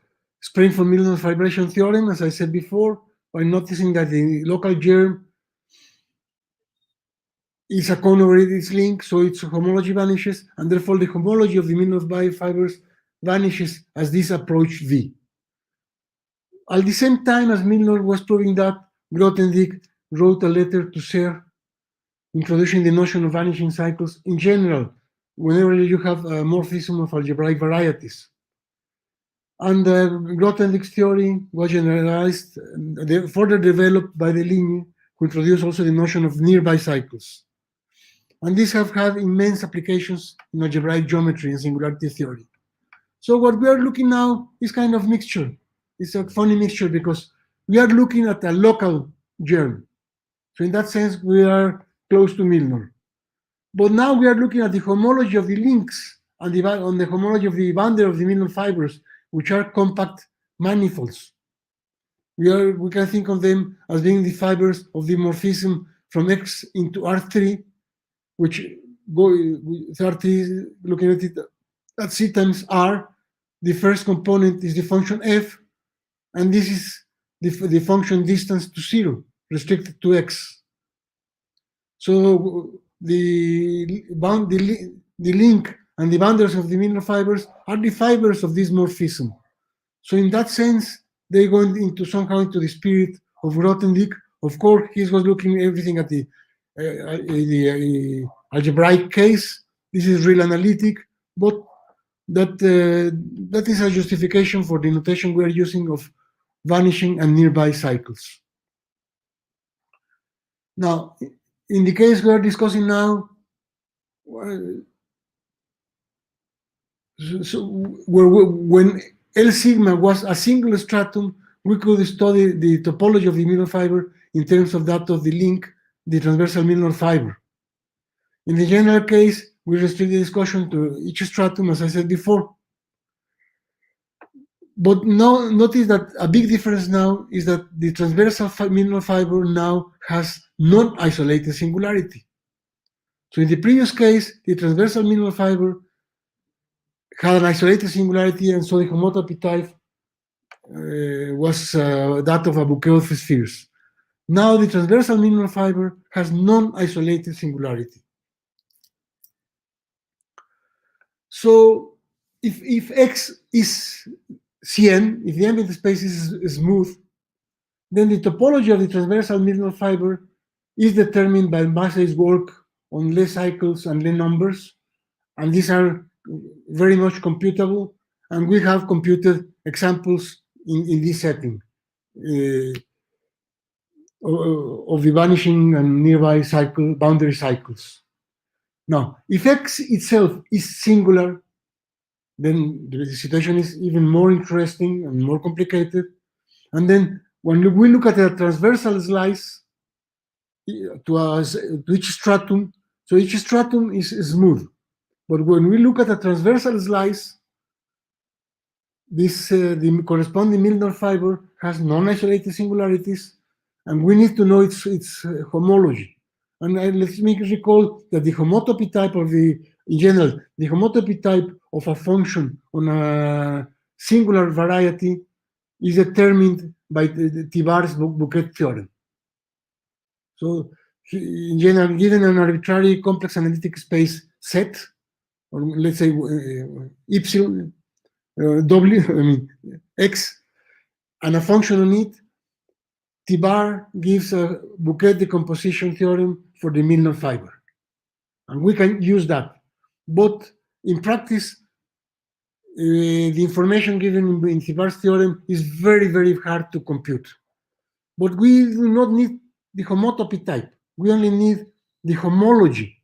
spring from Milnor's vibration theorem, as I said before, by noticing that the local germ is a cone over its link, so its homology vanishes, and therefore the homology of the Milnor fibers vanishes as this approach V. At the same time as Milnor was proving that, Grothendieck wrote a letter to Serre introducing the notion of vanishing cycles in general, whenever you have a morphism of algebraic varieties. And Grothendieck's theory was generalized, further developed by Deligne, who introduced also the notion of nearby cycles. And these have had immense applications in algebraic geometry and singularity theory. So what we are looking now is kind of mixture. It's a funny mixture because we are looking at a local germ. So in that sense, we are close to Milnor. But now we are looking at the homology of the links and on the homology of the boundary of the Milnor fibers, which are compact manifolds. We can think of them as being the fibers of the morphism from X into R3, which go with R3, looking at it at C times R. The first component is the function F, and this is the function distance to zero, restricted to X. So the link and the boundaries of the Milnor fibers are the fibers of this morphism. So in that sense, they go into somehow into the spirit of Grothendieck. Of course, he was looking everything at the algebraic case. This is real analytic, but that is a justification for the notation we are using of vanishing and nearby cycles. Now, in the case we are discussing now, when L sigma was a single stratum, we could study the topology of the Milnor fiber in terms of that of the link, the transversal Milnor fiber. In the general case, we restrict the discussion to each stratum, as I said before. But now notice that a big difference now is that the transversal Milnor fiber now has non-isolated singularity. So in the previous case, the transversal Milnor fiber had an isolated singularity, and so the homotopy type was that of a bouquet of spheres. Now the transversal Milnor fiber has non-isolated singularity. So if X is Cn, if the ambient space is smooth, then the topology of the transversal Milnor fiber is determined by Massey's work on Lie cycles and Lie numbers, and these are very much computable, and we have computed examples in this setting of the vanishing and nearby cycle boundary cycles. Now, if X itself is singular, then the situation is even more interesting and more complicated. And then when we look at a transversal slice to each stratum, so each stratum is smooth. But when we look at a transversal slice, the corresponding Milnor fiber has non-isolated singularities, and we need to know its homology. And let me recall that the homotopy type of in general, the homotopy type of a function on a singular variety is determined by the Thibar's bouquet theorem. So in general, given an arbitrary complex analytic space set, or let's say epsilon, w, x, and a function on it, T bar gives a bouquet decomposition theorem for the Milnor fiber. And we can use that. But in practice, the information given in T bar's theorem is very, very hard to compute. But we do not need the homotopy type. We only need the homology.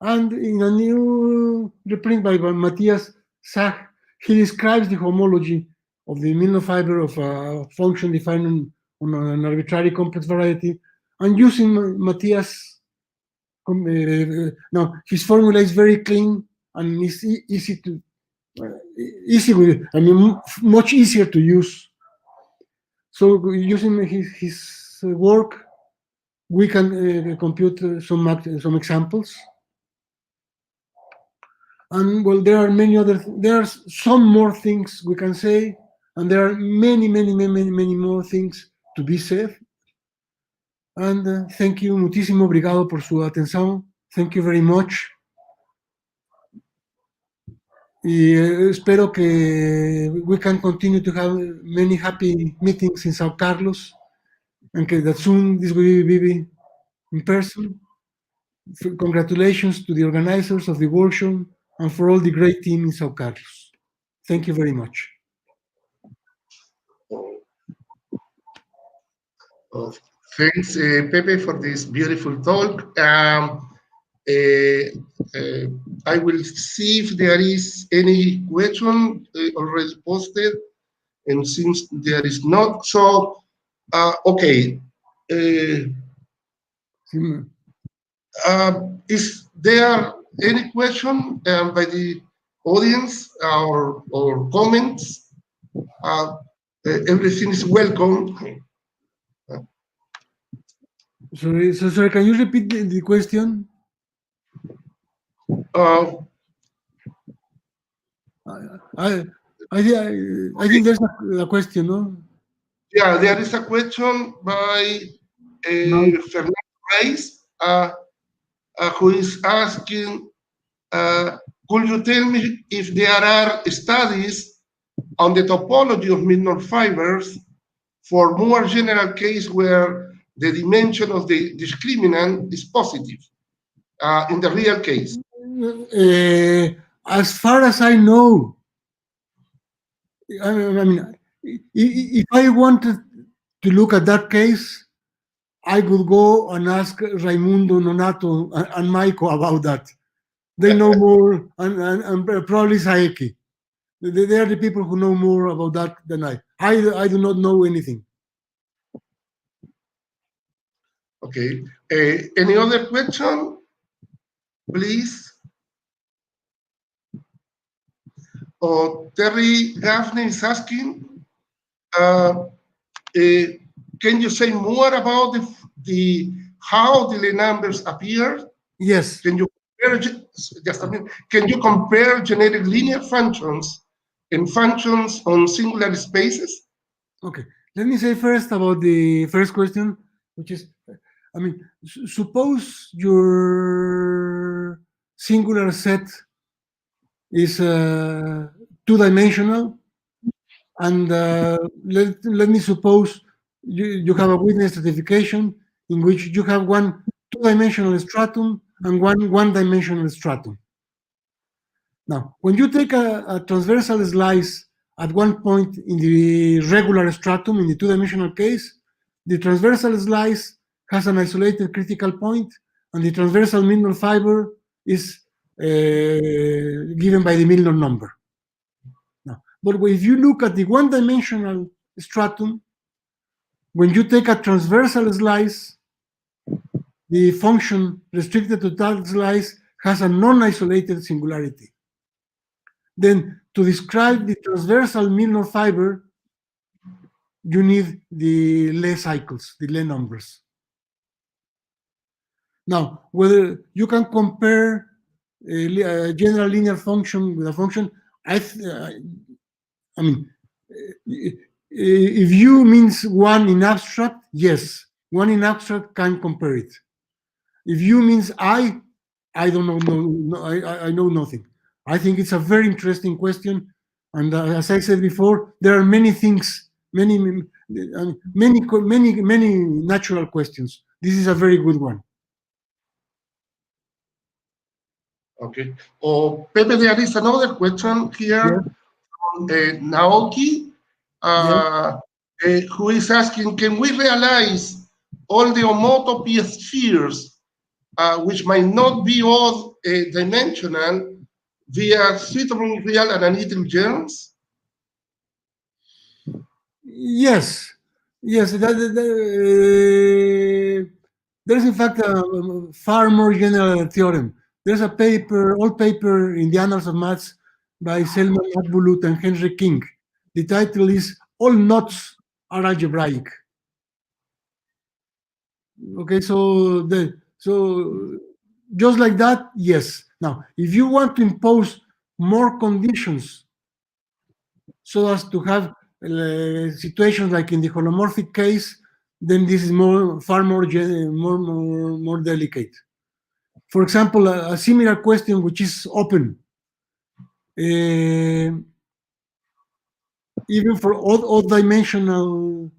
And in a new reprint by Matthias Sach, he describes the homology of the Milnor fiber of a function defined on an arbitrary complex variety. And using Matthias, now his formula is very clean and is much easier to use. So using his work, we can compute some examples. And well, there are some more things we can say, and there are many more things to be said. And thank you, muchísimo obrigado por su atención. Thank you very much. Y espero que we can continue to have many happy meetings in São Carlos, and that soon this will be in person. Congratulations to the organizers of the workshop and for all the great team in São Carlos. Thank you very much. Thanks, Pepe, for this beautiful talk. I will see if there is any question already posted, and since there is not, so okay. Is there any question by the audience or comments? Everything is welcome. Sorry, can you repeat the question? I think there's a question, no? Yeah, there is a question by Fernando Reis, who is asking, could you tell me if there are studies on the topology of Milnor fibers for more general case where the dimension of the discriminant is positive in the real case? As far as I know, I mean, if I wanted to look at that case, I would go and ask Raimundo, Nonato, and Maiko about that. They know more, and probably Saeki. They are the people who know more about that than I. I do not know anything. Okay. Any other question, please? Terry Gaffney is asking, can you say more about how the Lie numbers appear? Yes. Can you compare generic linear functions and functions on singular spaces? Okay. Let me say first about the first question, which is, I mean, suppose your singular set is two-dimensional, and let me suppose you have a witness stratification in which you have one two-dimensional stratum and one-dimensional stratum. Now, when you take a transversal slice at one point in the regular stratum, in the two-dimensional case, the transversal slice has an isolated critical point, and the transversal Milnor fiber is given by the Milnor number. Now, but if you look at the one-dimensional stratum, when you take a transversal slice, the function restricted to that slice has a non-isolated singularity. Then, to describe the transversal Milnor fiber, you need the Lie cycles, the Lie numbers. Now, whether you can compare a general linear function with a function, I mean, if U means one in abstract, yes, one in abstract can compare it. If you means I don't know. No, I know nothing. I think it's a very interesting question, and as I said before, there are many things, many natural questions. This is a very good one. Okay. Oh, Pepe, there is another question here from Naoki, who is asking, can we realize all the homotopy spheres, which might not be odd dimensional, via suitable real analytical germs? Yes. There's in fact a far more general theorem. There's a paper, old paper in the Annals of Maths by Selman Atbulut and Henry King. The title is All Knots Are Algebraic. Okay, so just like that, yes. Now, if you want to impose more conditions so as to have situations like in the holomorphic case, then this is far more delicate. For example, a similar question which is open, even for odd dimensional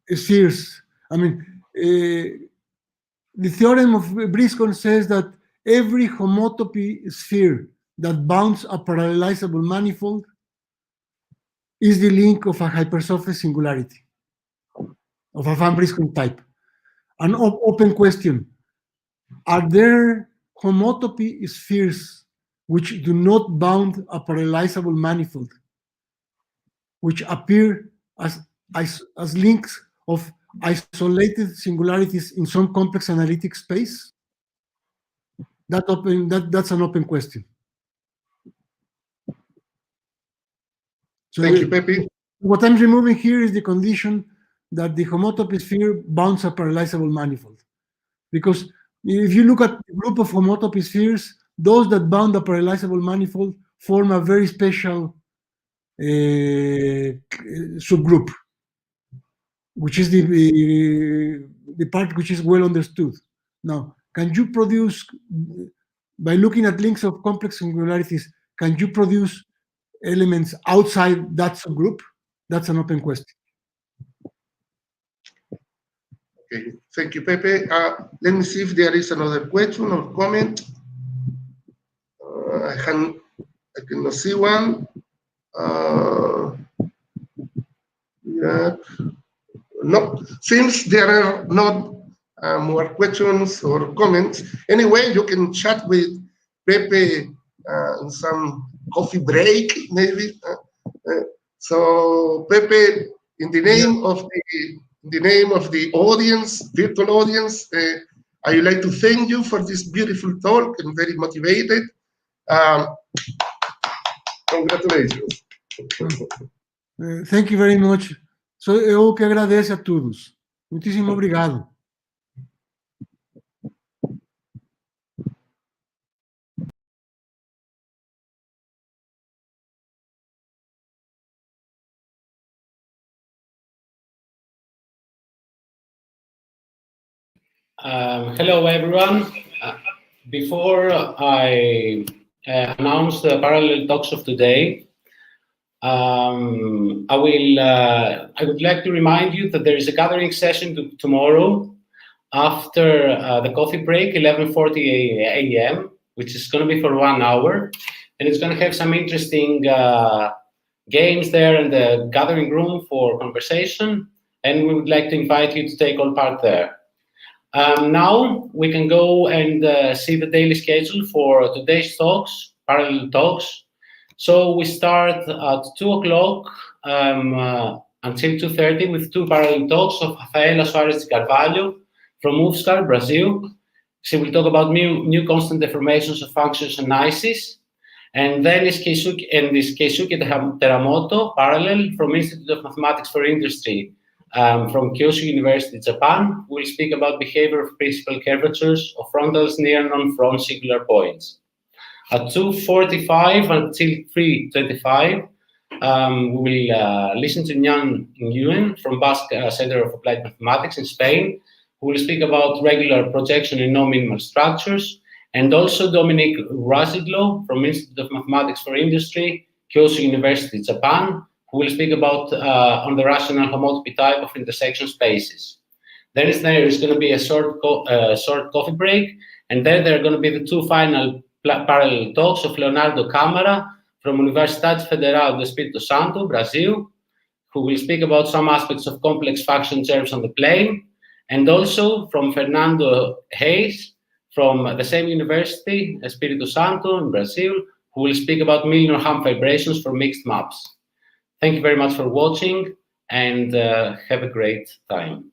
spheres. I mean, the theorem of Briscoe says that every homotopy sphere that bounds a parallelizable manifold is the link of a hypersurface singularity of a Van Briscoe type. An open question: are there homotopy spheres which do not bound a parallelizable manifold, which appear as links of isolated singularities in some complex analytic space? That's an open question. So thank you, Pepe. What I'm removing here is the condition that the homotopy sphere bounds a parallelizable manifold. Because if you look at the group of homotopy spheres, those that bound a parallelizable manifold form a very special subgroup, which is the part which is well understood. Now, can you produce, by looking at links of complex singularities, can you produce elements outside that subgroup? That's an open question. Okay, thank you, Pepe. Let me see if there is another question or comment. I cannot see one. Yeah. No, since there are not more questions or comments, anyway, you can chat with Pepe in some coffee break, maybe. So, Pepe, in the name of the audience, virtual audience, I would like to thank you for this beautiful talk and very motivated. Congratulations. Thank you very much. Sou eu que agradeço a todos. Muitíssimo obrigado. Hello, everyone. Before I announce the parallel talks of today, I would like to remind you that there is a gathering session tomorrow after the coffee break, 11:40 a.m., which is going to be for 1 hour, and it's going to have some interesting games there in the gathering room for conversation, and we would like to invite you to take all part there. Now we can go and see the daily schedule for today's talks, parallel talks. So we start at 2 o'clock until 2:30 with 2 parallel talks of Rafaela Soares de Carvalho from UFSCar, Brazil. She will talk about new constant deformations of functions and ICEs. And then is Keisuke Teramoto, parallel from Institute of Mathematics for Industry from Keio University, Japan, who will speak about behavior of principal curvatures of frontals near non-front singular points. At 2:45 until 3:25, we will listen to Nyan Nguyen from Basque Center of Applied Mathematics in Spain, who will speak about regular projection in no-minimal structures, and also Dominic Razidlo from Institute of Mathematics for Industry, Keio University, Japan, who will speak about on the rational homotopy type of intersection spaces. Then there is going to be a short coffee break, and then there are going to be the two final parallel talks of Leonardo Câmara from Universidad Federal do Espírito Santo, Brazil, who will speak about some aspects of complex function germs on the plane, and also from Fernando Reis from the same university, Espírito Santo in Brazil, who will speak about Milnor Ham vibrations for mixed maps. Thank you very much for watching, and have a great time.